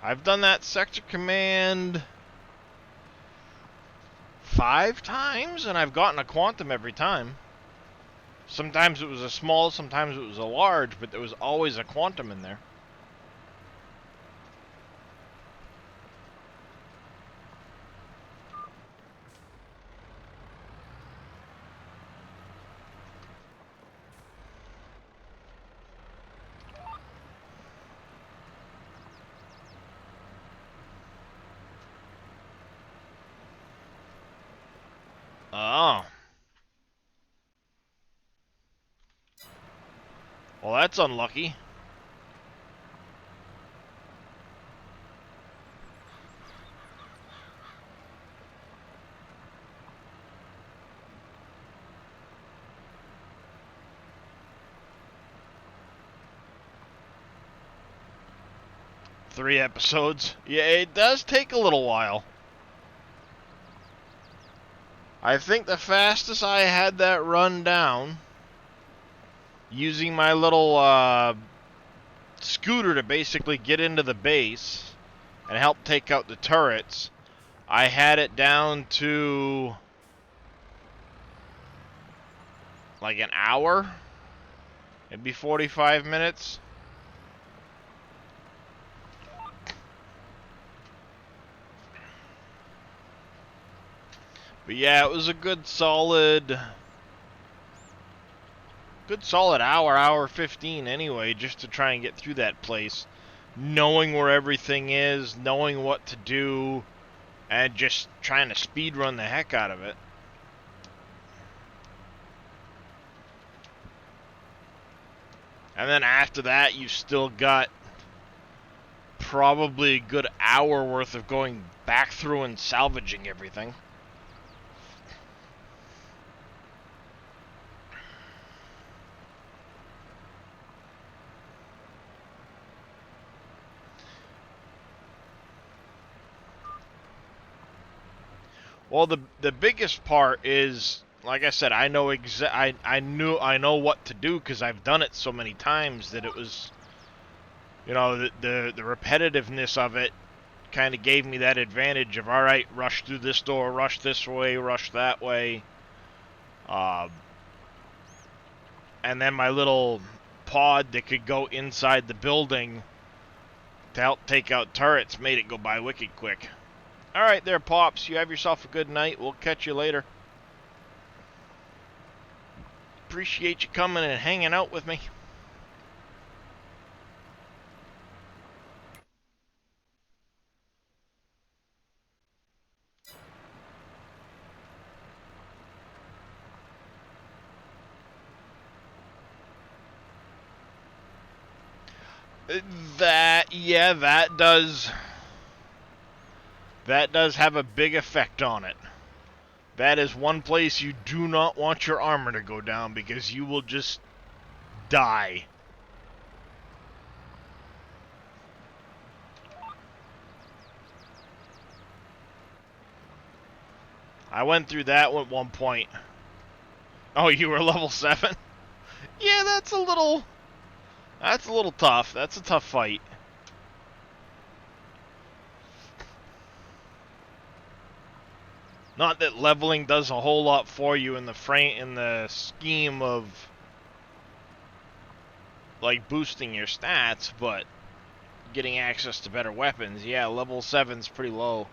I've done that sector command 5 times, and I've gotten a quantum every time. Sometimes it was a small, sometimes it was a large, but there was always a quantum in there. Oh. Well, that's unlucky. Three episodes. Yeah, it does take a little while. I think the fastest I had that run down, using my little scooter to basically get into the base and help take out the turrets, I had it down to like an hour, maybe 45 minutes. But yeah, it was a good solid hour, hour 15 anyway, just to try and get through that place. knowing where everything is, knowing what to do, and just trying to speed run the heck out of it. And then after that, you've still got probably a good hour worth of going back through and salvaging everything. Well, the biggest part is, like I said, I know I know what to do because I've done it so many times that it was, you know, the repetitiveness of it kind of gave me that advantage of, all right, rush through this door, rush this way, rush that way. And then my little pod that could go inside the building to help take out turrets made it go by wicked quick. All right there, Pops. You have yourself a good night. We'll catch you later. Appreciate you coming and hanging out with me. That does have a big effect on it. That is one place you do not want your armor to go down because you will just die. I went through that at one point. Oh, you were level 7? Yeah, that's a little tough. That's a tough fight. Not that leveling does a whole lot for you in the scheme of like boosting your stats, but getting access to better weapons, yeah, level 7's pretty low.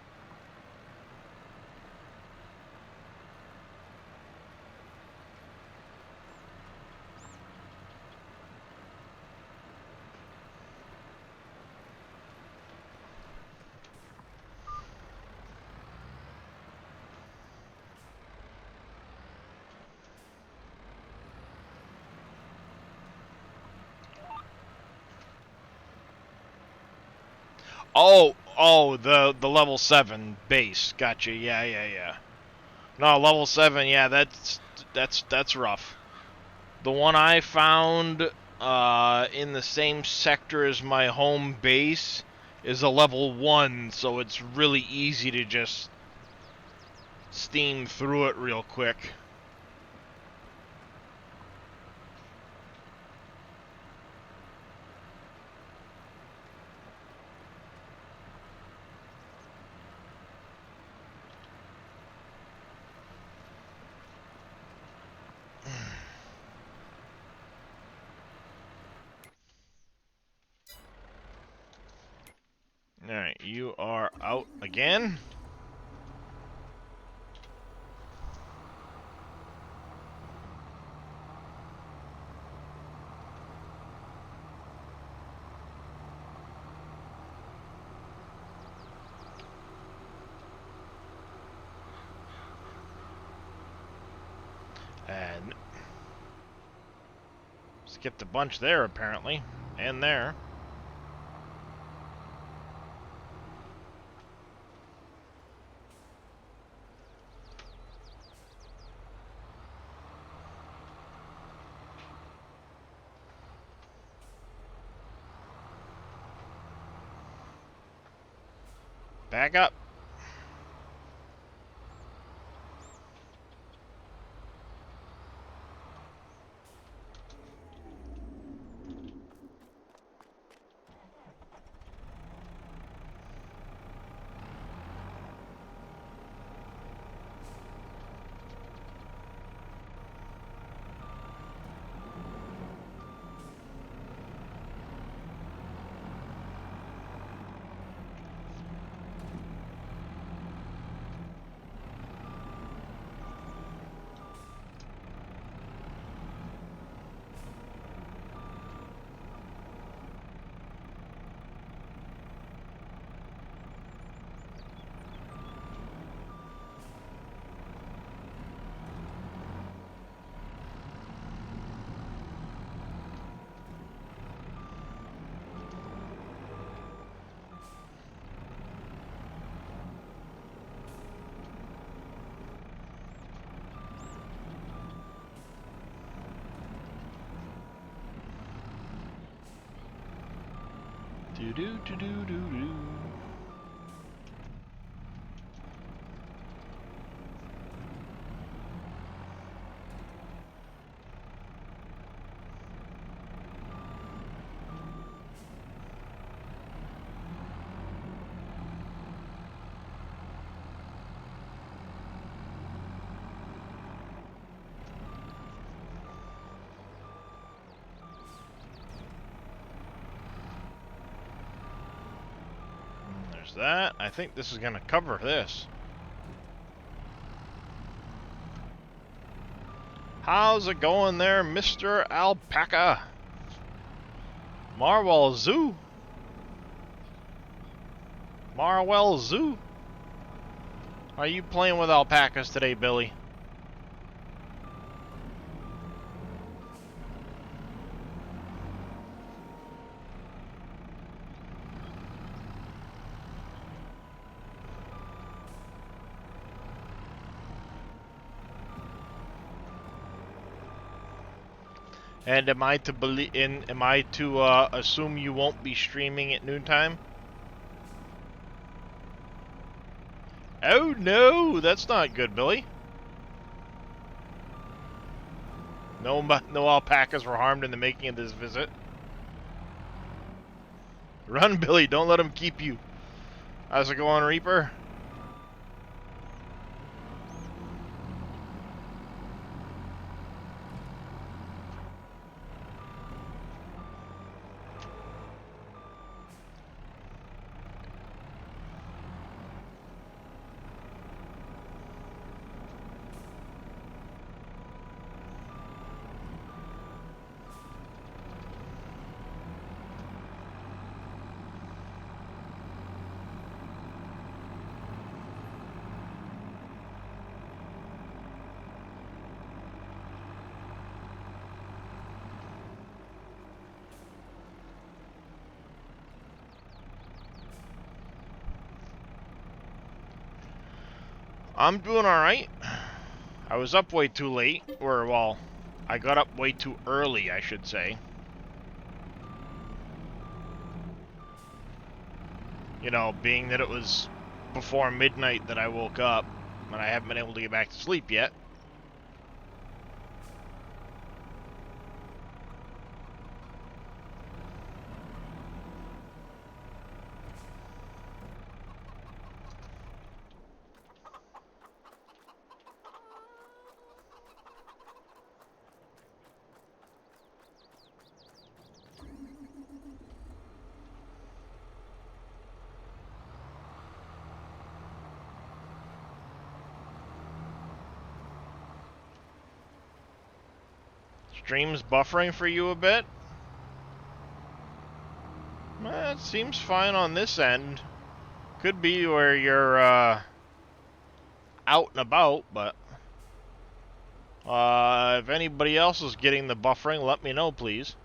Oh, the level 7 base. Gotcha. Yeah. No, level 7. Yeah, that's rough. The one I found in the same sector as my home base is a level 1, so it's really easy to just steam through it real quick. Alright, you are out again. And skipped a bunch there, apparently. And there. Back up. Do do do do do do. There's that. I think this is gonna cover this. How's it going there, Mr. Alpaca? Marwell Zoo? Marwell Zoo? Are you playing with alpacas today, Billy? And am I to assume you won't be streaming at noontime? Oh no, that's not good, Billy. No alpacas were harmed in the making of this visit. Run, Billy, don't let them keep you. How's it going, Reaper? I'm doing alright. I was up way too late, or, well, I got up way too early, I should say. You know, being that it was before midnight that I woke up, and I haven't been able to get back to sleep yet. Stream's buffering for you a bit? It seems fine on this end. Could be where you're out and about, but if anybody else is getting the buffering, let me know, please.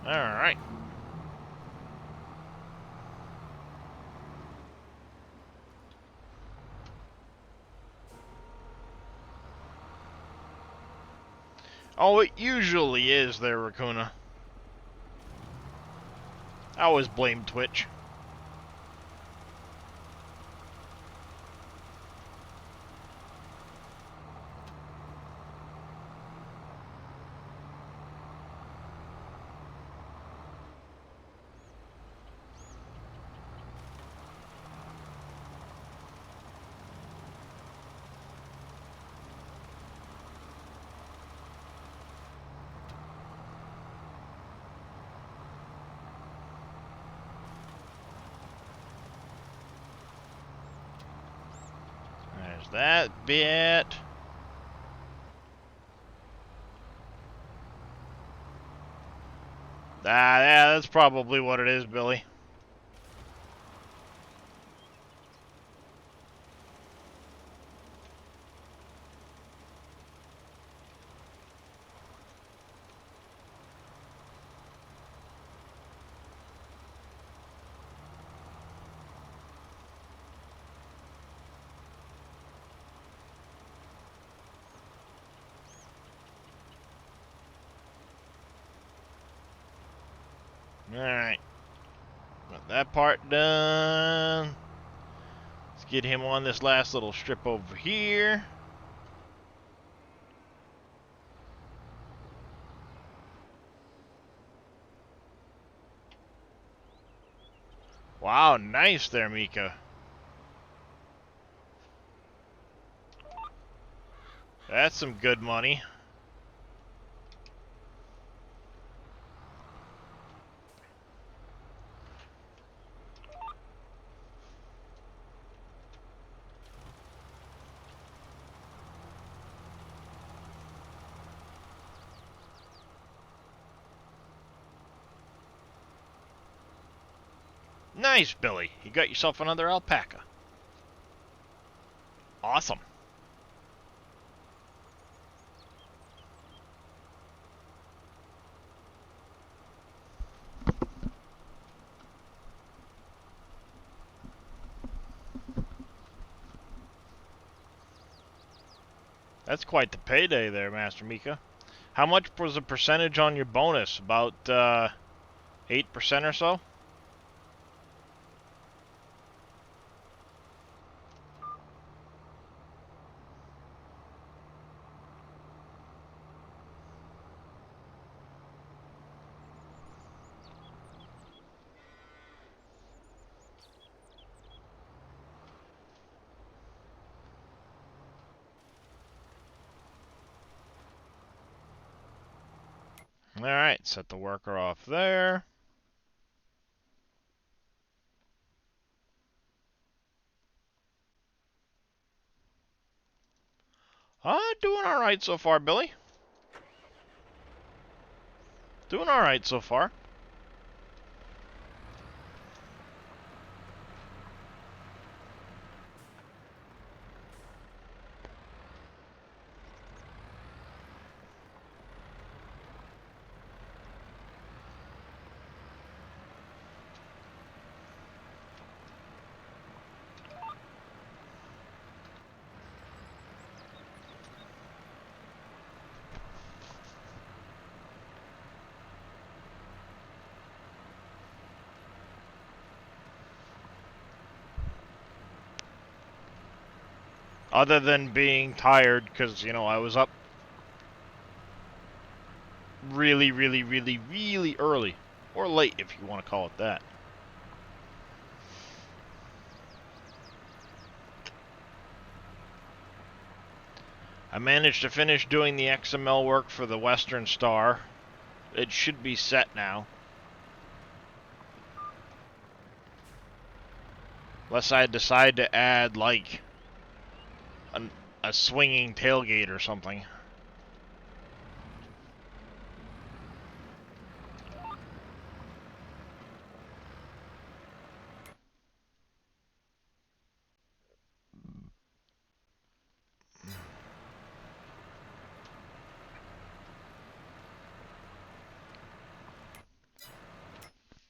Alright. Oh, it usually is there, Raccoona. I always blame Twitch. There's that bit. Yeah, that's probably what it is, Billy. Alright. Got that part done. Let's get him on this last little strip over here. Wow, nice there, Mika. That's some good money. Nice, Billy. You got yourself another alpaca. Awesome. That's quite the payday there, Master Mika. How much was the percentage on your bonus? About 8% or so? Alright, set the worker off there. Doing alright so far, Billy. Doing alright so far. Other than being tired, because, you know, I was up really, really, really, really early. Or late, if you want to call it that. I managed to finish doing the XML work for the Western Star. It should be set now. Unless I decide to add, like, a swinging tailgate or something.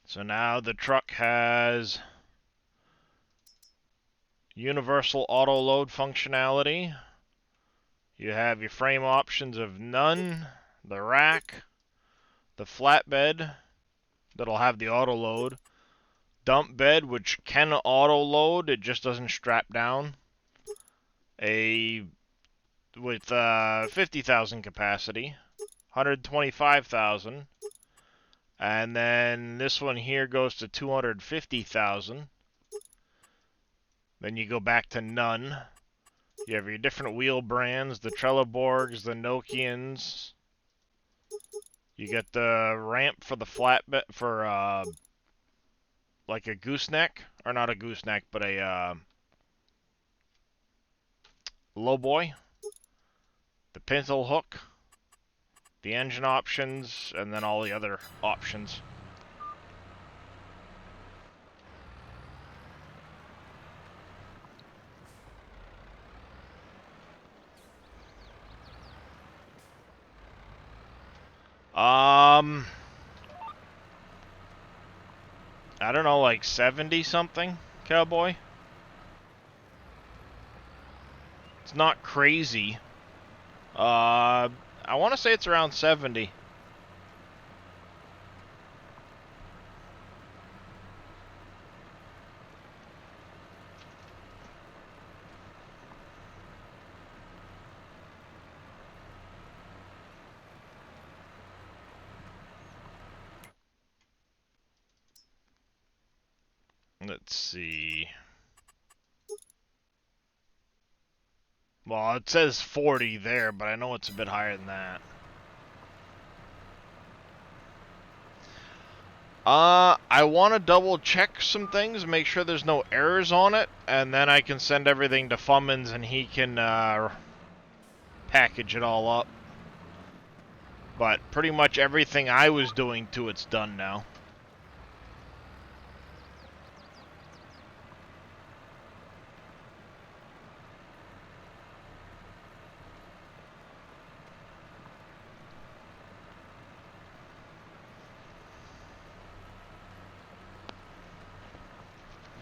So now the truck has universal auto load functionality. You have your frame options of none, the rack, the flatbed that'll have the auto load, dump bed which can auto load, it just doesn't strap down, a with 50,000 capacity, 125,000, and then this one here goes to 250,000. Then you go back to none. You have your different wheel brands, the Trelleborgs, the Nokians. You get the ramp for the flatbed, for like a gooseneck, or not a gooseneck, but a lowboy. The pintle hook, the engine options, and then all the other options. I don't know, like 70 something, cowboy. It's not crazy. I want to say it's around 70. Let's see. Well, it says 40 there, but I know it's a bit higher than that. I want to double check some things, make sure there's no errors on it, and then I can send everything to Fummins and he can package it all up. But pretty much everything I was doing to it's done now.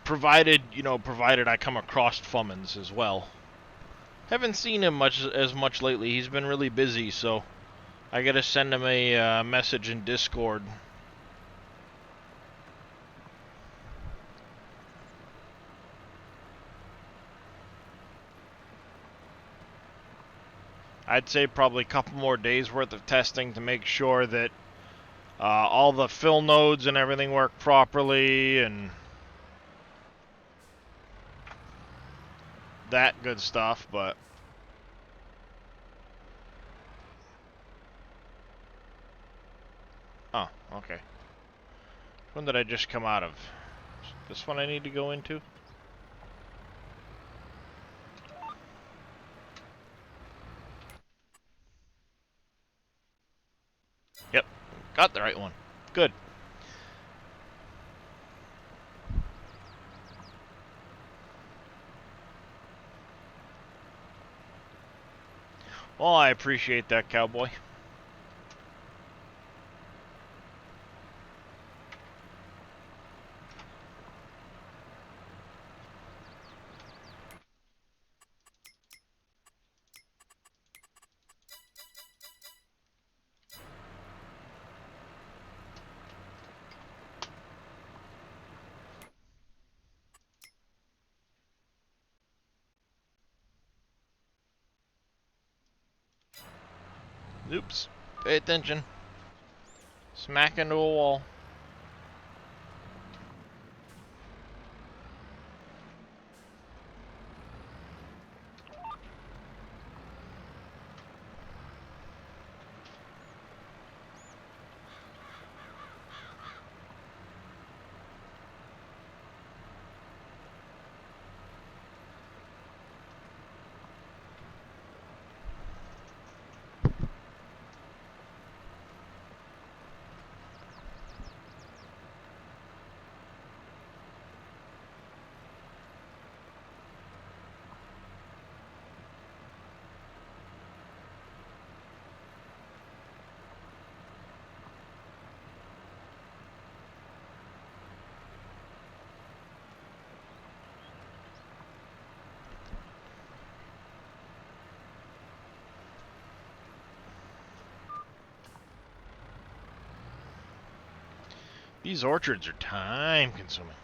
Provided, provided I come across Fummins as well. Haven't seen him as much lately. He's been really busy, so I gotta send him a message in Discord. I'd say probably a couple more days worth of testing to make sure that all the fill nodes and everything work properly and that good stuff, but oh, okay. Which one did I just come out of? This one I need to go into? Yep, got the right one. Good. Well, I appreciate that, cowboy. Oops. Pay attention. Smack into a wall. These orchards are time consuming.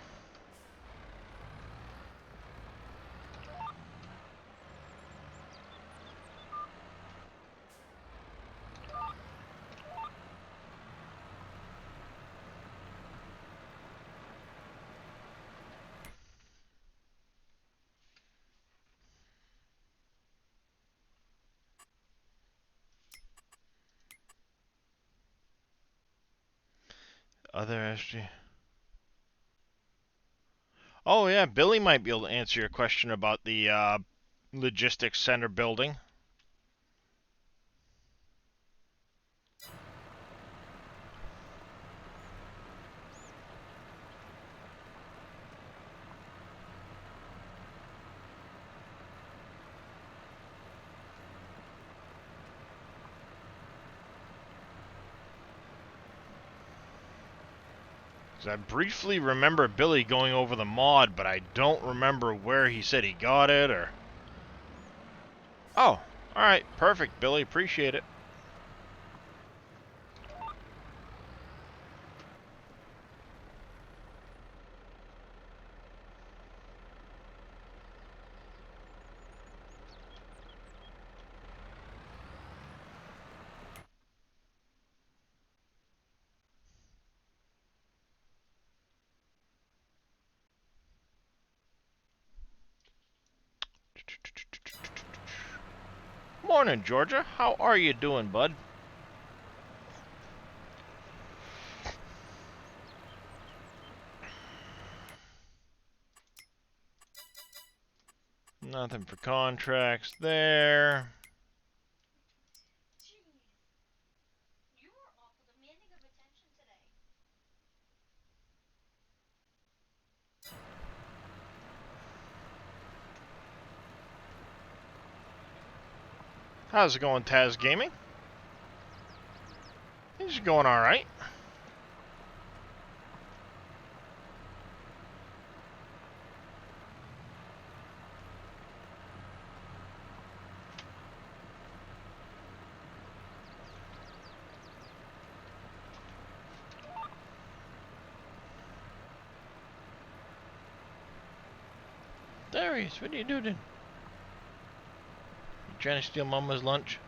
Other SG. Oh yeah, Billy might be able to answer your question about the logistics center building. I briefly remember Billy going over the mod, but I don't remember where he said he got it or... Oh, alright, perfect, Billy, appreciate it. Morning, Georgia. How are you doing, bud? Nothing for contracts there. How's it going, Taz Gaming? It's going alright. Darius, what are you doing? You trying to steal Mama's lunch?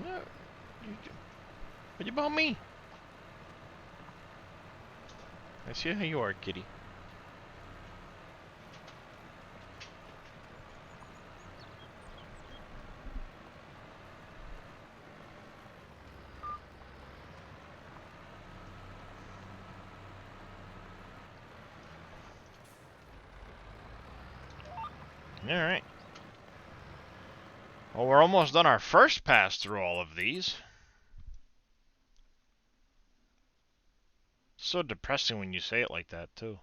No. What about me? I see how you are, kitty. Alright. Well, we're almost done our first pass through all of these. So depressing when you say it like that, too.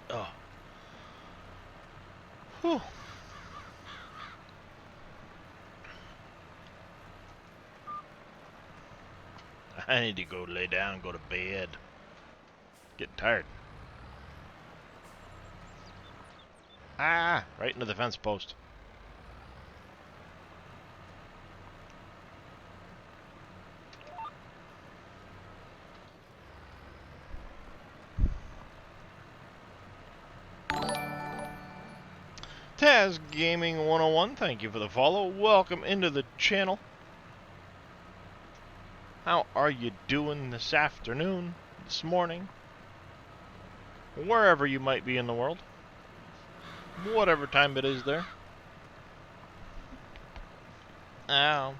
Oh. Whew. I need to go lay down and go to bed. Getting tired. Ah! Right into the fence post. Taz Gaming 101, thank you for the follow. Welcome into the channel. How are you doing this afternoon, this morning? Wherever you might be in the world. Whatever time it is there. Ow.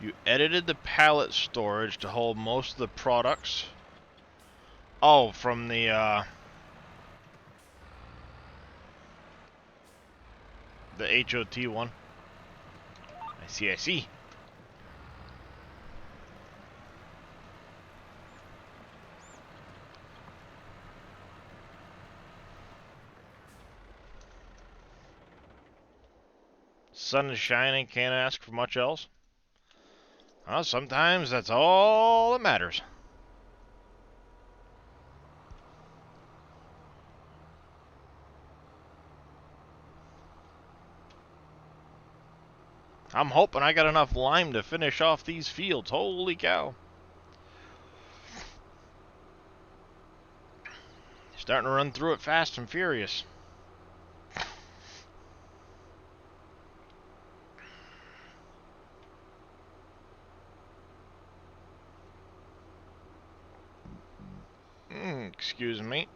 You edited the pallet storage to hold most of the products. Oh, from the HOT one. I see, I see. Sun is shining, can't ask for much else. Well, sometimes that's all that matters. I'm hoping I got enough lime to finish off these fields. Holy cow. Starting to run through it fast and furious. Excuse me.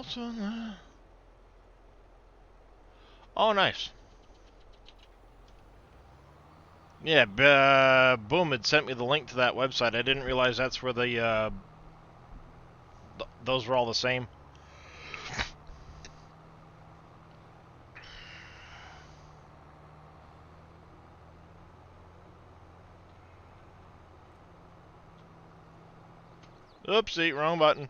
else on there? Oh, nice. Yeah, Boom had sent me the link to that website. I didn't realize that's where the those were all the same. Oopsie, wrong button.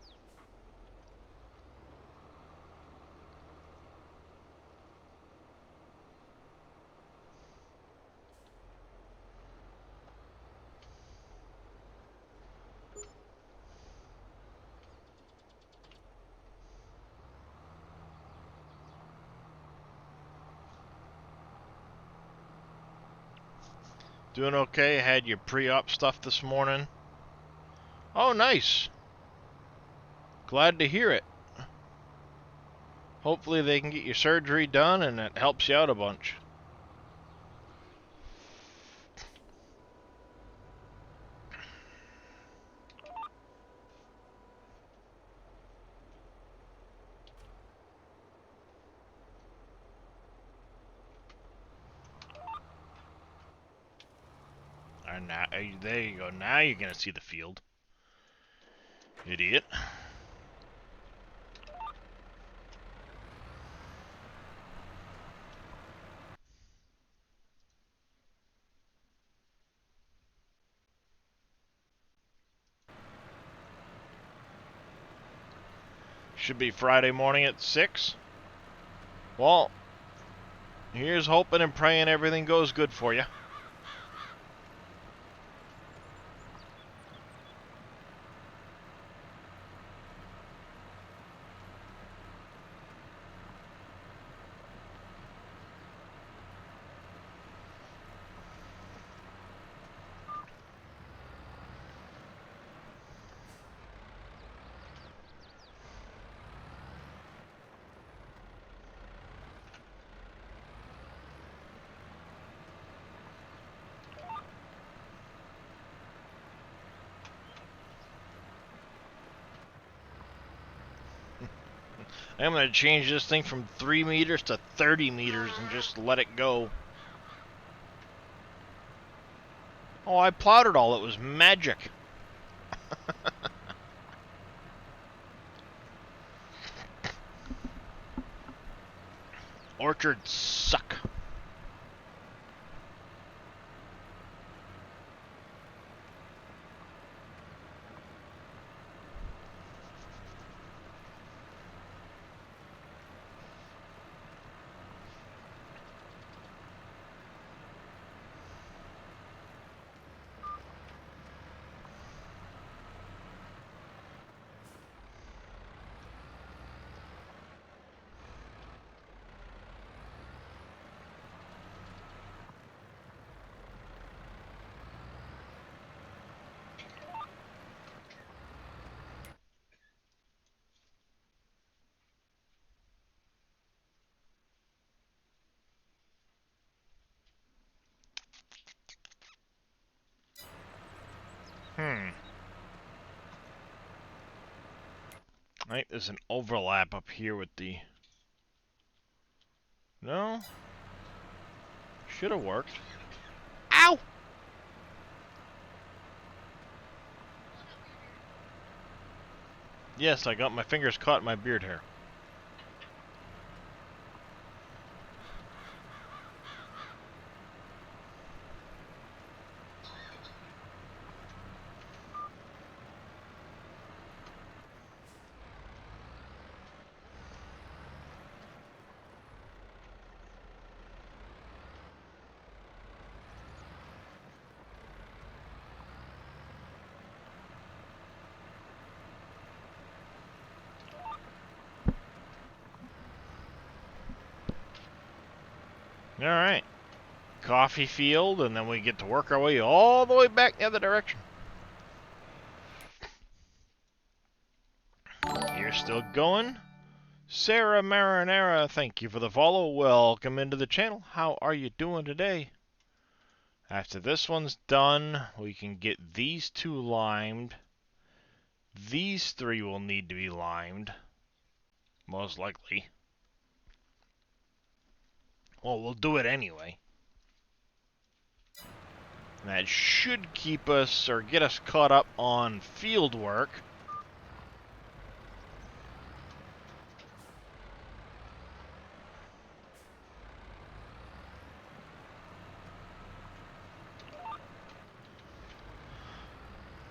Doing okay. Had your pre-op stuff this morning. Oh, nice. Glad to hear it. Hopefully they can get your surgery done and it helps you out a bunch. And now, there you go. Now you're going to see the field. Idiot. Should be Friday morning at 6. Well, here's hoping and praying everything goes good for you. I'm going to change this thing from 3 meters to 30 meters and just let it go. Oh, I plowed it all. It was magic. Orchards suck. I think there's an overlap up here with the... No? Should have worked. Ow! Yes, I got my fingers caught in my beard hair. Alright. Coffee field, and then we get to work our way all the way back the other direction. You're still going? Sarah Marinara, thank you for the follow. Welcome into the channel. How are you doing today? After this one's done, we can get these 2 limed. These 3 will need to be limed. most likely. Well, we'll do it anyway. That should keep us, or get us caught up on field work.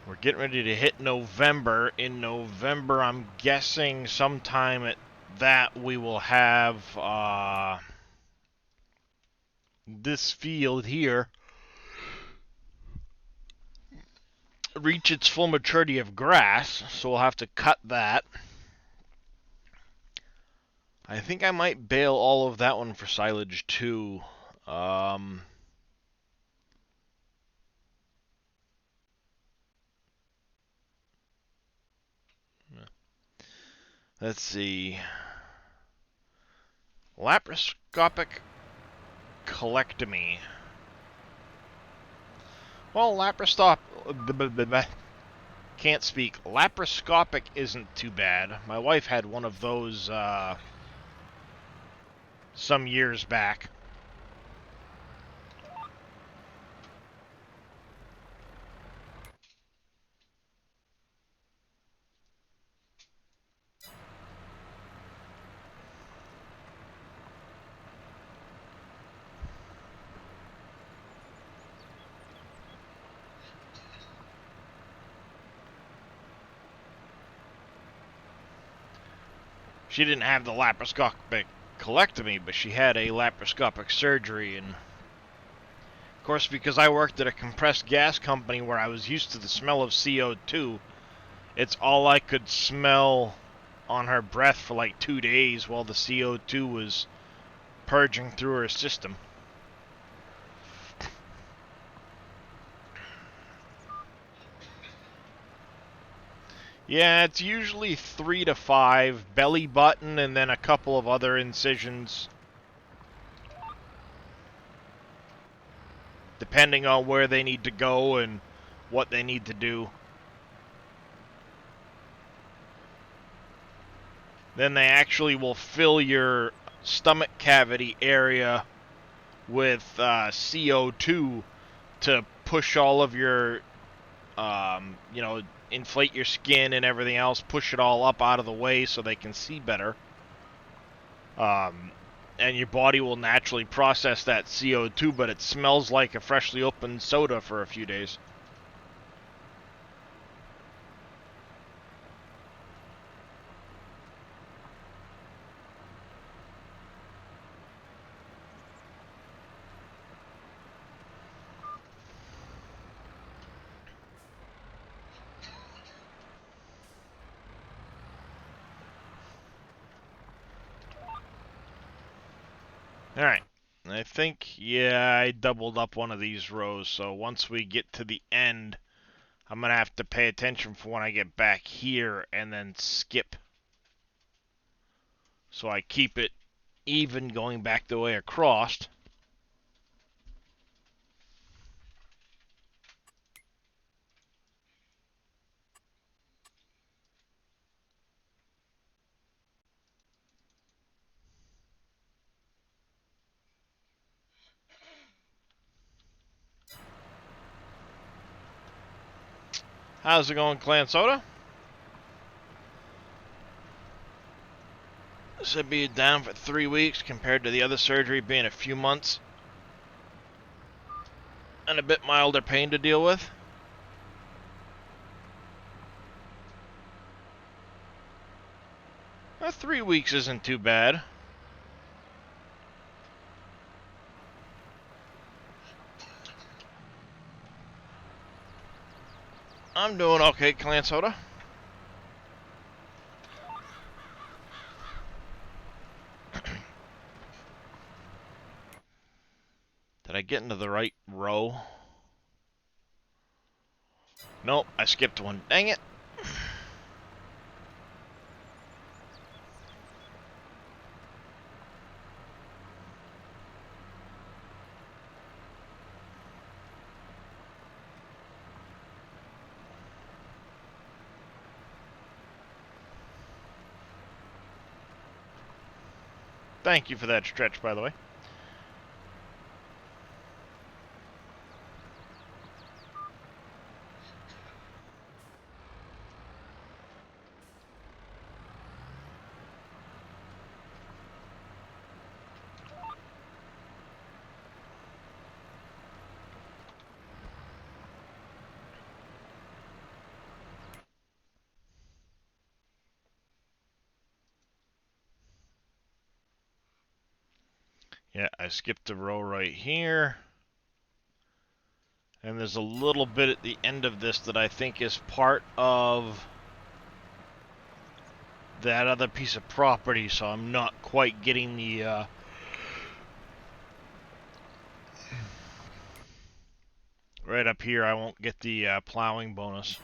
We're getting ready to hit November. In November, I'm guessing sometime at that we will have this field here reach its full maturity of grass, so we'll have to cut that. I think I might bale all of that one for silage too. Let's see. Laparoscopic colectomy. Well, can't speak. Laparoscopic isn't too bad. My wife had one of those some years back. She didn't have the laparoscopic colectomy, but she had a laparoscopic surgery, and of course, because I worked at a compressed gas company where I was used to the smell of CO2, it's all I could smell on her breath for like 2 days while the CO2 was purging through her system. Yeah, it's usually 3 to 5, belly button, and then a couple of other incisions, depending on where they need to go and what they need to do. Then they actually will fill your stomach cavity area with CO2 to push all of your, inflate your skin and everything else, push it all up out of the way so they can see better. And your body will naturally process that CO2, but it smells like a freshly opened soda for a few days. Alright, I think, yeah, I doubled up one of these rows, so once we get to the end, I'm going to have to pay attention for when I get back here and then skip. So I keep it even going back the way across. How's it going, Clan Soda? This would be down for 3 weeks compared to the other surgery being a few months. And a bit milder pain to deal with. Well, 3 weeks isn't too bad. I'm doing okay, Clan Soda. Did I get into the right row? Nope, I skipped one. Dang it. Thank you for that stretch, by the way. Yeah, I skipped a row right here. And there's a little bit at the end of this that I think is part of that other piece of property, so I'm not quite getting the, right up here, I won't get the plowing bonus.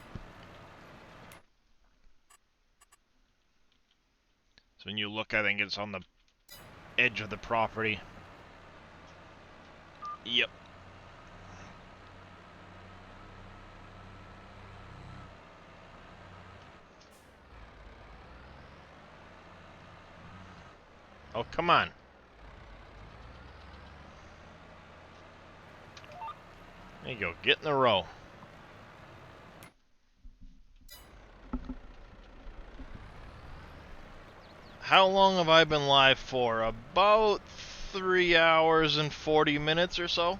So when you look, I think it's on the edge of the property. Yep. Oh, come on. There you go. Get in the row. How long have I been live for? About 3 hours and 40 minutes or so?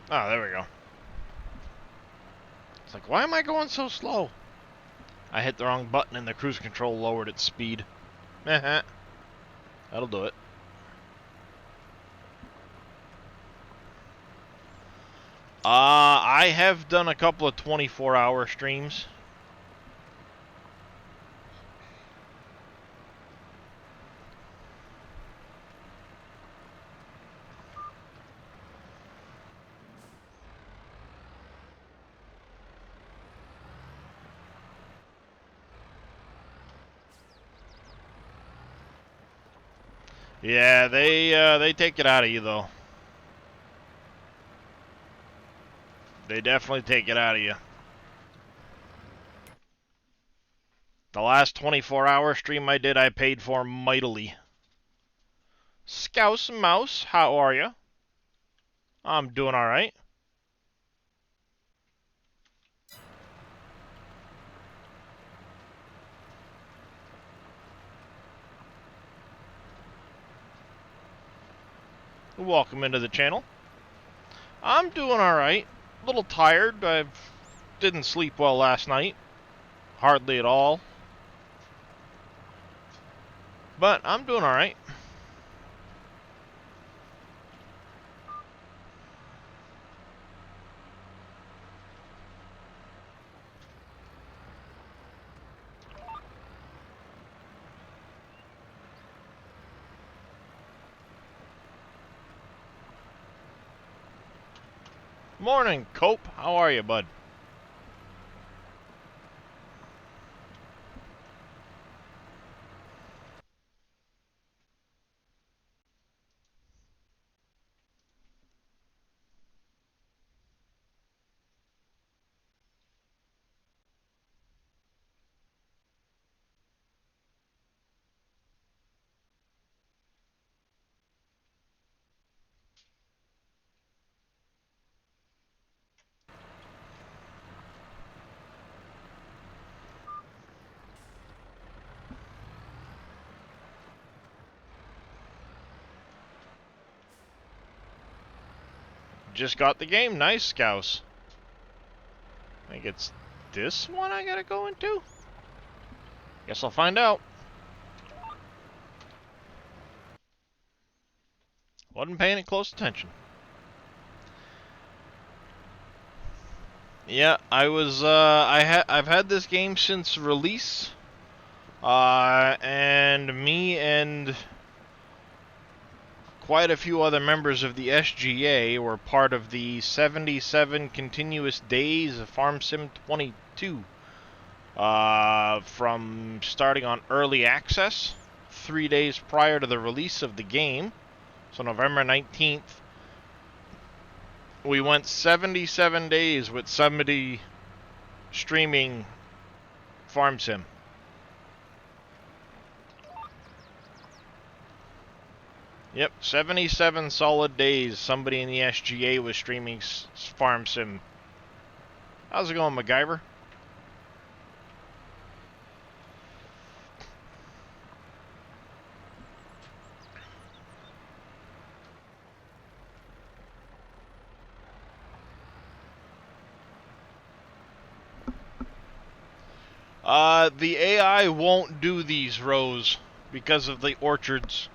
Oh, there we go. It's like, why am I going so slow? I hit the wrong button and the cruise control lowered its speed. That'll do it. I have done a couple of 24-hour streams. Yeah, they take it out of you, though. They definitely take it out of you. The last 24-hour stream I did, I paid for mightily. Scouse Mouse, how are you? I'm doing alright. Welcome into the channel. I'm doing alright. A little tired. I didn't sleep well last night. Hardly at all. But I'm doing alright. Morning, Cope. How are you, bud? Just got the game. Nice, Scouse. I think it's this one I gotta go into? Guess I'll find out. Wasn't paying it close attention. Yeah, I've had this game since release. And me and quite a few other members of the SGA were part of the 77 continuous days of Farm Sim 22. From starting on early access 3 days prior to the release of the game, so November 19th, we went 77 days with somebody streaming Farm Sim. Yep, 77 solid days somebody in the SGA was streaming Farm Sim. How's it going, MacGyver? The AI won't do these rows because of the orchards.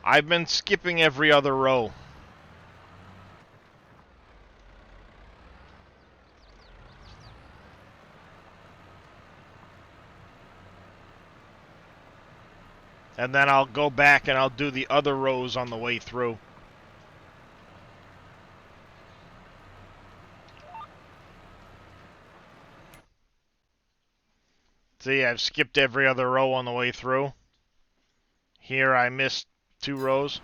I've been skipping every other row. And then I'll go back and I'll do the other rows on the way through. See, I've skipped every other row on the way through. Here I missed 2 rows.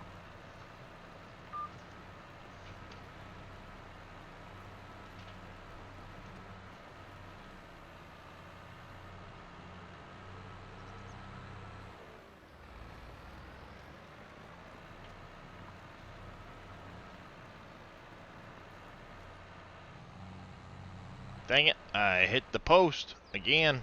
Dang it, I hit the post again.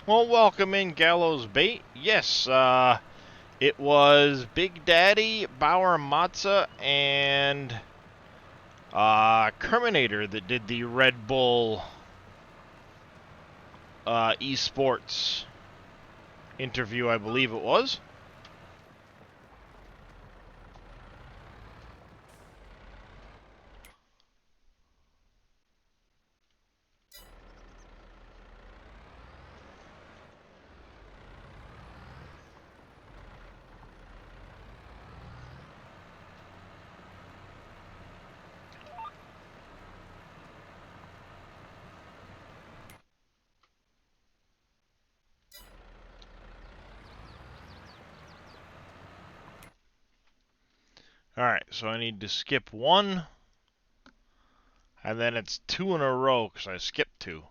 Well, welcome in Gallows Bait. Yes, it was Big Daddy, Bauer Matza, and Kerminator that did the Red Bull esports interview, I believe it was. Alright, so I need to skip 1, and then it's 2 in a row because I skipped 2.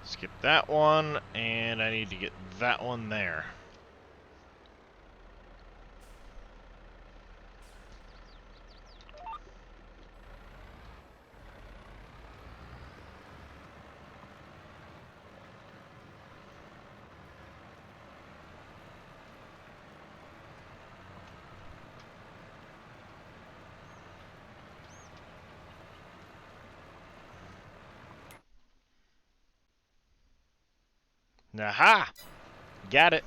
Skip that one, and I need to get that one there. Aha! Got it.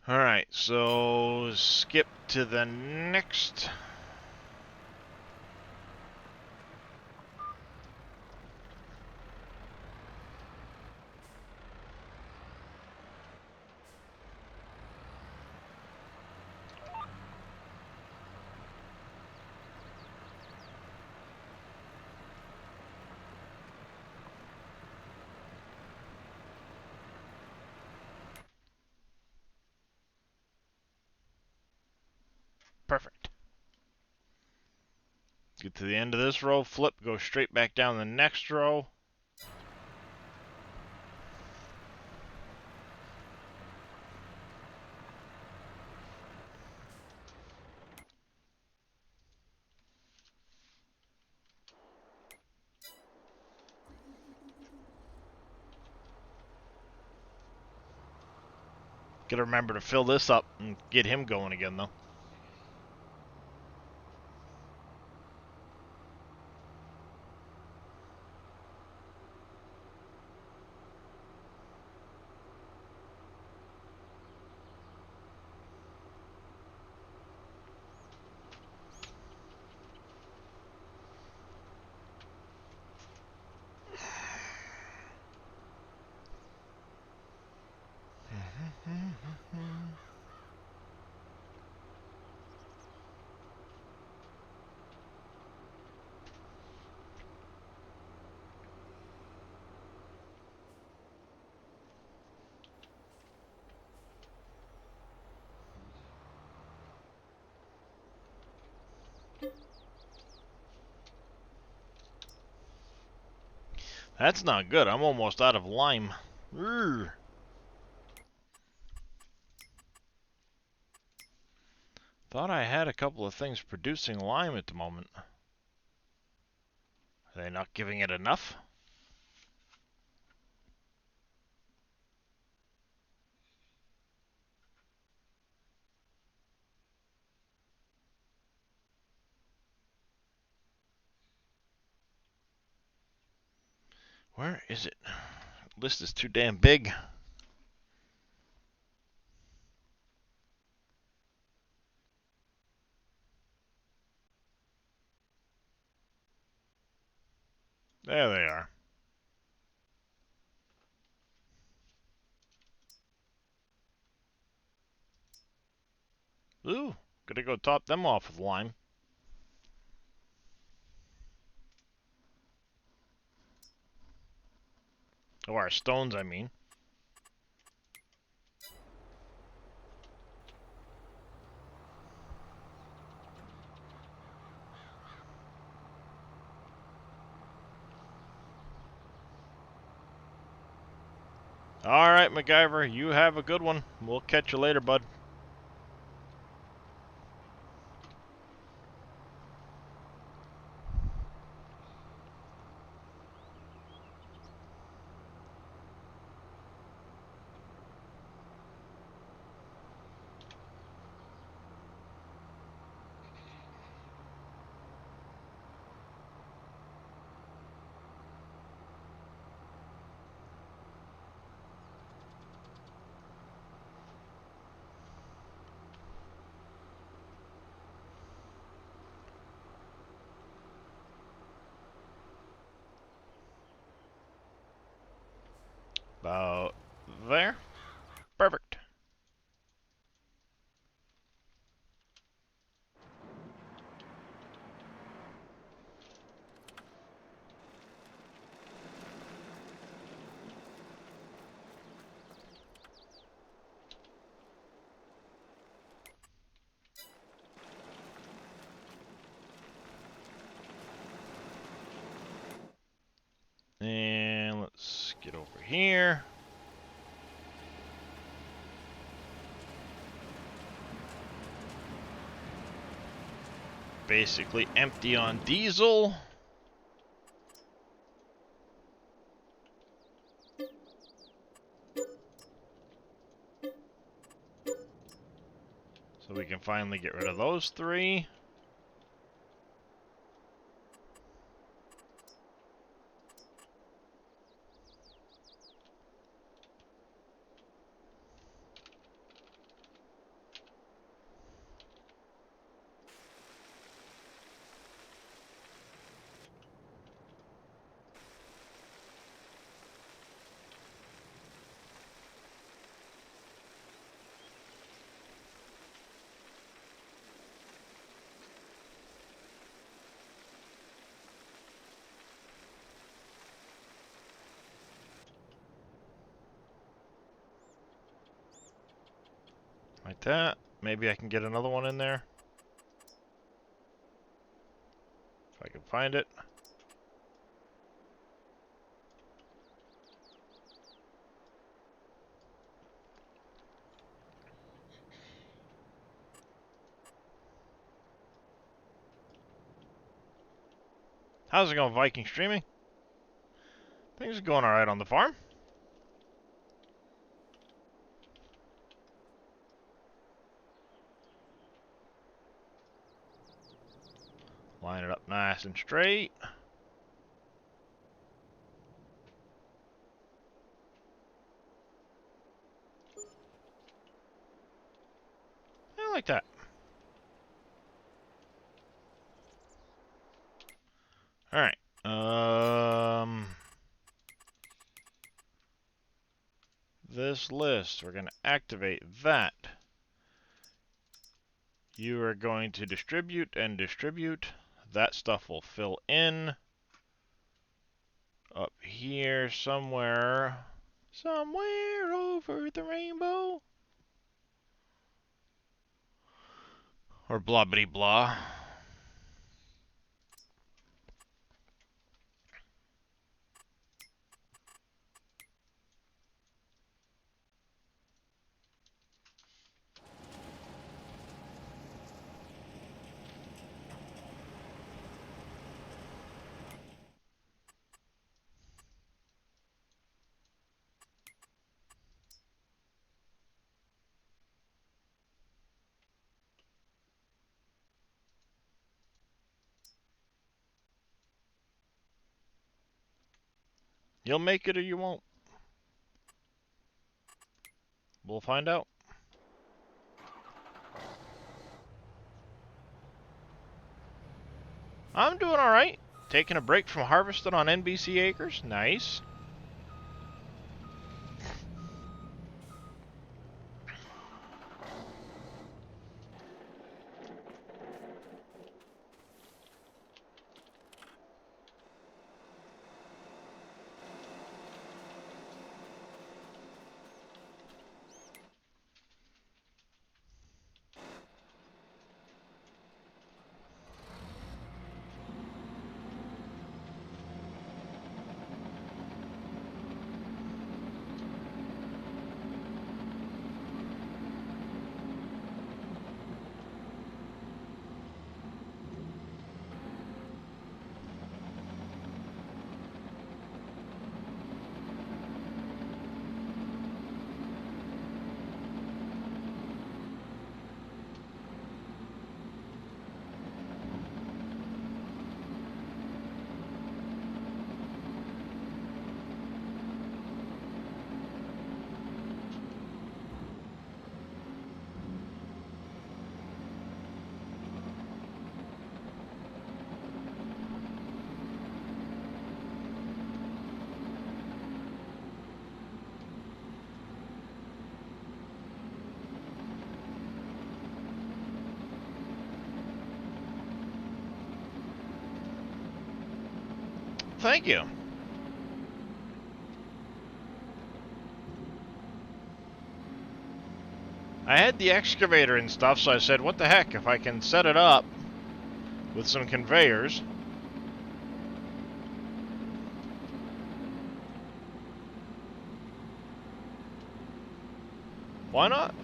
Alright, so skip to the next. Perfect. Get to the end of this row, flip, go straight back down the next row. Gotta remember to fill this up and get him going again, though. That's not good. I'm almost out of lime. Urgh. Thought I had a couple of things producing lime at the moment. Are they not giving it enough? Where is it? The list is too damn big. There they are. Ooh, gotta go top them off with lime. Oh, our stones, I mean. Alright, MacGyver, you have a good one. We'll catch you later, bud. About there. Perfect. And let's get over here. Basically empty on diesel. So we can finally get rid of those three. Like that. Maybe I can get another one in there. I can find it. How's it going, Viking Streaming? Things are going alright on the farm. Line it up nice and straight. I like that. Alright. This list, we're going to activate that. You are going to distribute and distribute. That stuff will fill in up here somewhere. Somewhere over the rainbow. Or blah bitty blah. You'll make it or you won't. We'll find out. I'm doing alright. Taking a break from harvesting on NBC acres. Nice. Thank you. I had the excavator and stuff, so I said, what the heck, if I can set it up with some conveyors. Why not?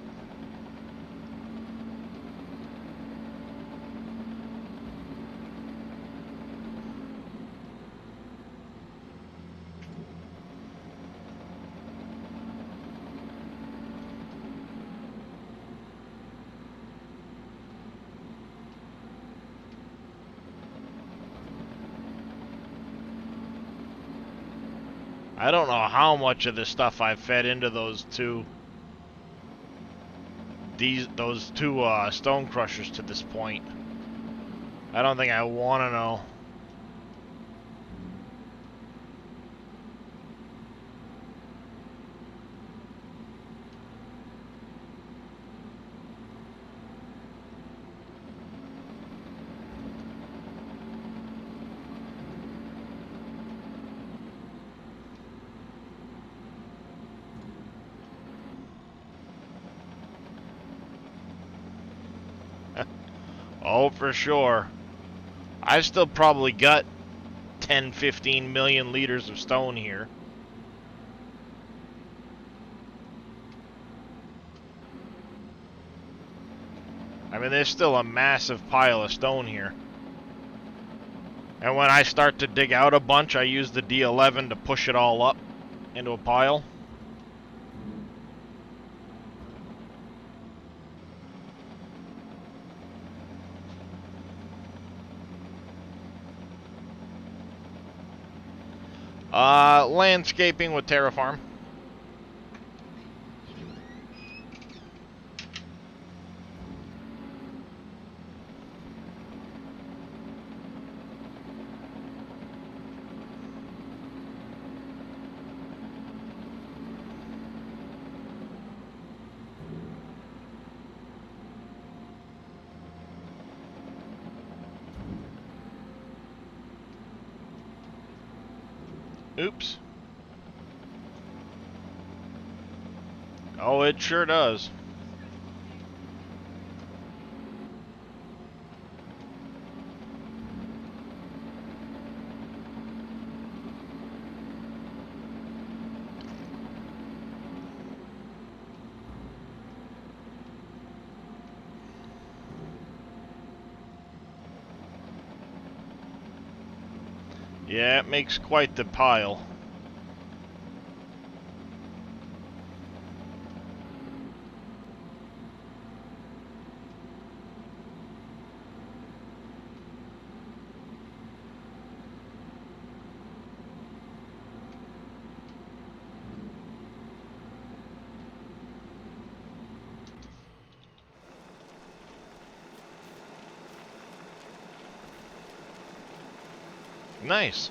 I don't know how much of this stuff I've fed into those two stone crushers to this point. I don't think I want to know. Oh, for sure. I've still probably got 10, 15 million liters of stone here. I mean, there's still a massive pile of stone here. And when I start to dig out a bunch, I use the D11 to push it all up into a pile. Landscaping with Terraform. Oops. Oh, it sure does. Yeah, it makes quite the pile. Nice.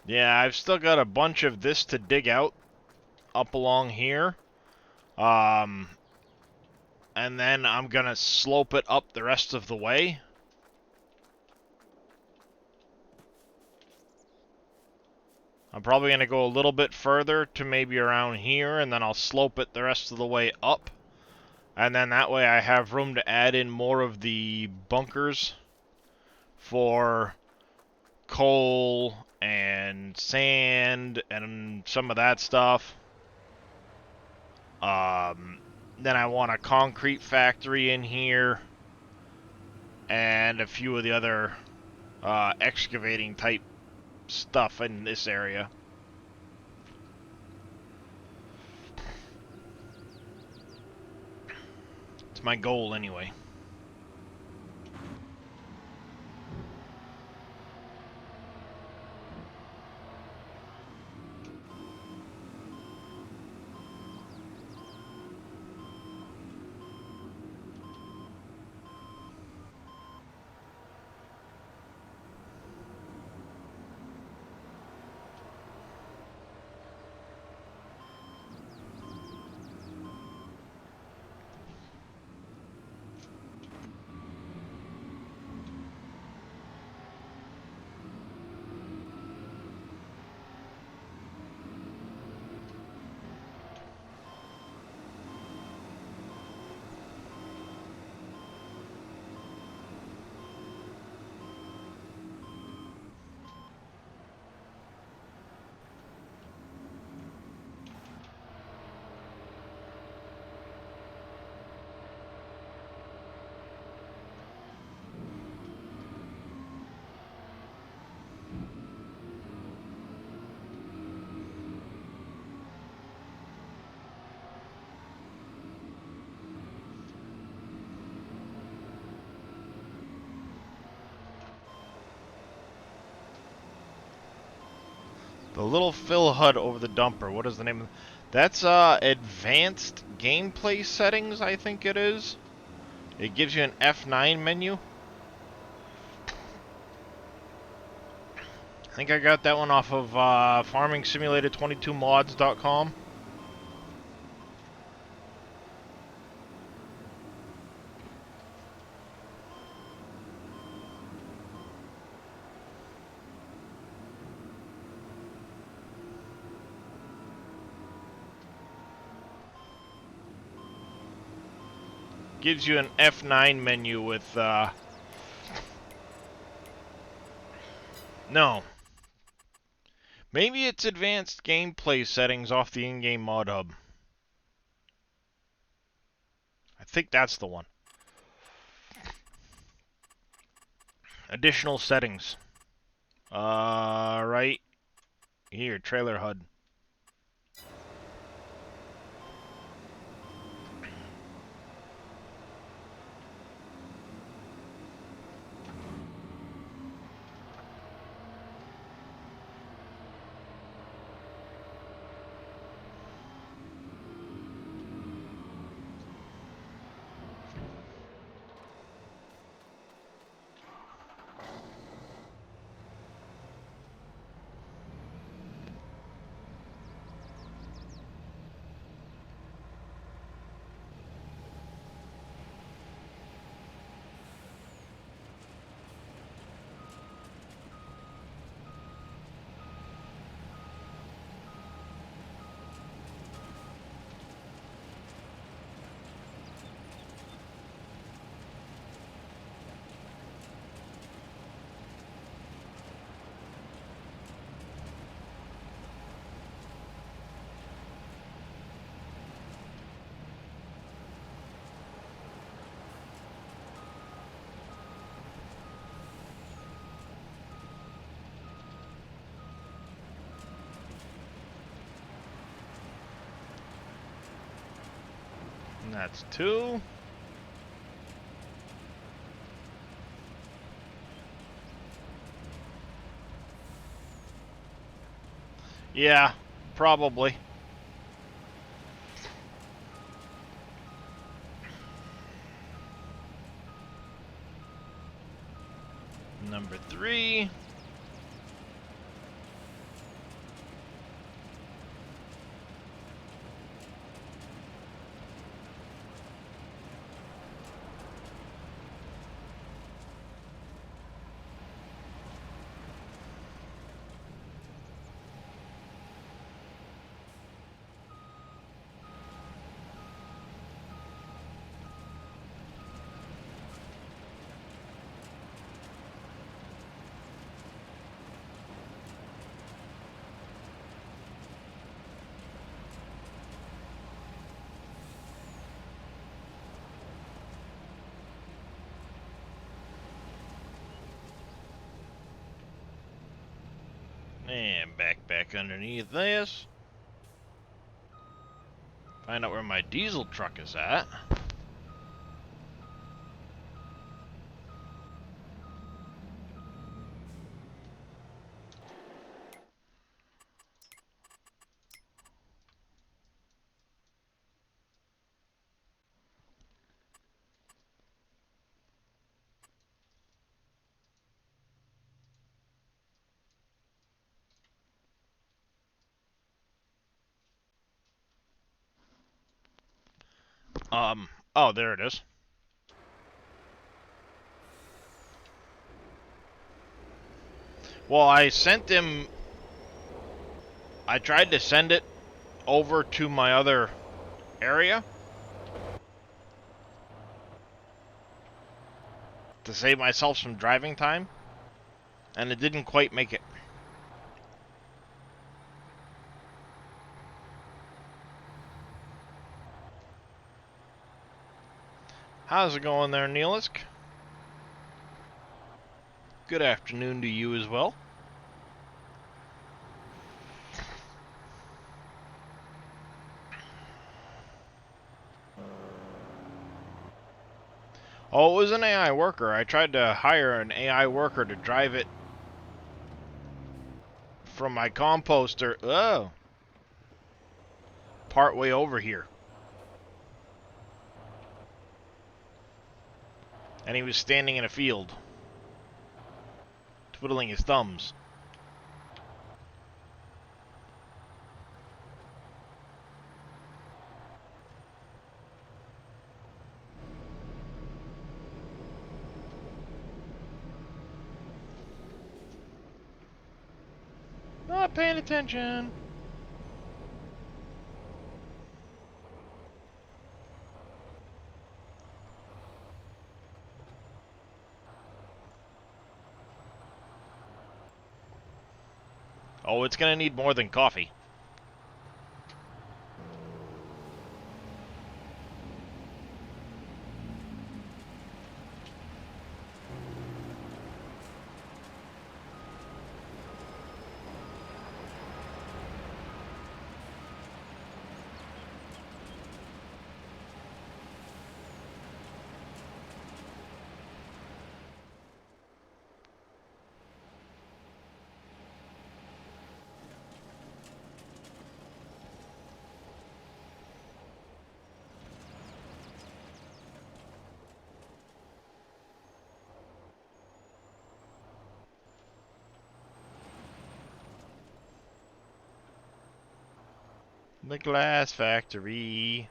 Yeah, I've still got a bunch of this to dig out up along here. And then I'm gonna slope it up the rest of the way. I'm probably gonna go a little bit further to maybe around here, and then I'll slope it the rest of the way up. And then that way I have room to add in more of the bunkers for coal and sand and some of that stuff. Then I want a concrete factory in here and a few of the other excavating type stuff in this area. It's my goal anyway. The little fill HUD over the dumper. What is the name of that's advanced gameplay settings, I think it is. It gives you an F9 menu. I think I got that one off of farmingsimulator22mods.com. Gives you an F9 menu with, no. Maybe it's advanced gameplay settings off the in-game mod hub. I think that's the one. Additional settings. Right here, trailer HUD. And that's 2. Yeah, probably. Number 3. And back underneath this. Find out where my diesel truck is at. Oh, there it is. Well, I tried to send it over to my other area to save myself some driving time, and it didn't quite make it. How's it going there, Neelisk? Good afternoon to you as well. Oh, it was an AI worker. I tried to hire an AI worker to drive it from my composter. Oh. Part way over here. And he was standing in a field, twiddling his thumbs. Not paying attention. Oh, it's gonna need more than coffee. The glass factory.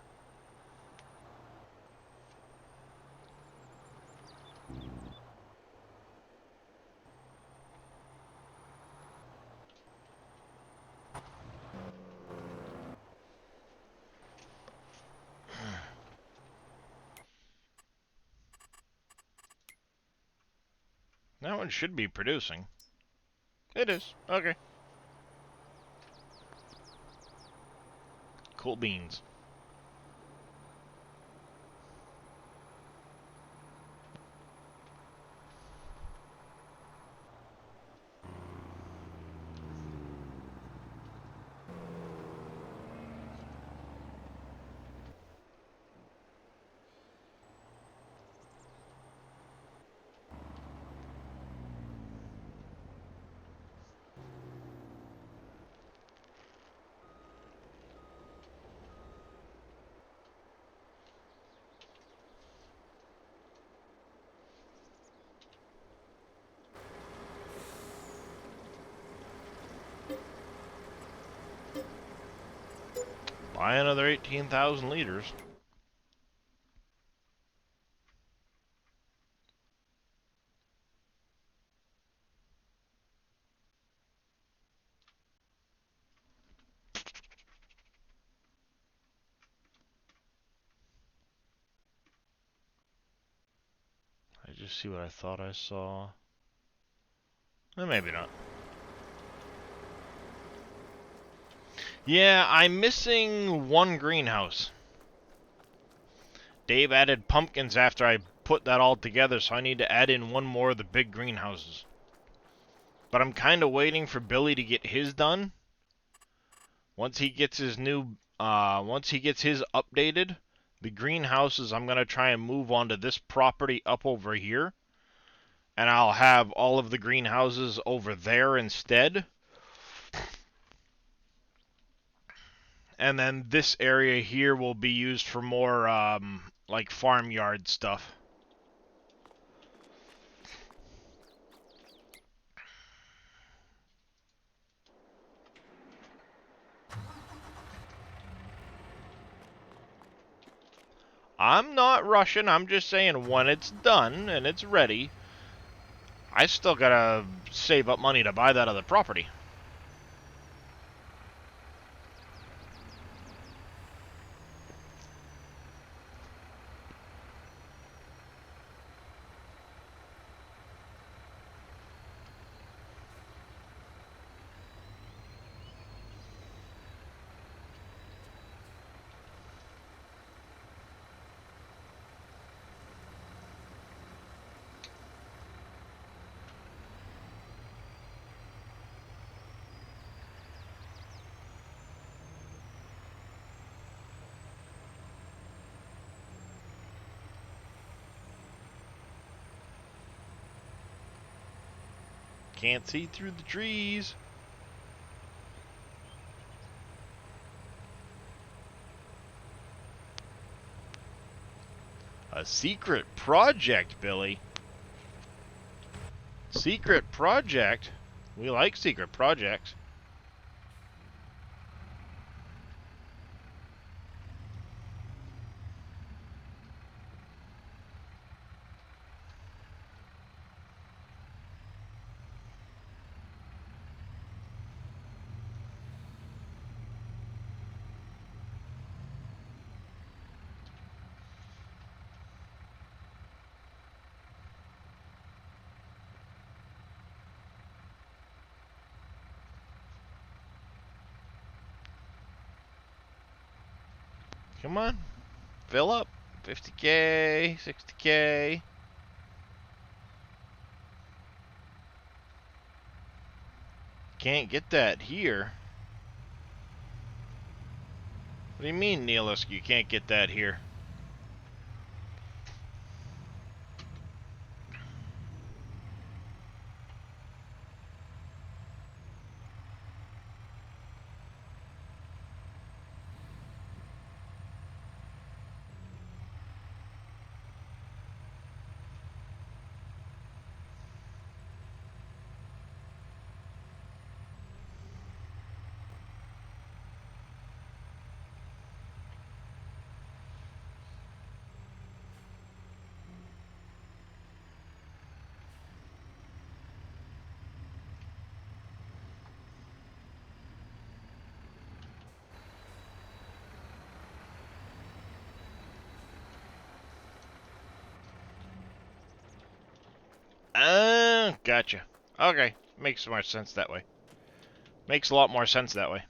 That one should be producing. It is. Okay. Cool beans. Buy another 18,000 liters. I just see what I thought I saw. Maybe not. Yeah, I'm missing one greenhouse. Dave added pumpkins after I put that all together, so I need to add in one more of the big greenhouses. But I'm kind of waiting for Billy to get his done. Once he gets his updated, the greenhouses I'm gonna try and move onto this property up over here, and I'll have all of the greenhouses over there instead. And then this area here will be used for more like farmyard stuff. I'm not rushing, I'm just saying when it's done and it's ready, I still gotta save up money to buy that other property. Can't see through the trees. A secret project, Billy. Secret project? We like secret projects. Come on. Fill up. 50K, 60K. Can't get that here. What do you mean, Neilisk? You can't get that here? Gotcha. Okay. Makes more sense that way. Makes a lot more sense that way.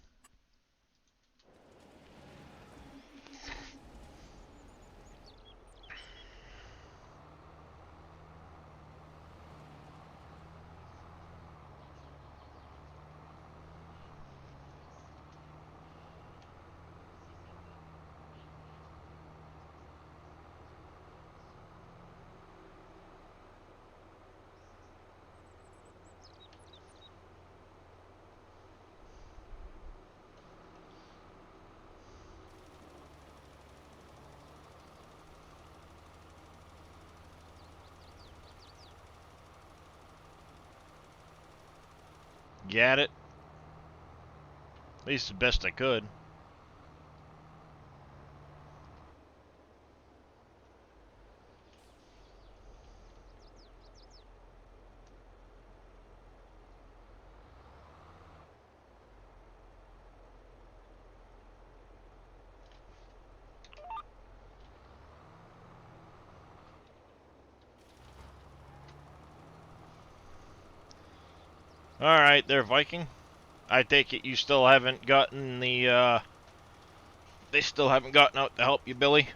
Get it? At least the best I could. Alright, there, Viking. I take it you still haven't gotten the, they still haven't gotten out to help you, Billy?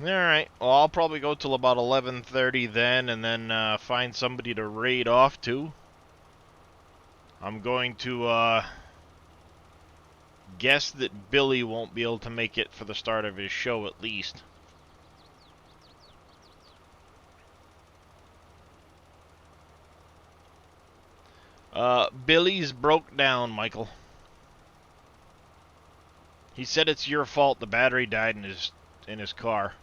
Alright, well, I'll probably go till about 11:30 then, and then, find somebody to raid off to. I'm going to, guess that Billy won't be able to make it for the start of his show, at least. Billy's broke down, Michael. He said it's your fault the battery died in his car.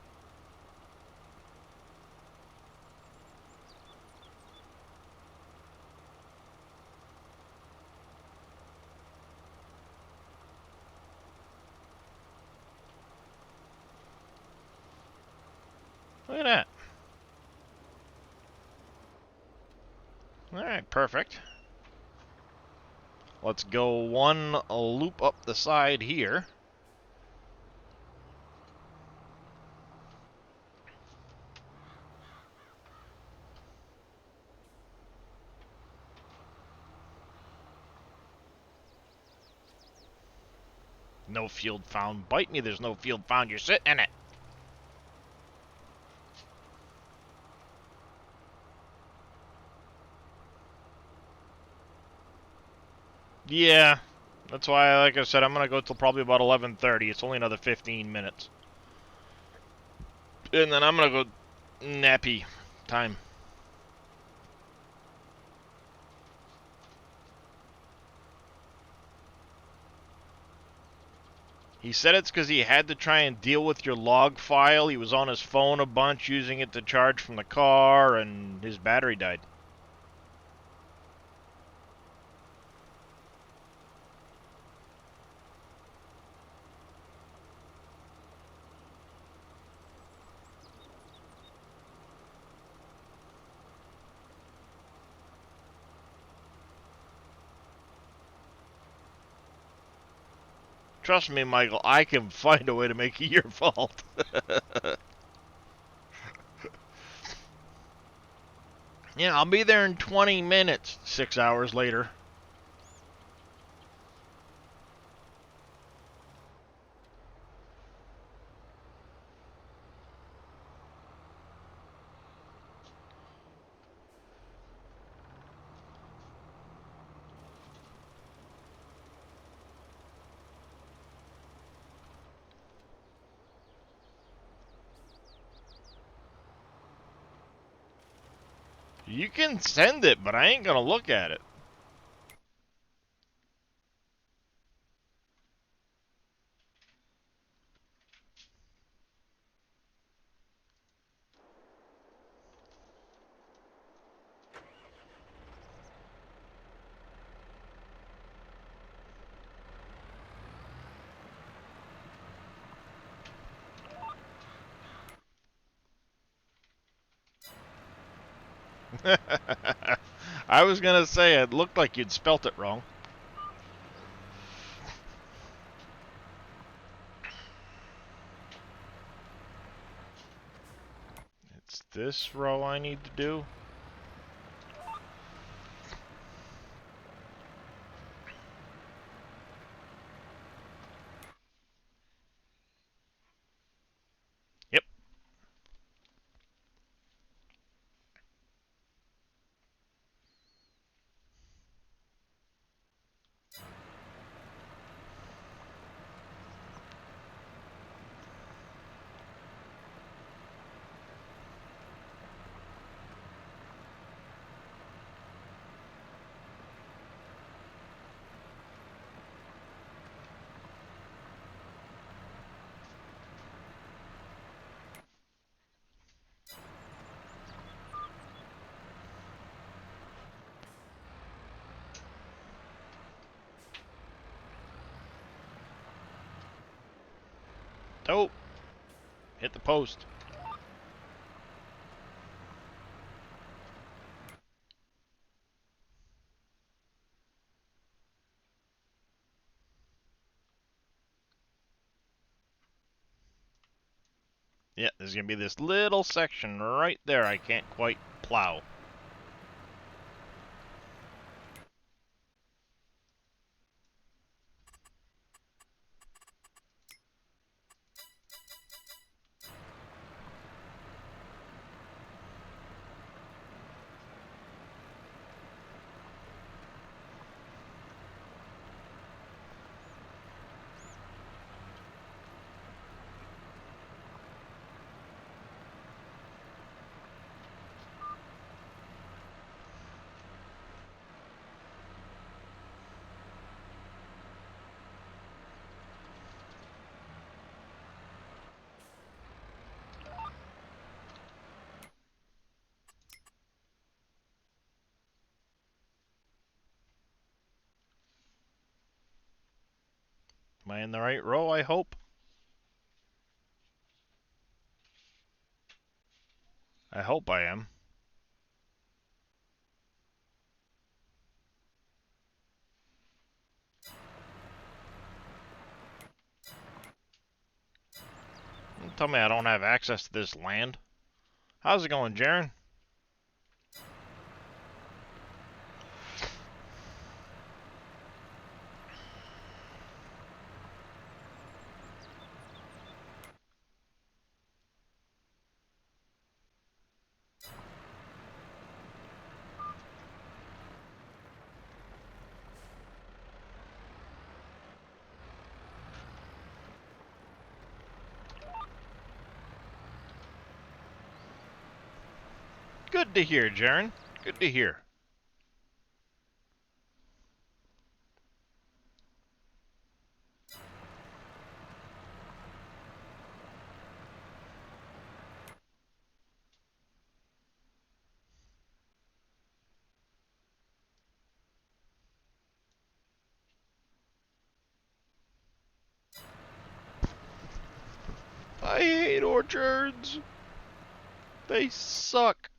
Look at that. Alright, perfect. Let's go one loop up the side here. No field found. Bite me, there's no field found. You're sitting in it. Yeah. That's why, like I said, I'm going to go till probably about 11:30. It's only another 15 minutes. And then I'm going to go nappy time. He said it's because he had to try and deal with your log file. He was on his phone a bunch using it to charge from the car, and his battery died. Trust me, Michael, I can find a way to make it your fault. Yeah, I'll be there in 20 minutes, 6 hours later. You can send it, but I ain't gonna look at it. I was gonna say it looked like you'd spelt it wrong. It's this row I need to do. Yep. Oh, hit the post. Yeah, there's gonna be this little section right there I can't quite plow. Am I in the right row, I hope? I hope I am. Don't tell me I don't have access to this land. How's it going, Jaren? Good to hear, Jaren. Good to hear. I hate orchards. They suck.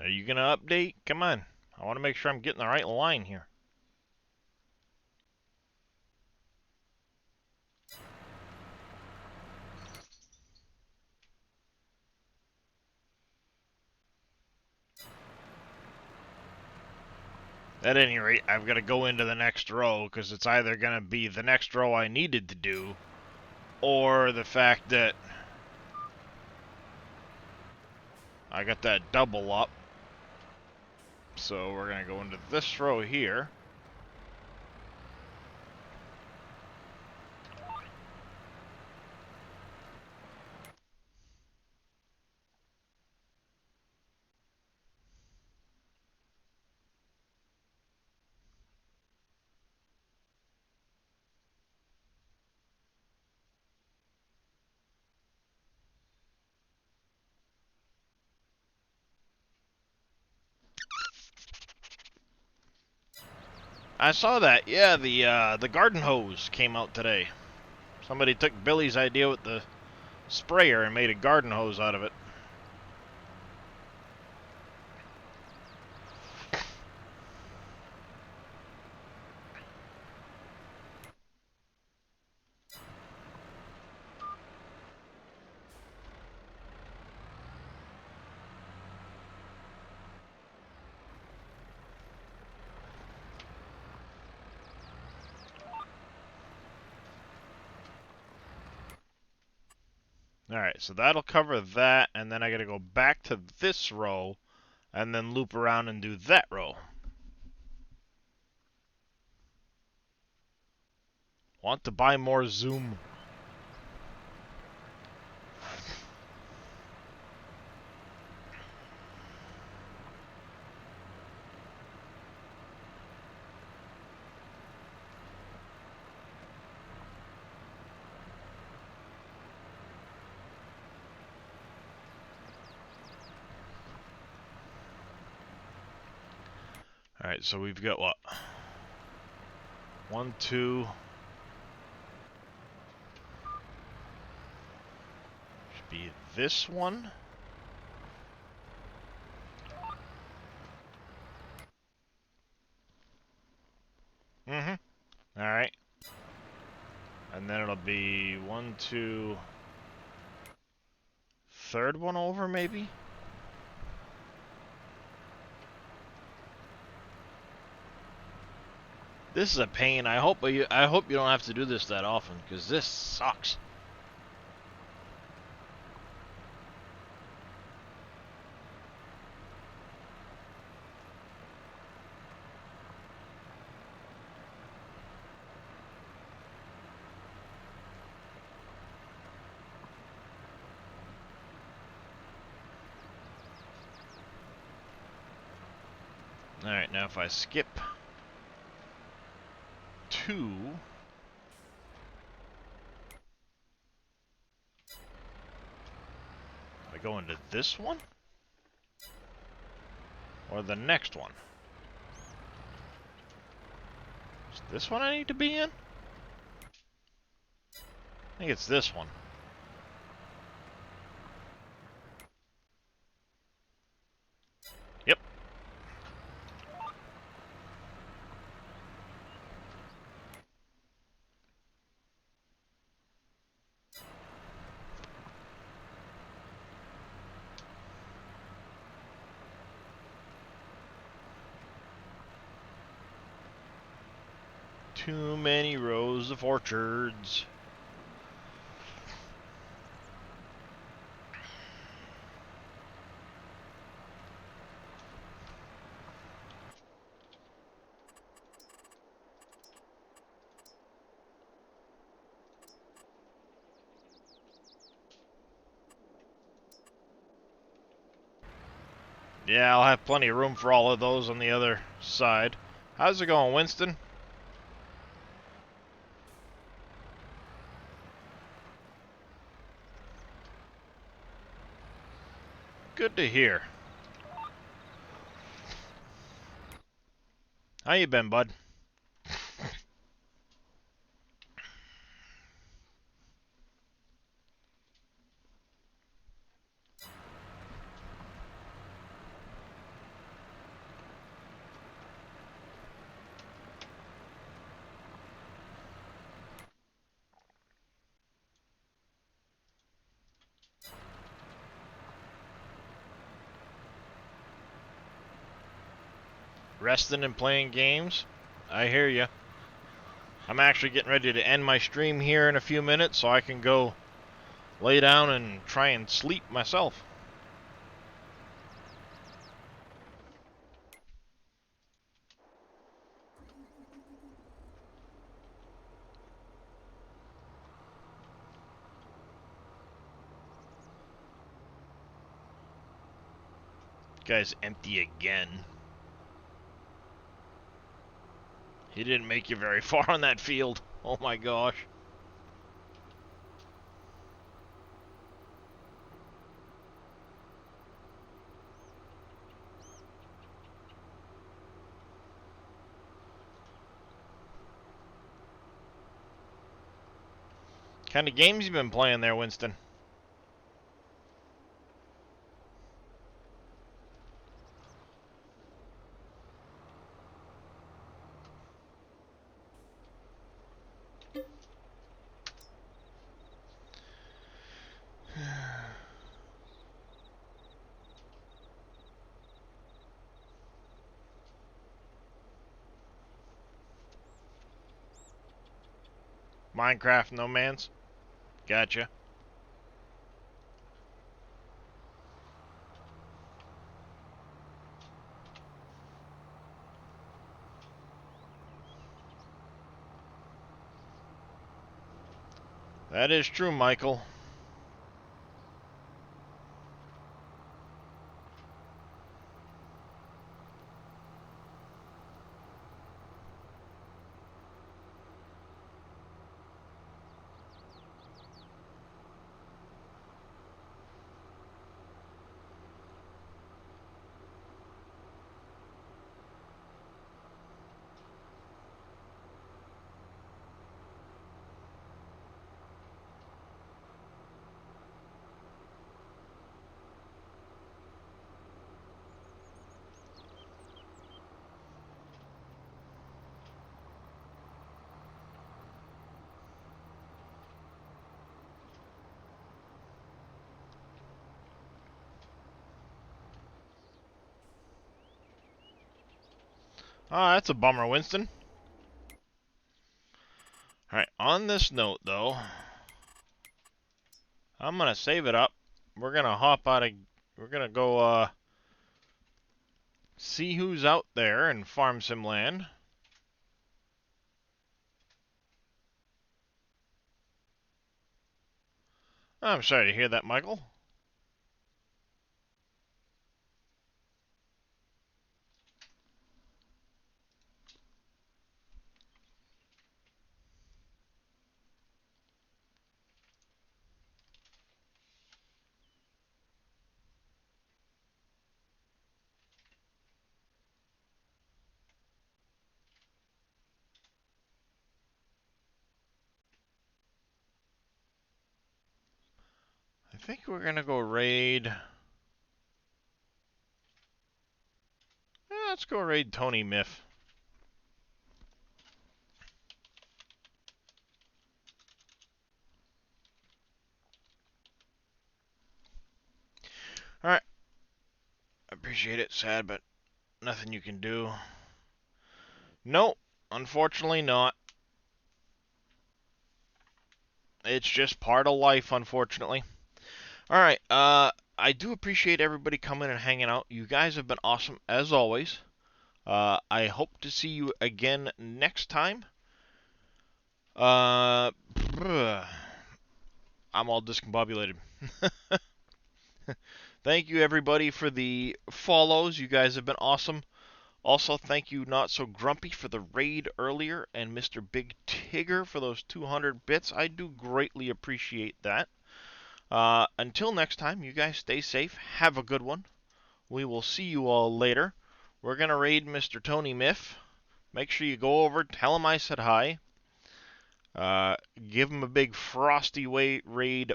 Are you gonna update? Come on. I want to make sure I'm getting the right line here. At any rate, I've got to go into the next row because it's either going to be the next row I needed to do or the fact that I got that double up. So we're going to go into this row here. I saw that. Yeah, the garden hose came out today. Somebody took Billy's idea with the sprayer and made a garden hose out of it. Alright, so that'll cover that, and then I gotta go back to this row, and then loop around and do that row. Want to buy more zoom. Alright, so we've got what? 1, 2. Should be this one. Alright. And then it'll be 1, 2. Third one over, maybe? This is a pain. I hope you don't have to do this that often, because this sucks. Alright, now if I skip 2, I go into this one? Or the next one? Is this one I need to be in? I think it's this one. Yep. Too many rows of orchards. Yeah, I'll have plenty of room for all of those on the other side. How's it going, Winston? Good to hear. How you been, bud? Resting and playing games. I hear ya. I'm actually getting ready to end my stream here in a few minutes so I can go lay down and try and sleep myself. Guy's empty again. He didn't make you very far on that field. Oh my gosh. Kind of games you been playing there, Winston? Minecraft No Man's? Gotcha. That is true, Michael. Ah, that's a bummer, Winston. Alright, on this note, though, I'm gonna save it up. We're gonna hop out of... We're gonna go, see who's out there in Farm Sim Land. I'm sorry to hear that, Michael. I think we're gonna go raid... let's go raid Tony Miff. Alright. Appreciate it, sad, but nothing you can do. Nope, unfortunately not. It's just part of life, unfortunately. Alright, I do appreciate everybody coming and hanging out. You guys have been awesome, as always. I hope to see you again next time. I'm all discombobulated. Thank you, everybody, for the follows. You guys have been awesome. Also, thank you, Not So Grumpy, for the raid earlier, and Mr. Big Tigger for those 200 bits. I do greatly appreciate that. Until next time, you guys stay safe. Have a good one. We will see you all later. We're going to raid Mr. Tony Miff. Make sure you go over, tell him I said hi. Give him a big frosty raid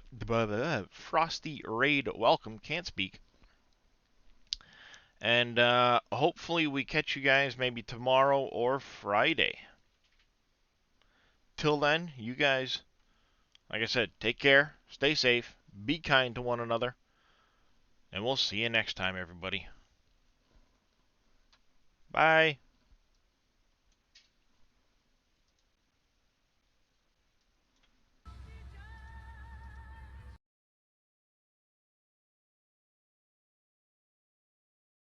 welcome. Can't speak. And hopefully we catch you guys maybe tomorrow or Friday. Till then, you guys, like I said, take care, stay safe, be kind to one another, and we'll see you next time, everybody. Bye. Bye.